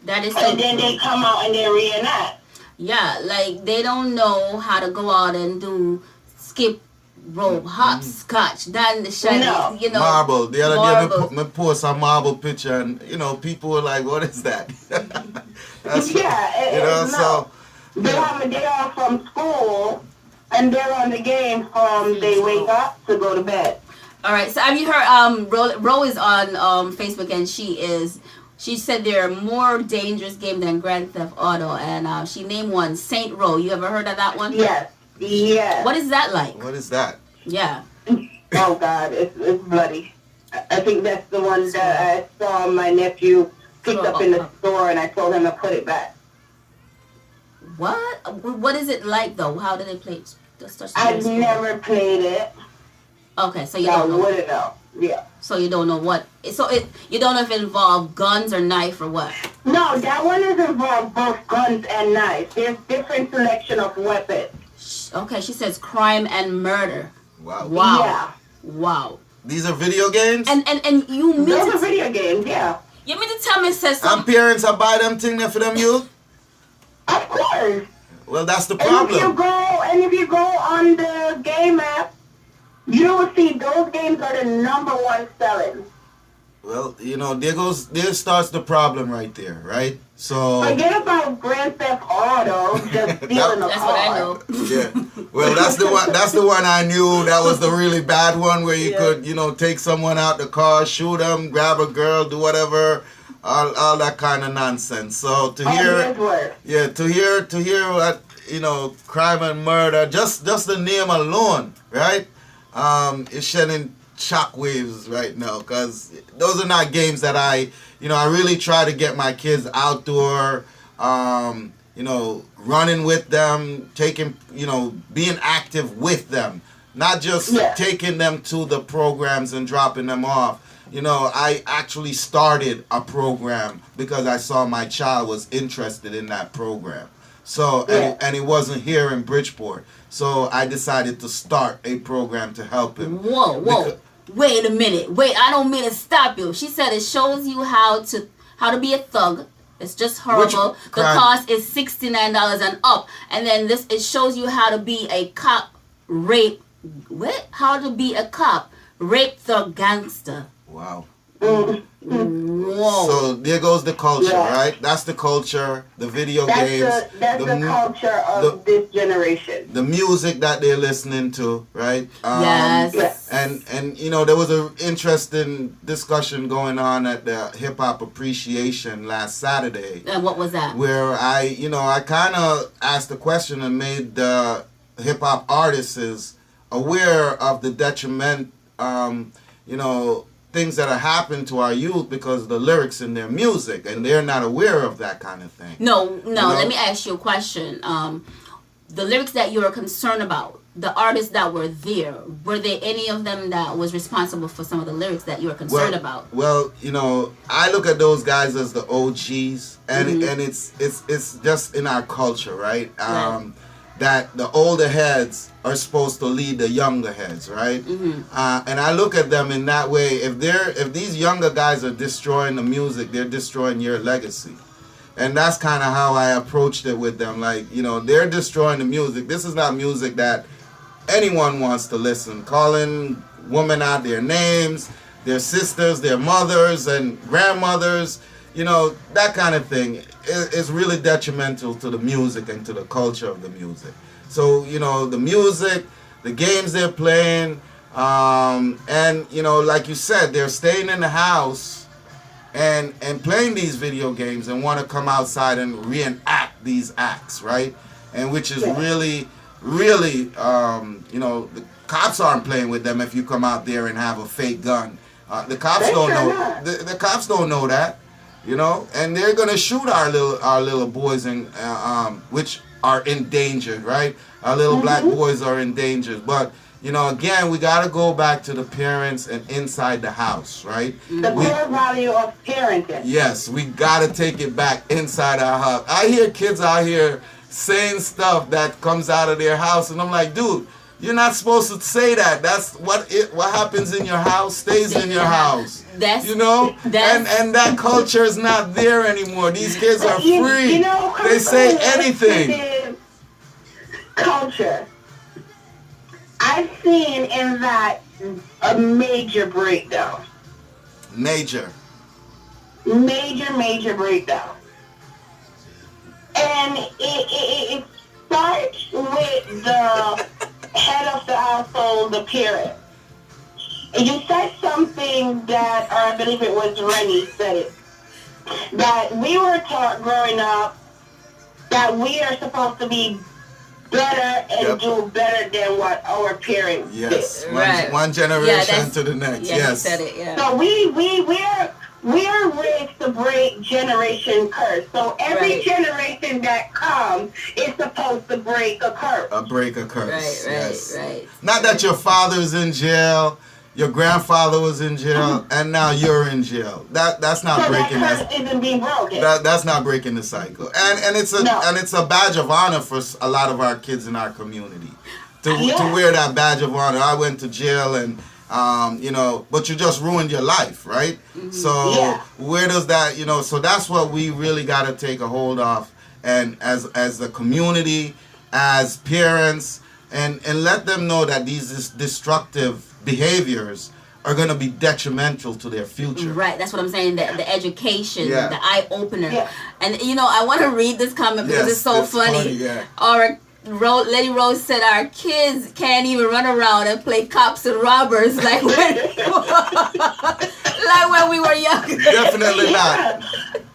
That is. And then they come out and they reenact. Yeah, like they don't know how to go out and skip Bro, hopscotch, Dan the Shiny, No. you know. Marble. The other day, marbles. me post a marble picture, and people were like, "What is that?" That's, so They have a day off from school, and they're on the game from they wake up to go to bed. All right, so have you heard? Ro is on Facebook, and she said there are more dangerous games than Grand Theft Auto, and she named one Saint Row. You ever heard of that one? Yes. Yes. What is that like? what is that? Yeah. Oh God, it's bloody. I think that's the one that I saw my nephew picked up in the store, and I told him to put it back. What? What is it like though? How do they play it? I've never played it. Okay, so you I don't know. wouldn't know. Yeah. So you don't know what? You don't know if it involved guns or knife or what? No, that one is involved both guns and knives. There's different selection of weapons. Okay, she says crime and murder. Wow. Wow. Yeah. Wow. These are video games. And you mean Those are video games, yeah. You mean to tell me, says And parents are buy them thing there for them youth. Of course. Well, that's the And problem. if you go on the game app, you will see those games are the #1 selling. Well, there starts the problem right there, right? So Forget about Grand Theft Auto, just stealing a car. That's what I know. yeah. Well, that's the one. That's the one I knew. That was the really bad one where you could, take someone out the car, shoot them, grab a girl, do whatever, all that kind of nonsense. So to hear what crime and murder, just the name alone, right? Is shedding shockwaves right now, because those are not games that I really try to get my kids outdoor, running with them, being active with them, not just taking them to the programs and dropping them off. I actually started a program because I saw my child was interested in that program. So, and it wasn't here in Bridgeport. So I decided to start a program to help him. Whoa. Wait a minute. Wait, I don't mean to stop you. She said it shows you how to be a thug. It's just horrible. The cost is $69 and up. And then it shows you how to be a cop, how to be a cop, rape thug gangster. Wow. Whoa. So there goes the culture, right? That's the culture, the video games. That's the culture of this generation. The music that they're listening to, right? Yes. And there was an interesting discussion going on at the Hip Hop Appreciation last Saturday. And what was that? Where I kind of asked the question and made the hip hop artists aware of the detriment, things that are happening to our youth because of the lyrics in their music, and they're not aware of that kind of thing. No. Let me ask you a question. The lyrics that you are concerned about, the artists that were there, were there any of them that was responsible for some of the lyrics that you were concerned about? Well, I look at those guys as the OGs, and it's just in our culture, right? That the older heads are supposed to lead the younger heads, right? And I look at them in that way. If these younger guys are destroying the music, they're destroying your legacy. And that's kind of how I approached it with them. Like, they're destroying the music. This is not music that anyone wants to listen. Calling women out their names, their sisters, their mothers and grandmothers, that kind of thing is really detrimental to the music and to the culture of the music. So, the music, the games they're playing, and, like you said, they're staying in the house and playing these video games and want to come outside and reenact these acts, right? And which is really, the cops aren't playing with them if you come out there and have a fake gun. The cops don't know. The cops don't know that. And they're gonna shoot our little boys, and which are endangered, right? Our little black boys are endangered. But again, we gotta go back to the parents and inside the house, right? The core value of parenting. Yes, we gotta take it back inside our house. I hear kids out here saying stuff that comes out of their house, and I'm like, dude, you're not supposed to say that. That's what happens in your house stays in your house. And that culture is not there anymore. These kids are free. They say anything. Culture. I I've seen in that a major breakdown. Major breakdown. And it starts with the head of the household, the parent. And you said something that, or I believe it was Rennie said it, that we were taught growing up that we are supposed to be better and do better than what our parents did. One generation to the next. Yeah, yes. he said it, yeah. So we're raised to break generation curse. So every generation that comes is supposed to break a curse. Break a curse. Right. Not that your father's in jail, your grandfather was in jail, and now you're in jail. That's not breaking. That curse isn't being broken. That's not breaking the cycle. And it's a badge of honor for a lot of our kids in our community to wear that badge of honor. I went to jail and. But you just ruined your life, right? Mm-hmm. So where does that, so that's what we really got to take a hold of, and as a community, as parents, and let them know that these destructive behaviors are going to be detrimental to their future. Right, that's what I'm saying, the education, Yeah. the eye-opener. And, I want to read this comment because it's so funny. Lady Rose said our kids can't even run around and play cops and robbers like when we were young. Definitely not.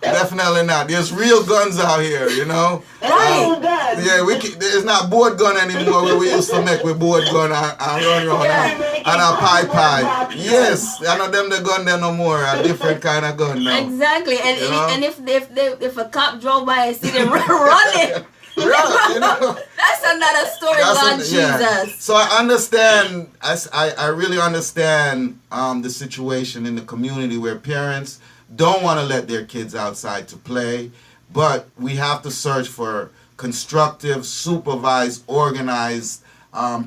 Definitely not. There's real guns out here, Right. It's not board gun anymore where we used to make with board gun and run around and a pie. Yes, I know them the gun there no more. A different kind of gun now. Exactly. And if a cop drove by and see them running. That's another story, Lord Jesus. So I understand. I really understand the situation in the community where parents don't want to let their kids outside to play, but we have to search for constructive, supervised, organized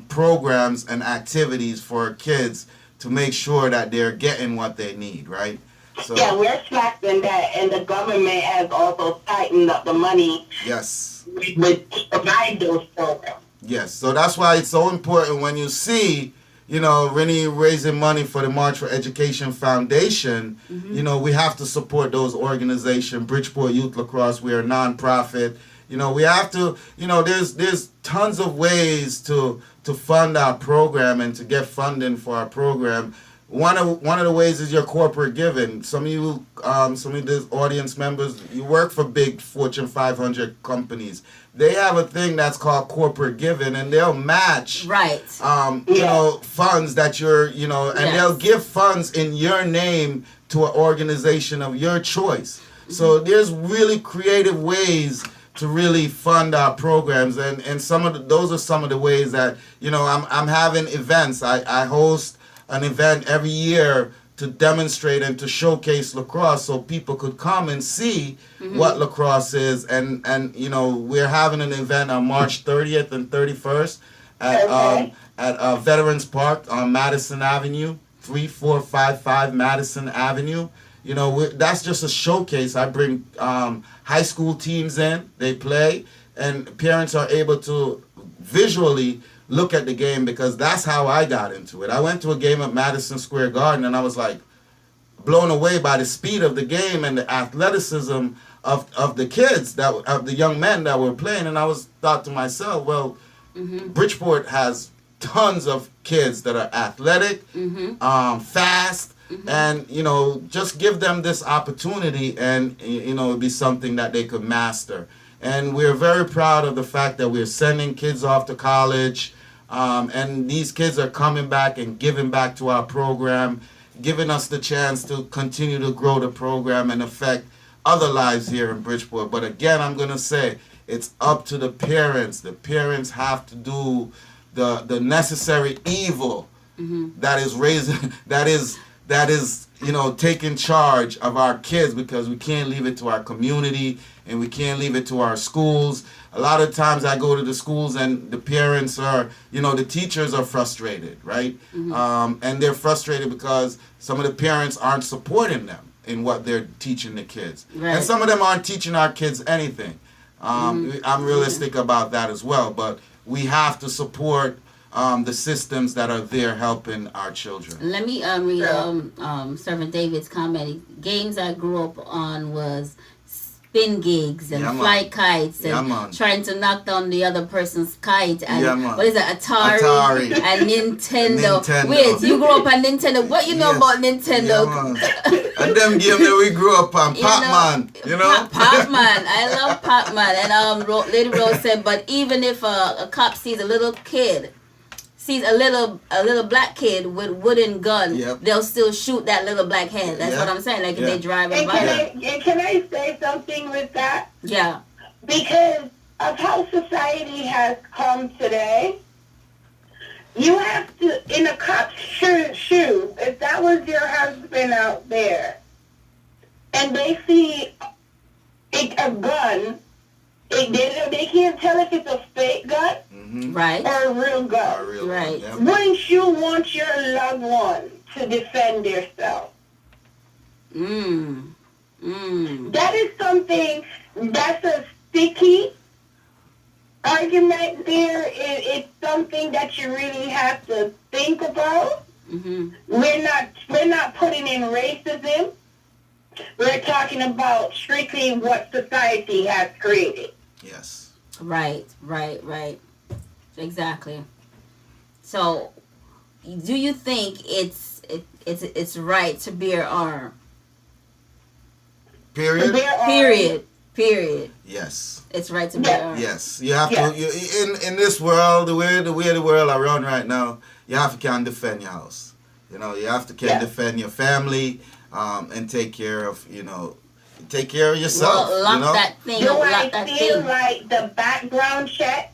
programs and activities for kids to make sure that they're getting what they need, right? So, we're slacking that, and the government has also tightened up the money. Yes. With provide those programs. Yes, so that's why it's so important when you see, Rennie raising money for the March for Education Foundation. Mm-hmm. We have to support those organizations. Bridgeport Youth Lacrosse, we're a nonprofit. We have to. There's tons of ways to fund our program and to get funding for our program. One of the ways is your corporate giving. Some of you, some of the audience members, you work for big Fortune 500 companies. They have a thing that's called corporate giving, and they'll match, funds that and they'll give funds in your name to an organization of your choice. Mm-hmm. So there's really creative ways to really fund our programs, and those are some of the ways that I'm having events. I host an event every year to demonstrate and to showcase lacrosse so people could come and see what lacrosse is. And we're having an event on March 30th and 31st at Veterans Park on Madison Avenue, 3455 Madison Avenue. That's just a showcase. I bring high school teams in, they play, and parents are able to visually look at the game, because that's how I got into it. I went to a game at Madison Square Garden and I was like blown away by the speed of the game and the athleticism of the kids, of the young men that were playing. And I thought to myself, well, Bridgeport has tons of kids that are athletic, fast, and just give them this opportunity, and it'd be something that they could master. And we're very proud of the fact that we're sending kids off to college. And these kids are coming back and giving back to our program, giving us the chance to continue to grow the program and affect other lives here in Bridgeport. But again, I'm going to say it's up to the parents. The parents have to do the necessary evil that is raising, that is taking charge of our kids, because we can't leave it to our community and we can't leave it to our schools. A lot of times I go to the schools and the parents are, the teachers are frustrated, right? And they're frustrated because some of the parents aren't supporting them in what they're teaching the kids. Right. And some of them aren't teaching our kids anything. I'm realistic about that as well, but we have to support the systems that are there helping our children. Let me read Servant David's comment. Games I grew up on was spin gigs and Yeah, man. fly kites Yeah, and man. trying to knock down the other person's kite and Yeah, man. what is it, Atari. And Nintendo. Nintendo. Wait, you grew up on Nintendo. What you know Yes. about Nintendo? Yeah, man. And them games that we grew up on, Pac-Man, you know? Pac-Man. I love Pac-Man. And Lady Rose said, but even if a cop sees a little black kid with wooden gun, Yep. they'll still shoot that little black head. That's what I'm saying. Like if they driving And by. can I say something with that? Yeah. Because of how society has come today, you have to, in a cop's shoes, if that was your husband out there, and they see a gun, they can't tell if it's a fake gun right or a real gun. Right. Yeah. Wouldn't you want your loved one to defend themselves? That is something, that's a sticky argument there. It's something that you really have to think about. We're not putting in racism. We're talking about strictly what society has created. Yes. Right. Exactly. So, do you think it's right to bear arm? Period. Period. Yes. It's right to bear arm. Yes. You have to. In this world, the way the world around right now, you have to can defend your house. You know, you have to can defend your family, and take care of yourself. Well, lock you know? that thing. Do Lock I that feel thing. like the background check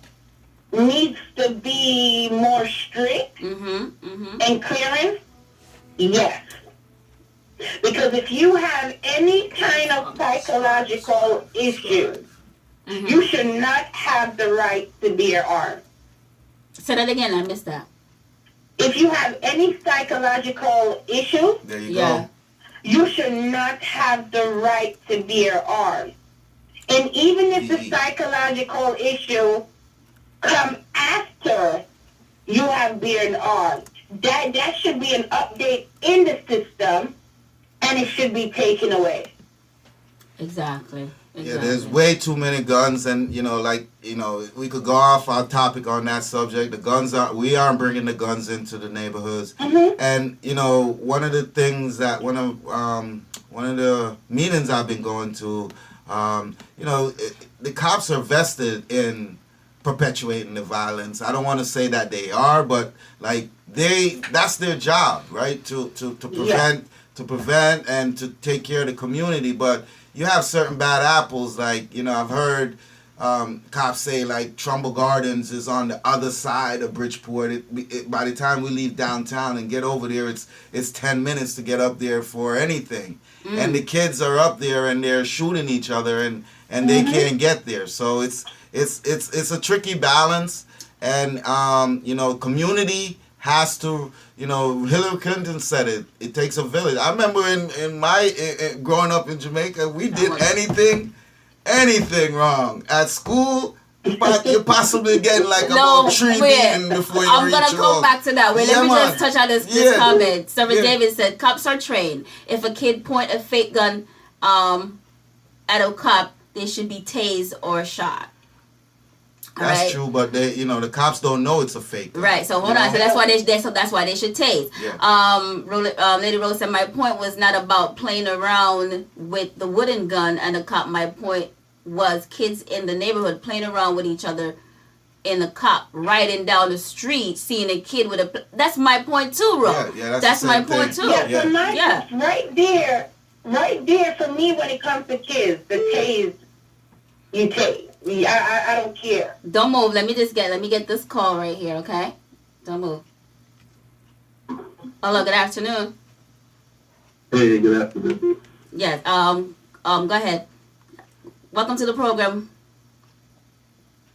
needs to be more strict and clearance? Yes. Because if you have any kind of psychological issues, you should not have the right to bear arms. Say that again. I missed that. If you have any psychological issues, there you go. you should not have the right to bear arms. And even if the psychological issue come after you have beared arms, that should be an update in the system, and it should be taken away. Exactly. Yeah, there's way too many guns, and we could go off our topic on that subject. We aren't bringing the guns into the neighborhoods, and one of the things that one of the meetings I've been going to, the cops are vested in perpetuating the violence. I don't want to say that they are, but that's their job, right? To prevent and to take care of the community, but you have certain bad apples, I've heard cops say Trumbull Gardens is on the other side of Bridgeport. By the time we leave downtown and get over there, it's 10 minutes to get up there for anything. And the kids are up there and they're shooting each other and they can't get there. So it's a tricky balance, and community has to, Hillary Clinton said it takes a village. I remember in my growing up in Jamaica, we did anything wrong at school. You're possibly getting about 3 beating before you reach home. I'm gonna come back to that. Wait, let me just touch on this comment. Servant David said, "Cops are trained. If a kid point a fake gun at a cop, they should be tased or shot." That's true, but the cops don't know it's a fake gun. Right. So hold on. So that's why they should tase. Yeah. Lady Rose said my point was not about playing around with the wooden gun and the cop. My point was kids in the neighborhood playing around with each other, and the cop riding down the street seeing a kid with a. That's my point too, Ro. Yeah, that's my point too. Right there for me when it comes to kids, the tase, you tase. I don't care. Don't move. Let me get this call right here, okay? Don't move. Hello, good afternoon. Hey, good afternoon. Yes. Go ahead. Welcome to the program.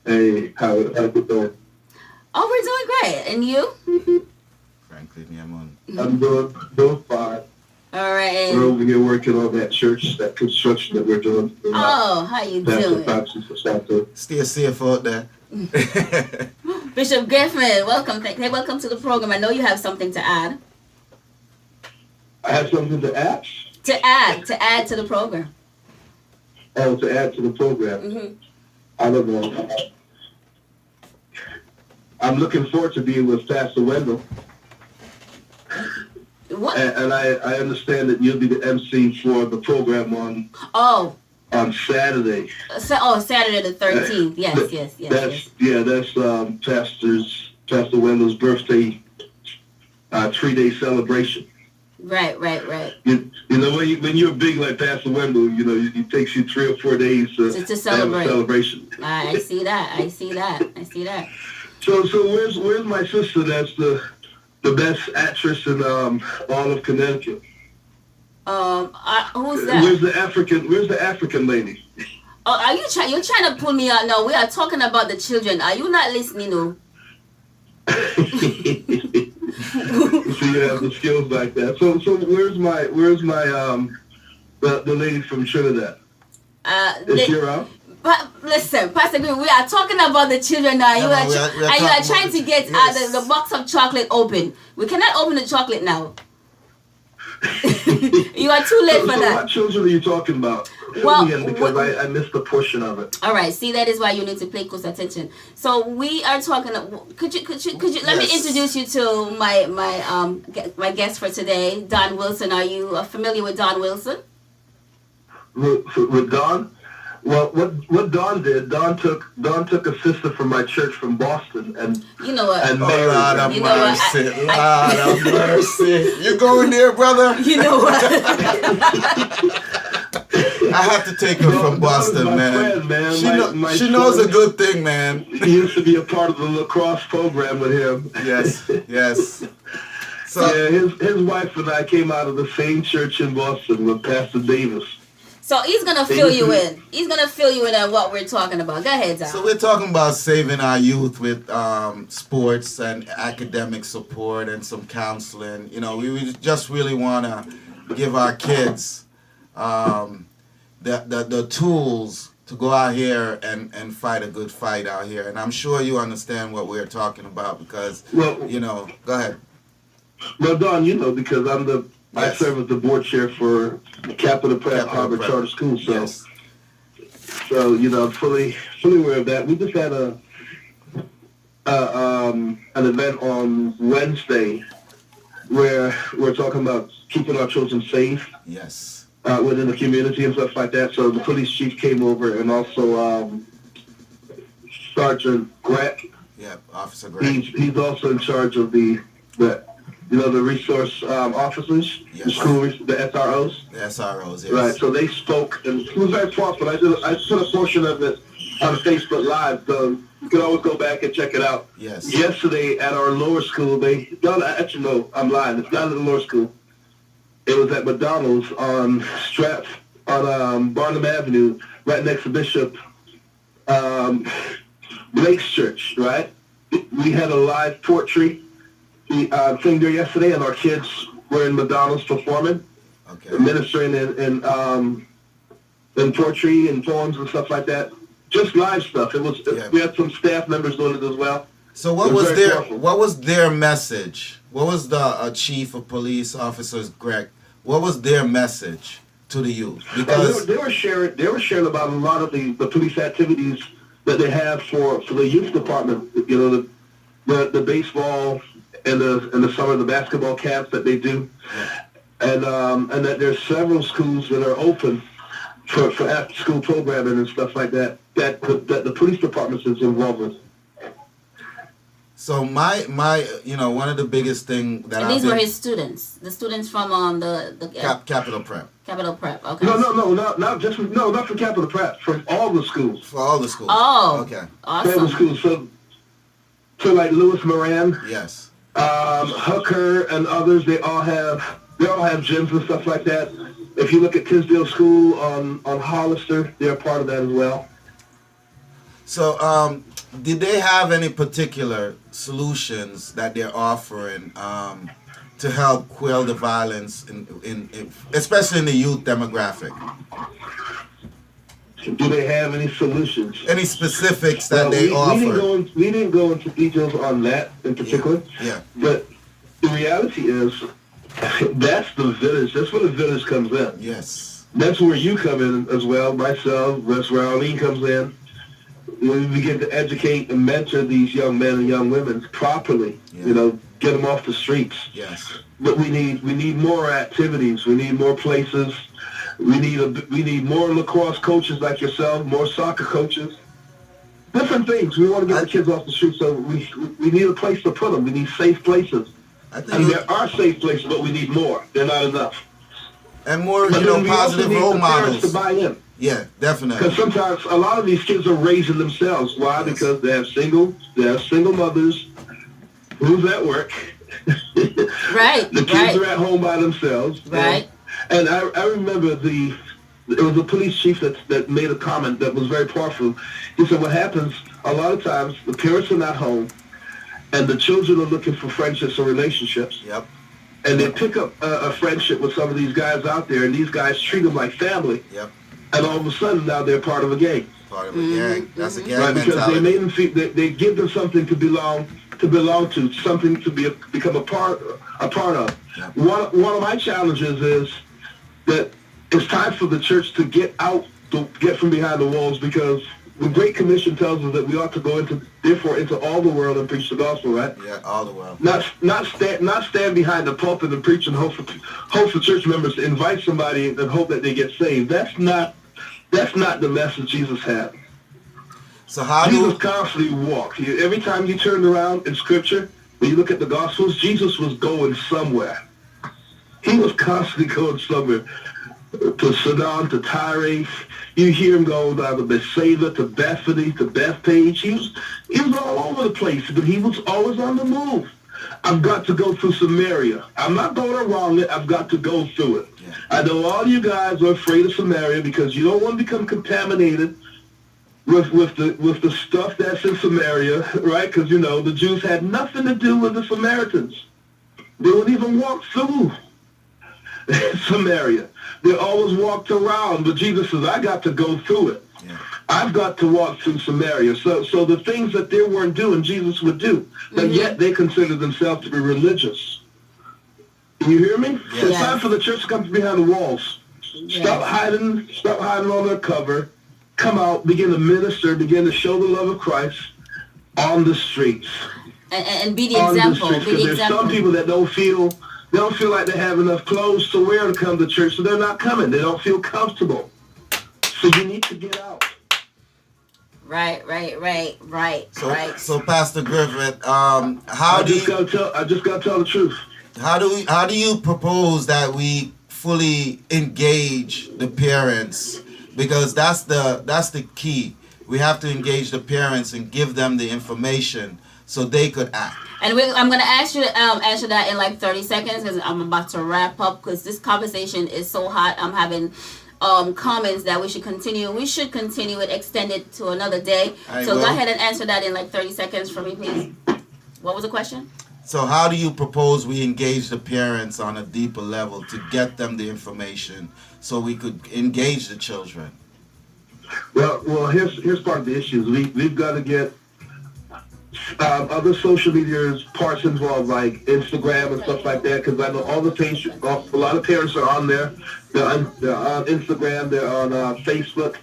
Hey, how you doing? Oh, we're doing great. And you? Franklin, yeah, man. I'm doing fine. All right. We're over here working on that church, that construction that we're doing. Oh, how you doing? Stay safe out there. Bishop Griffin, welcome. Hey, welcome to the program. I know you have something to add. I have something to add? To add to the program. Oh, to add to the program. Mm-hmm. I don't know. I'm looking forward to being with Pastor Wendell. What? And I understand that you'll be the MC for the program on Saturday. Saturday the 13th. Yes. That's Pastor Wendell's birthday 3-day celebration. Right. You know, when you're big like Pastor Wendell, you know, it takes you 3 or 4 days to celebrate. have a celebration. I see that. So where's my sister? That's the best actress in all of Connecticut. Who's that? Where's the African lady? Oh, you're trying to pull me out? No, we are talking about the children. Are you not listening? No. So you have the skills like that. So where's my the lady from Trinidad? Is she around? But listen, Pastor Green, we are talking about the children now. You are trying to get the box of chocolate open. We cannot open the chocolate now. You are too late for that. What children are you talking about? Well, because I missed a portion of it. All right, see, that is why you need to pay close attention. So we are talking. Could you let me introduce you to my guest for today, Don Wilson. Are you familiar with Don Wilson? With Don? Well, what Don did, Don took a sister from my church from Boston and you know what? And married her. Lord of mercy. You going there, brother? You know what? I have to take her from Boston, man. Friend, she knows a good thing, man. He used to be a part of the lacrosse program with him. Yes. So yeah, his wife and I came out of the same church in Boston with Pastor Davis. So he's gonna fill you in. He's gonna fill you in on what we're talking about. Go ahead, Don. So we're talking about saving our youth with sports and academic support and some counseling. You know, we just really want to give our kids the tools to go out here and fight a good fight out here. And I'm sure you understand what we're talking about because, go ahead. Well, Don, because I serve as the board chair for Capital Prep Harvard Charter School, so I'm fully aware of that. We just had an event on Wednesday where we're talking about keeping our children safe. Yes. Within the community and stuff like that. So the police chief came over and also Sergeant Greg. Yeah, Officer Greg. He's also in charge of the resource officers, yes. The school, the SROs. The SROs, yes. Right, so they spoke, and it was very thoughtful. I put a portion of it on Facebook Live, so you can always go back and check it out. Yes. Yesterday at our lower school, I'm lying. It's not at the lower school. It was at McDonald's on Barnum Avenue, right next to Bishop Blake's church, right? We had a live poetry thing there yesterday, and our kids were in McDonald's performing, ministering in poetry and poems and stuff like that. Just live stuff. We had some staff members doing it as well. So what was their message? What was the chief of police officers, Greg? What was their message to the youth? Because they were sharing about a lot of the police activities that they have for the youth department. The baseball and the summer the basketball camps that they do, and that there's several schools that are open for after school programming and stuff like that that the police department is involved with. So my one of the biggest thing that these were his students, the students from the Capital Prep. Capital Prep, okay. No, not for Capital Prep, from all the schools. For all the schools. Oh, okay. Awesome. All the schools. So like Lewis Moran. Yes. Hooker and others, they all have gyms and stuff like that. If you look at Tisdale School on Hollister, they're a part of that as well. So, did they have any particular solutions that they're offering to help quell the violence, in especially in the youth demographic? Do they have any solutions? Any specifics that they offer? We didn't go into details on that in particular. Yeah. But the reality is, that's the village. That's where the village comes in. Yes. That's where you come in as well. Myself, that's where Arlene comes in. When we begin to educate and mentor these young men and young women properly, get them off the streets. Yes. But we need more activities. We need more places. We need more lacrosse coaches like yourself, more soccer coaches, different things. We want to get the kids off the street, so we need a place to put them. We need safe places. And there are safe places, but we need more. They're not enough. And more, positive role models to buy in. Yeah, definitely. Because sometimes a lot of these kids are raising themselves. Why? Yes. Because they have single mothers who's at work. Right. The kids are at home by themselves. Right. And I remember it was a police chief that made a comment that was very powerful. He said, what happens, a lot of times, the parents are not home, and the children are looking for friendships or relationships. Yep. And they pick up a friendship with some of these guys out there, and these guys treat them like family. Yep. And all of a sudden, now they're part of a gang. Part of a gang. That's a gang mentality. Because they made them feel, they give them something to belong to, something to become a part of. Yep. One of my challenges is that it's time for the church to get from behind the walls, because the Great Commission tells us that we ought to go into all the world and preach the gospel, right? Yeah, all the world. Not stand behind the pulpit and preach and hope for church members to invite somebody and hope that they get saved. That's not the message Jesus had. So how Jesus constantly walked. Every time you turned around in Scripture, when you look at the Gospels, Jesus was going somewhere. He was constantly going somewhere. To Sidon, to Tyre. You hear him go down to Bethsaida, to Bethany, to Bethpage. He was all over the place, but he was always on the move. I've got to go through Samaria. I'm not going around it. I've got to go through it. Yeah. I know all you guys are afraid of Samaria because you don't want to become contaminated with the stuff that's in Samaria, right? Because, the Jews had nothing to do with the Samaritans. They wouldn't even walk through Samaria. They always walked around, but Jesus says, I got to go through it. Yeah. I've got to walk through Samaria. So the things that they weren't doing, Jesus would do. But yet they considered themselves to be religious. Can you hear me? Yes. So it's time for the church to come behind the walls. Yes. Stop hiding on their cover. Come out, begin to minister, begin to show the love of Christ on the streets. And be the example. There's some people that don't feel like they have enough clothes to wear to come to church, so they're not coming. They don't feel comfortable. So you need to get out. Right. So Pastor Griffith, I just gotta tell the truth. How do you propose that we fully engage the parents? Because that's the key. We have to engage the parents and give them the information so they could act. And I'm going to ask you to answer that in like 30 seconds because I'm about to wrap up because this conversation is so hot. I'm having comments that we should continue. We should continue it, extend it to another day. Go ahead and answer that in like 30 seconds for me, please. What was the question? So how do you propose we engage the parents on a deeper level to get them the information so we could engage the children? Well, here's part of the issue. We've got to get other social media parts involved, like Instagram and stuff like that, because I know a lot of parents are on there. They're on Instagram, they're on Facebook,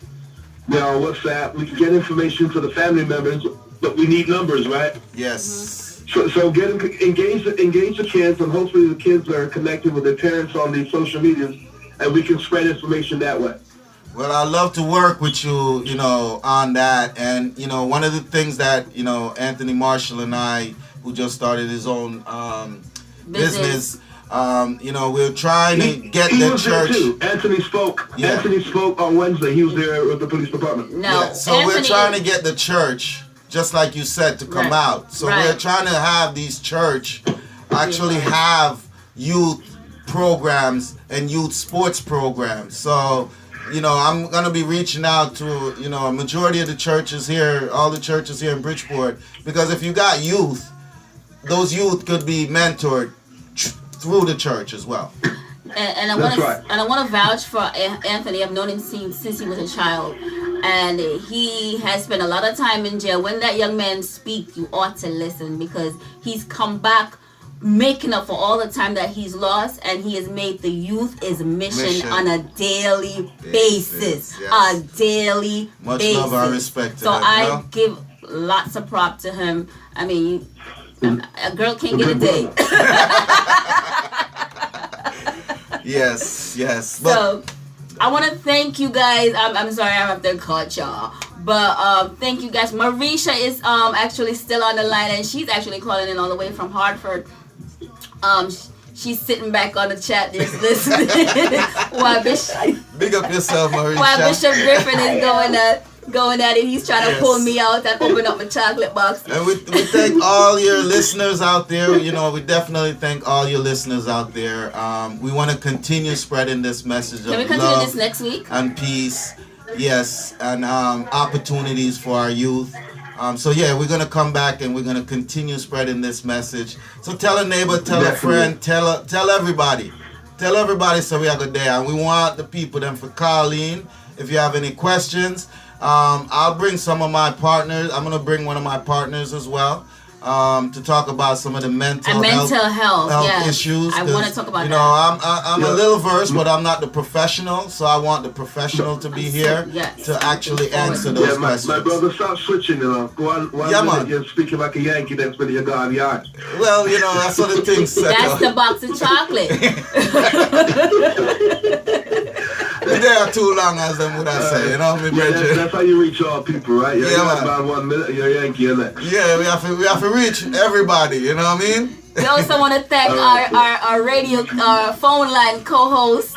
they're on WhatsApp. We can get information to the family members, but we need numbers, right? Yes. So engage the kids, and hopefully the kids are connected with their parents on these social medias, and we can spread information that way. Well, I'd love to work with you, on that. And, one of the things that, Anthony Marshall and I, who just started his own business, we're trying to get the church. Too. Anthony spoke. Yeah. Anthony spoke on Wednesday. He was there with the police department. No. Yeah. So we're trying to get the church, just like you said, to come out. So we're trying to have these church actually have youth programs and youth sports programs. So, I'm going to be reaching out to, a majority of the churches here, all the churches here in Bridgeport, because if you got youth, those youth could be mentored through the church as well. And I That's want right. to and I want to vouch for Anthony. I've known him since he was a child, and he has spent a lot of time in jail. When that young man speaks, you ought to listen because he's come back, making up for all the time that he's lost, and he has made the youth his mission on a daily basis. Yes. A daily Much basis. love and respect to So him, I you know? give lots of prop to him. I mean, a girl can't get a date. Yes. But So I want to thank you guys. I'm sorry I have to cut y'all, but thank you guys. Marisha is actually still on the line, and she's actually calling in all the way from Hartford. She's sitting back on the chat just listening while big up yourself, Marisha. while Bishop Griffin is going at it. He's trying to pull me out and open up my chocolate box. And we thank all your listeners out there. You know, we definitely thank all your listeners out there. We want to continue spreading this message Can we of continue love this next week? and peace. Yes, and opportunities for our youth. So yeah, we're gonna come back and we're gonna continue spreading this message. So tell a neighbor, tell a friend, tell everybody. Tell everybody so we have a day. And we want the people then for Colleen. If you have any questions, I'll bring some of my partners. I'm gonna bring one of my partners as well. To talk about some of the mental health yes. issues. I want to talk about you know, I'm a little versed, but I'm not the professional, so I want the professional to be here to actually answer those questions. My brother, stop switching, you know. One minute you're speaking like a Yankee, next minute you're gone yard. Well, you know, that's what the things set That's up. the box of chocolate. You're there too long, as them would I say, you know, me brethren. That's how you reach all people, right? You're about 1 minute, you're Yankee, and that. Yeah, we have to reach everybody, you know what I mean? We also want to thank our radio phone line co-host,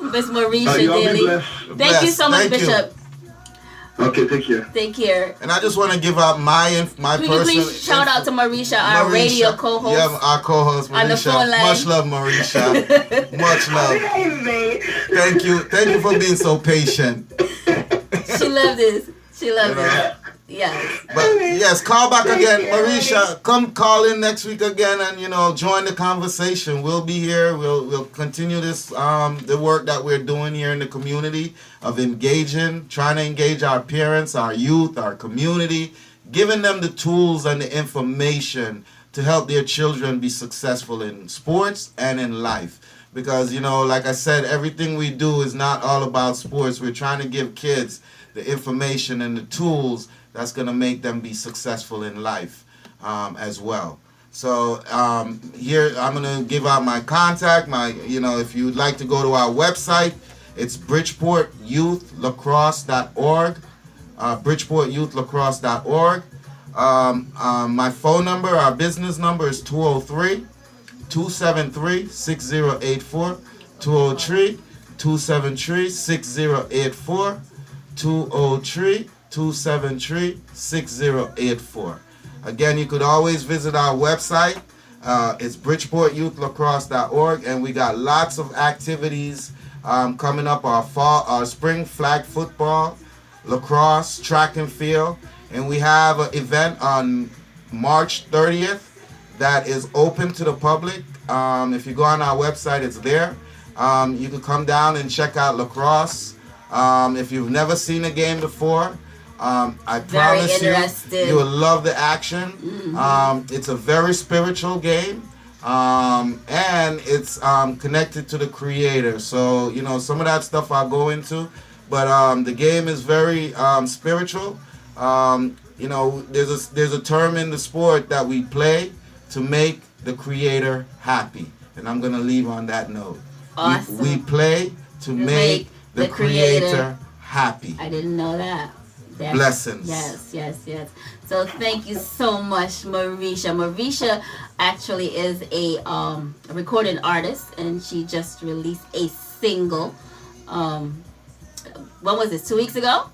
Miss Marisha Daly. Thank you so much, Bishop. Okay, take care. Take care. And I just want to give out my Could you personal... please shout out to Marisha, our radio co-host? Yeah, our co-host, Marisha. On the phone line. Much love, Marisha. Much love. Thank you for being so patient. She loved this. She loved it. Yes. But yes, call back again, Marisha. Come call in next week again, and join the conversation. We'll be here. We'll continue this the work that we're doing here in the community of trying to engage our parents, our youth, our community, giving them the tools and the information to help their children be successful in sports and in life. Because like I said, everything we do is not all about sports. We're trying to give kids the information and the tools that's going to make them be successful in life as well. So here I'm going to give out my contact. If you'd like to go to our website, it's bridgeportyouithlacrosse.org. bridgeportyouithlacrosse.org. My phone number, our business number is 203-273-6084. 203-273-6084. 203-273-6084. Again, you could always visit our website. It's bridgeportyouithlacrosse.org, and we got lots of activities coming up. Our spring flag football, lacrosse, track and field, and we have an event on March 30th that is open to the public. If you go on our website, it's there. You can come down and check out lacrosse. If you've never seen a game before, I promise you will love the action. It's a very spiritual game, and it's connected to the Creator. So some of that stuff I'll go into, but the game is very spiritual. There's a term in the sport that we play to make the Creator happy, and I'm gonna leave on that note. Awesome. We play to make the Creator happy. I didn't know that. Blessings. Yes. So thank you so much, Marisha. Marisha actually is a recording artist, and she just released a single. When was this? 2 weeks ago?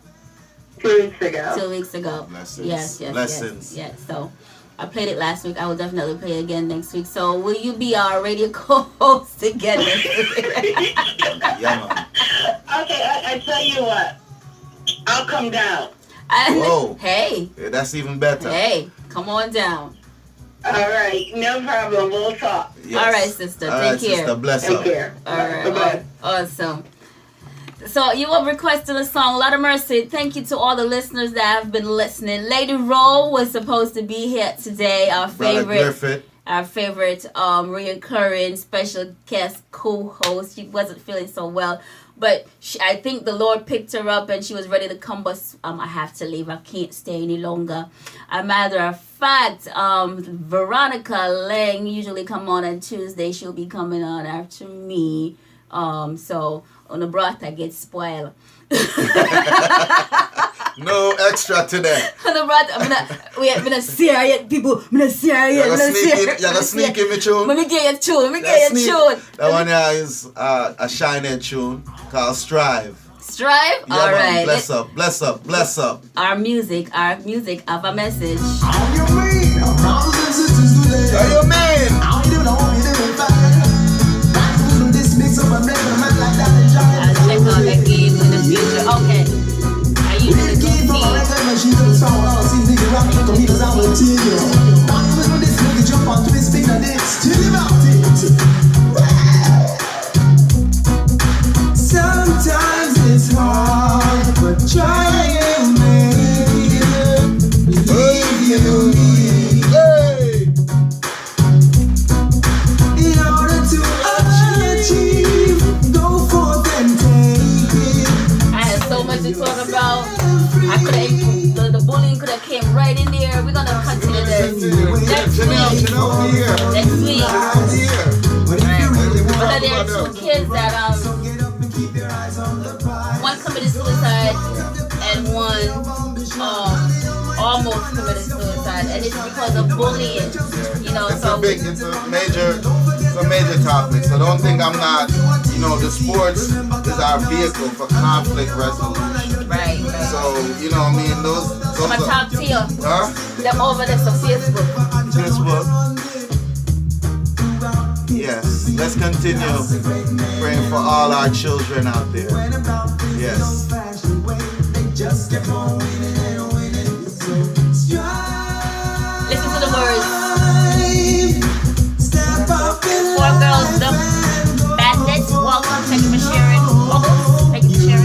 2 weeks ago. 2 weeks ago. Blessings. Yes. So I played it last week. I will definitely play it again next week. So will you be our radio co-host again next week? Yeah, man. Okay, I tell you what. I'll come down. Whoa. Hey. Yeah, that's even better. Hey, come on down. All right, no problem. We'll talk. Yes. All right, sister. All Take right, care. sister. Bless Take up. care. All right. Bye-bye. Awesome. So you have requested a song, Lot of Mercy. Thank you to all the listeners that have been listening. Lady Roll was supposed to be here today. Our Brother favorite, Griffith. reoccurring special guest co-host. She wasn't feeling so well, but I think the Lord picked her up and she was ready to come. But I have to leave. I can't stay any longer. A matter of fact, Veronica Lang usually come on Tuesday. She'll be coming on after me. So on the broth I get spoiled. No extra today. On the broth, I'm gonna serious people. I'm gonna serious. You're gonna sneak in me tune. Let me get your tune. That one here is a shiny tune called Strive. Strive? Yeah, all man. right. Bless up, bless up, bless up. Our music have a message. How you mean? Brothers and sisters do that. How you mean? How you doing? You doing fine? This mix up a man like that and Johnny. I'll check on that game in the future. Okay. Are you gonna go see? She don't sound all see nigga rap to me as I will tell you. Why you when this nigga jump onto his finger dicks? Tell him about it. Sometimes it's hard, but try and make it. Believe you me. In order to achieve, go forth and take it. I had so much to talk about. I could have the bullying could have came right in there. We're gonna continue this next week. Next week. But there are two kids that one committed suicide and one almost committed suicide, and it's because of bullying. You know, it's a major topic. So don't think I'm not. The sports is our vehicle for conflict resolution. Right. So what I mean, those I'm gonna talk to you. Huh? Them over there on Facebook. Yes. Let's continue praying for all our children out there. Yes. Listen to the words. 4 girls, the bandits. Welcome. Thank you for sharing. Thank you for sharing.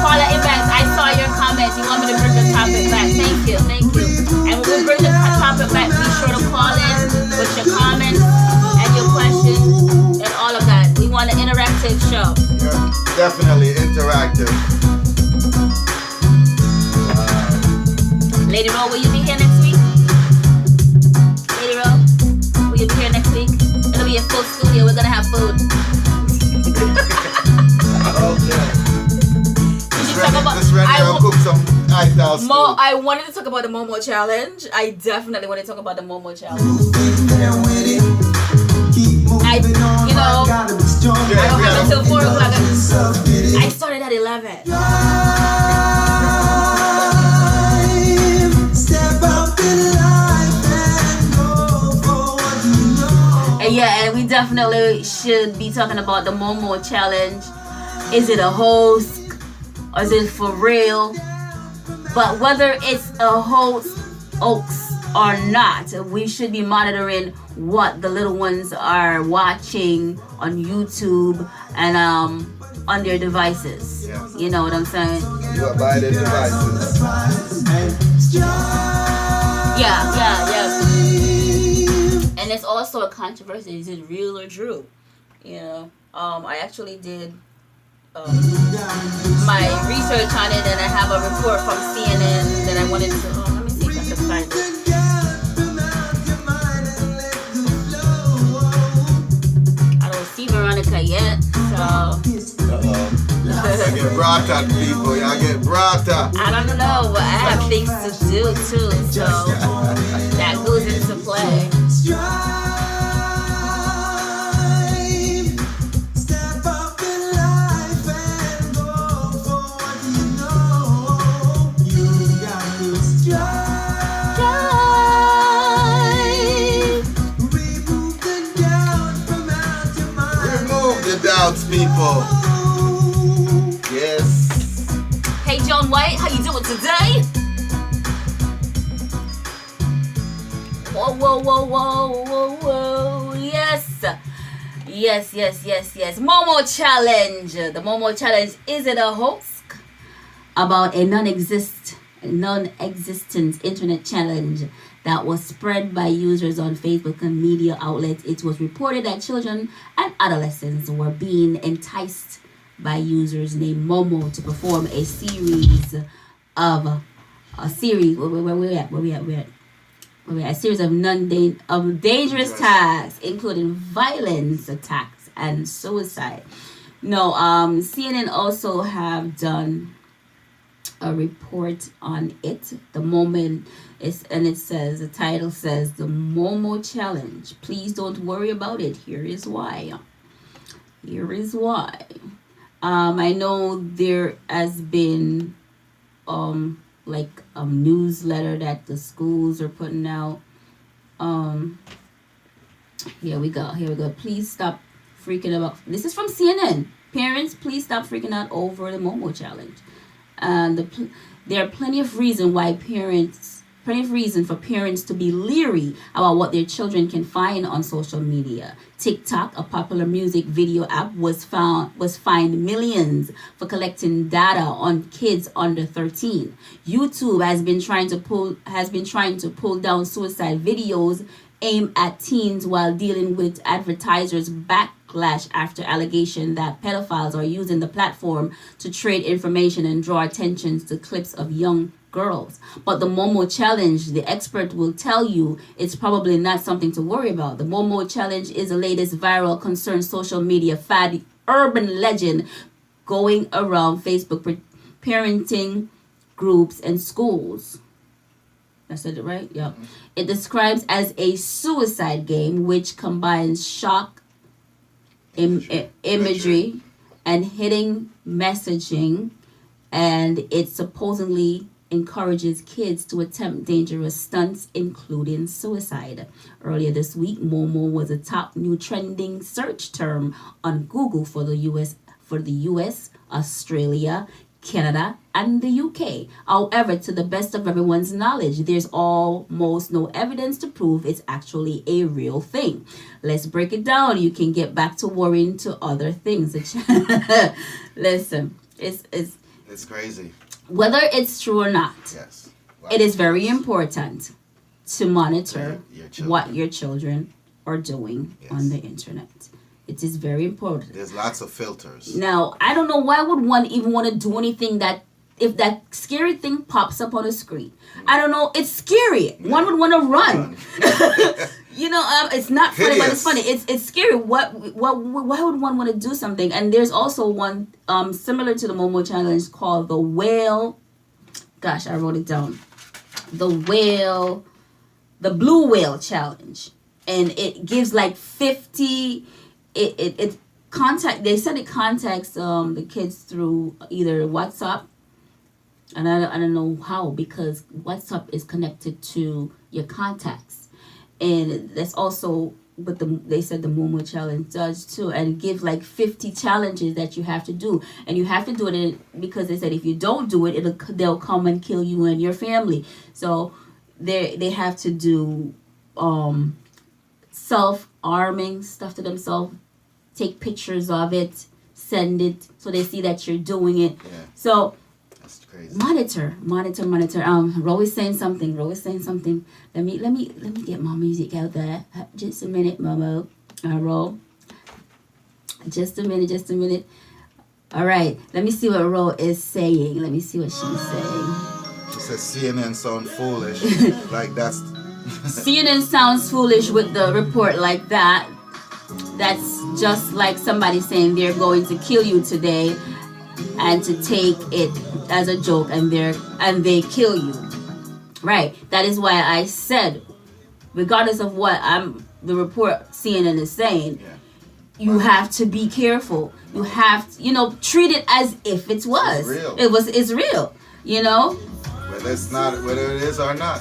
Paula Evans, I saw your comments. You want me to bring the topic back. Thank you. And when we bring the topic back, be sure to call in with your comments and your questions and all of that. We want an interactive show. Yeah, definitely interactive. Lady Ro, will you be here next week? Lady Ro, will you be here next week? It'll be a full studio. We're gonna have food. I wanted to talk about the Momo challenge. I definitely want to talk about the Momo challenge. I don't have until 4 o'clock. I started at 11. And we definitely should be talking about the Momo challenge. Is it a hoax or is it for real? But whether it's a hoax or not, we should be monitoring what the little ones are watching on YouTube and on their devices. Yes. You know what I'm saying? You are by their devices. Yeah. And it's also a controversy. Is it real or true? I actually did my research on it, and I have a report from CNN that I wanted to. Let me see if I can find it. I don't see Veronica yet, so. I get brought at people. I get brought at. I don't know, but I have things to do too, so that goes into play. Doubts, people. Yes. Hey, John White, how you doing today? Whoa. whoa. Yes. Momo Challenge. The Momo Challenge is it a hoax about a non-existent internet challenge that was spread by users on Facebook and media outlets. It was reported that children and adolescents were being enticed by users named Momo to perform a series of a series of dangerous tasks, including violence attacks and suicide. No, CNN also have done a report on it. The moment is, and it says, the title says, the Momo Challenge. Please don't worry about it. Here is why. I know there has been like a newsletter that the schools are putting out. Here we go. Please stop freaking out. This is from CNN. Parents, please stop freaking out over the Momo Challenge. And there are plenty of reason for parents to be leery about what their children can find on social media. TikTok, a popular music video app, was fined millions for collecting data on kids under 13. YouTube has been trying to pull down suicide videos aimed at teens while dealing with advertisers' backlash after allegation that pedophiles are using the platform to trade information and draw attention to clips of young girls. But the Momo Challenge, the expert will tell you, it's probably not something to worry about. The Momo Challenge is the latest viral concerned social media fad, urban legend going around Facebook parenting groups and schools. I said it right? Yeah. It describes as a suicide game which combines shock imagery and hitting messaging, and it supposedly encourages kids to attempt dangerous stunts, including suicide. Earlier this week, Momo was a top new trending search term on Google for the US, Australia, Canada, and the UK. However, to the best of everyone's knowledge, there's almost no evidence to prove it's actually a real thing. Let's break it down. You can get back to worrying to other things. Listen, it's crazy. Whether it's true or not, yes, it is very important to monitor what your children are doing on the internet. It is very important. There's lots of filters. Now, I don't know why would one even want to do anything that, if that scary thing pops up on a screen. I don't know. It's scary. Yeah. One would want to run. It's not funny, but it's funny. It's scary. Why would one want to do something? And there's also one similar to the Momo Challenge called the Whale. Gosh, I wrote it down. The Blue Whale Challenge, and it gives like 50. They said it contacts the kids through either WhatsApp, and I don't know how, because WhatsApp is connected to your contacts, and that's also what they said the Momo Challenge does too, and give like 50 challenges that you have to do, and you have to do it because they said if you don't do it, they'll come and kill you and your family. So they have to do self-arming stuff to themselves. Take pictures of it, send it, so they see that you're doing it. Yeah. So that's crazy. Monitor. Ro is saying something. Let me get my music out there. Just a minute, Momo. Ro. Just a minute. All right. Let me see what Ro is saying. Let me see what she's saying. She says CNN sound foolish. Like that's. CNN sounds foolish with the report like that. That's just like somebody saying they're going to kill you today, and to take it as a joke, and they kill you. Right. That is why I said, regardless of what the report CNN is saying, you have to be careful. You have to, treat it as if it was. It's real. Whether it is or not.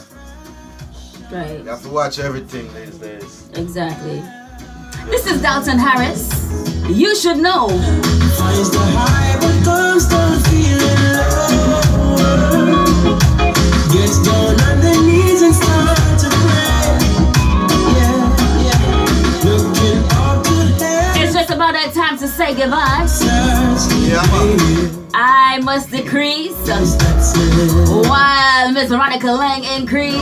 Right. You have to watch everything these days. Exactly. This is Dalton Harris. You should know. Finds the high but comes down feeling low. Gets down on the knees and start to pray. reggae vibes. I must decrease while Miss Veronica Lang increase.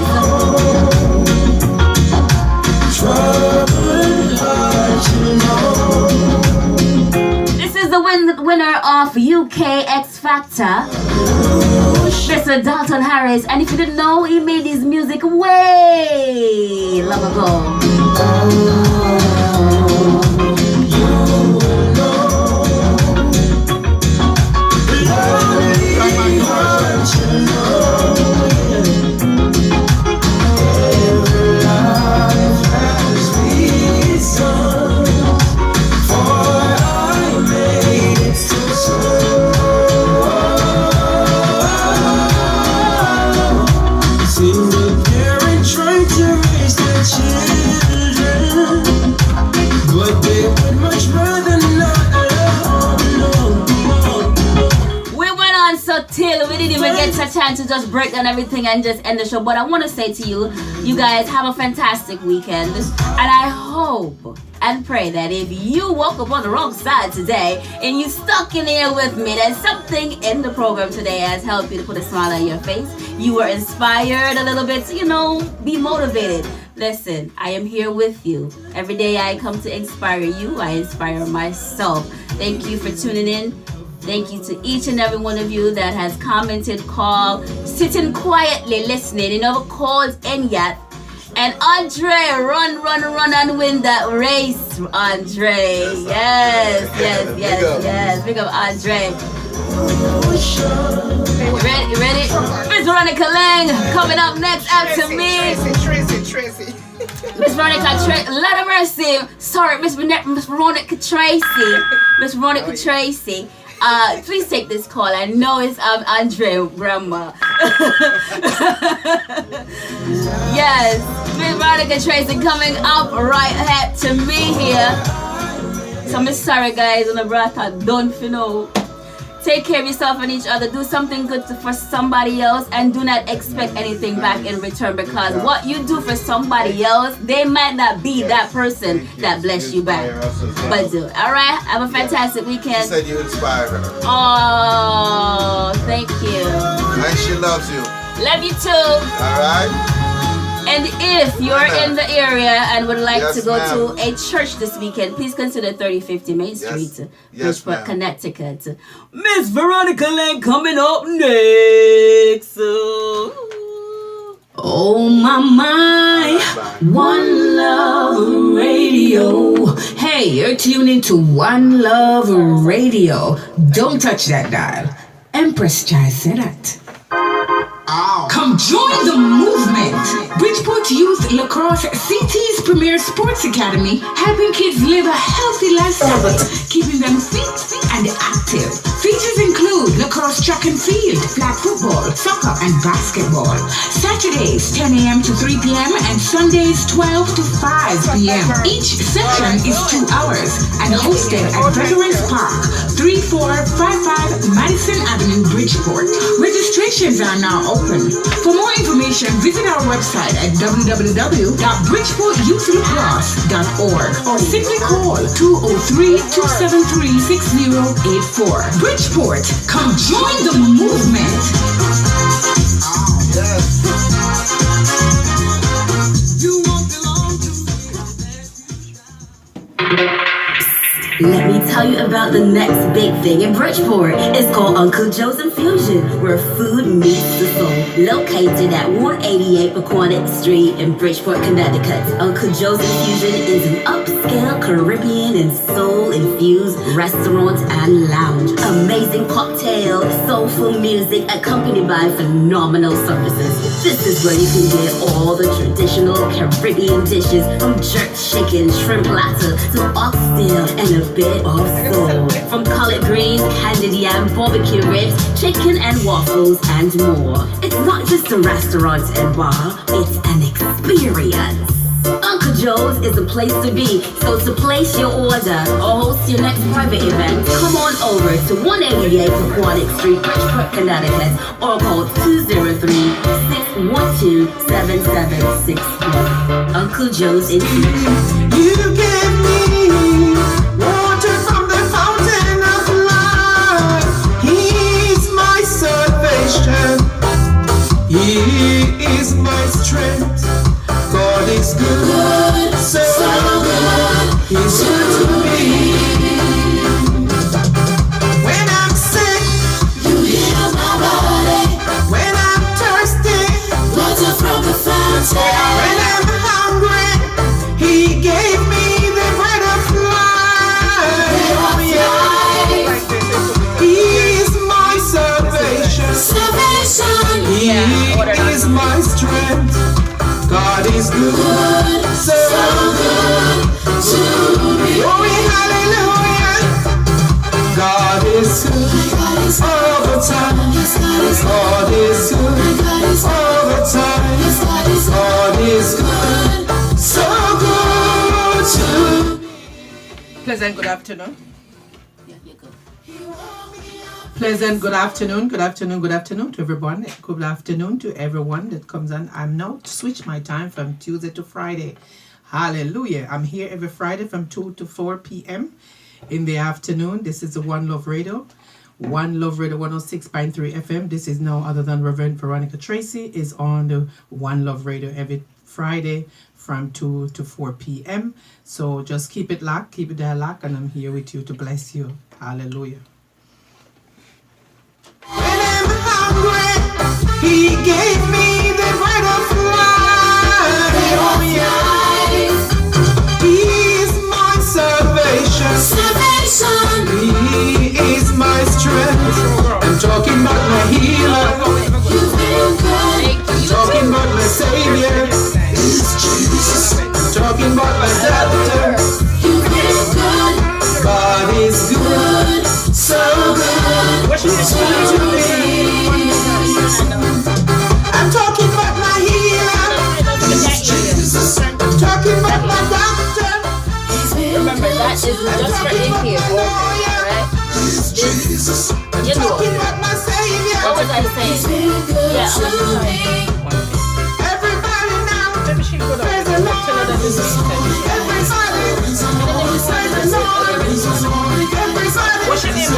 This is the winner of UK X Factor, Mr. Dalton Harris. And if you didn't know, he made his music way long ago. Till we didn't even get a chance to just break down everything and just end the show. But I want to say to you, you guys have a fantastic weekend. And I hope and pray that if you woke up on the wrong side today and you stuck in here with me, that something in the program today has helped you to put a smile on your face. You were inspired a little bit, so, be motivated. Listen, I am here with you. Every day I come to inspire you. I inspire myself. Thank you for tuning in. Thank you to each and every one of you that has commented, called, sitting quietly listening. You never called in yet. And Andre, run and win that race, Andre. Yes. Big up Andre. Ready? Miss Veronica Lang coming up next after me. Tracy. Miss Veronica Lot of mercy. Sorry, Miss Veronica Tracy. Miss Veronica Tracy. Please take this call. I know it's Andre Grandma. Yes, Miss Veronica Tracy coming up right ahead to me here. So I'm sorry guys on the brother, don't know. Take care of yourself and each other. Do something good for somebody else and do not expect anything back in return, because what you do for somebody else, they might not be that person that bless you back. But do. Alright? Have a fantastic weekend. She said you inspired her. Oh, thank you. And she loves you. Love you too. Alright? And if you're in the area and would like to go to a church this weekend, please consider 3050 Main Street, Bridgeport, Connecticut. Miss Veronica Lang coming up next. Oh my, One Love Radio. Hey, you're tuning to One Love Radio. Don't touch that dial. Empress Chai said that. Come join the movement. Bridgeport Youth Lacrosse CT's premier sports academy, helping kids live a healthy lifestyle, keeping them fit and active. Features include lacrosse, track and field, flag football, soccer and basketball. Saturdays 10 a.m. to 3 p.m. and Sundays 12 to 5 p.m. Each session is 2 hours and hosted at Veterans Park, 3455 Madison Avenue, Bridgeport. Registrations are now open. For more information, visit our website at www.bridgeportyouthLacrosse.org or simply call 203-273-6084. Bridgeport, come join the movement. Let me tell you about the next big thing in Bridgeport. It's called Uncle Joe's Infusion, where food meets the soul. Located at 188 Pequannock Street in Bridgeport, Connecticut. Uncle Joe's Infusion is an upscale Caribbean and soul-infused restaurant and lounge. Amazing cocktails, soulful music, accompanied by phenomenal services. This is where you can get all the traditional Caribbean dishes, from jerk chicken, shrimp platter, to oxtail, and a bit of soul. From collard greens, candied yam, barbecue ribs, chicken and waffles, and more. It's not just a restaurant and bar, it's an experience. Uncle Joe's is a place to be, so to place your order or host your next private event, come on over to 188 Pequannock Street, Bridgeport, Connecticut, or call 203-612-7761. Uncle Joe's Infusion. You gave me water from the fountain. He is my strength. God is good, so good. He's good to me. When I'm sick, you heal my body. When I'm thirsty, water from the fountain. When I'm hungry, He gave me the bread of life. Oh, yeah. He is my salvation. He is my strength. God is good, so good to me. Oh, hallelujah. God is good all the time. God is good all the time. God is good, so good to me. Pleasant good afternoon. Pleasant good afternoon, good afternoon, good afternoon to everyone. Good afternoon to everyone that comes on. I'm now switch my time from Tuesday to Friday. Hallelujah. I'm here every Friday from 2 to 4 p.m. in the afternoon. This is the One Love Radio. One Love Radio 106.3 FM. This is no other than Reverend Veronica Tracy is on the One Love Radio every Friday from 2 to 4 p.m. So just keep it locked, keep it there locked, and I'm here with you to bless you. Hallelujah. When I'm hungry, He gave me the bread of life. Oh, yeah. He is my salvation. He is my strength. I'm talking about my healer. I'm talking about my savior. I'm talking about my doctor. God is good, so good to me. I'm talking about my healer. I'm talking about my doctor. Remember, that is just for in here, right? This, you know. What was I saying? Yeah, I'm sorry. Everybody now, praise the Lord. What's your name?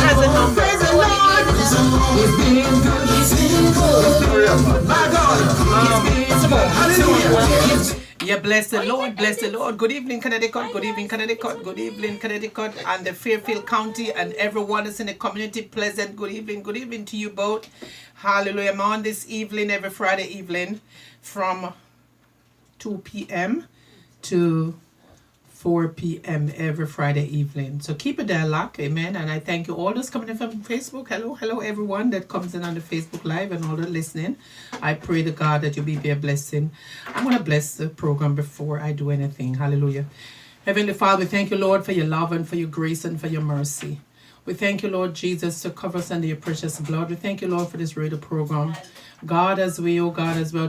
Praise the Lord. He's been good. He's been good. My God. He's been good. Hallelujah. Yeah, bless the Lord, bless the Lord. Good evening, Connecticut. Good evening, Connecticut. Good evening, Connecticut, and the Fairfield County, and everyone that's in the community. Pleasant good evening to you both. Hallelujah. I'm on this evening, every Friday evening, from 2 p.m. to 4 p.m. every Friday evening. So keep it there, lock, amen. And I thank you all those coming in from Facebook. Hello, everyone that comes in on the Facebook Live and all that listening. I pray to God that you'll be a blessing. I'm going to bless the program before I do anything. Hallelujah. Heavenly Father, we thank you, Lord, for your love and for your grace and for your mercy. We thank you, Lord Jesus, to cover us under your precious blood. We thank you, Lord, for this radio program. God, as well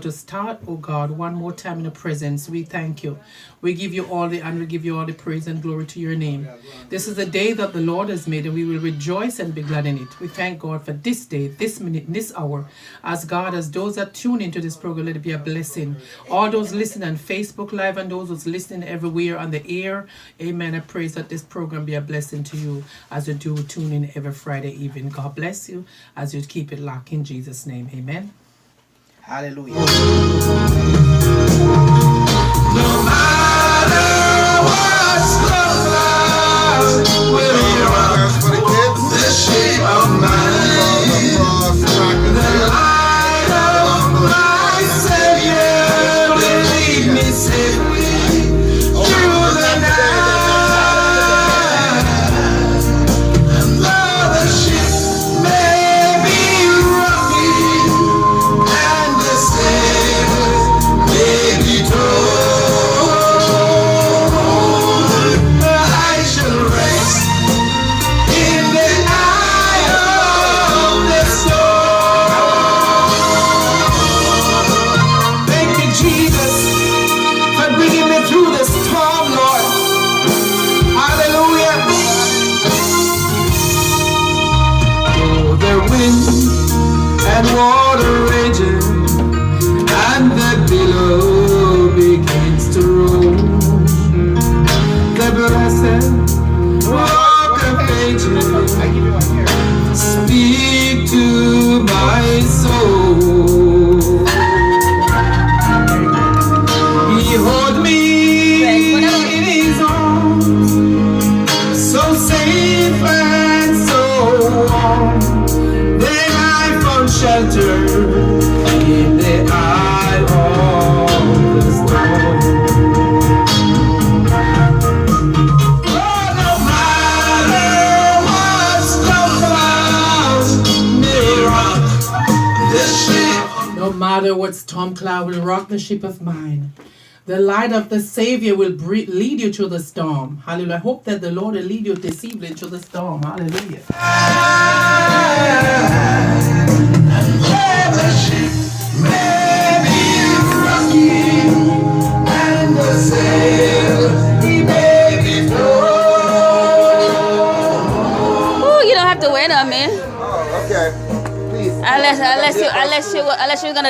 to start, oh God, one more time in the presence, we thank you. We give you all the honor, we give you all the praise and glory to your name. This is the day that the Lord has made, and we will rejoice and be glad in it. We thank God for this day, this minute, this hour. As God, as those that tune into this program, let it be a blessing. All those listening on Facebook Live and those who's listening everywhere on the air, amen. I pray that this program be a blessing to you as you do tune in every Friday evening. God bless you as you keep it locked in Jesus' name. Amen. Hallelujah. No matter what's the cloud, will the shape of mine, the light of my Savior will lead me safely through the night. And though the ship may be rocky and the sailors other words, storm cloud will rock the ship of mine. The light of the Savior will lead you through the storm. Hallelujah. I hope that the Lord will lead you this evening through the storm. Hallelujah. The ship may be rocking, and the sail may be blown. Ooh, you don't have to wait on me. Oh, okay. Please. Unless you're gonna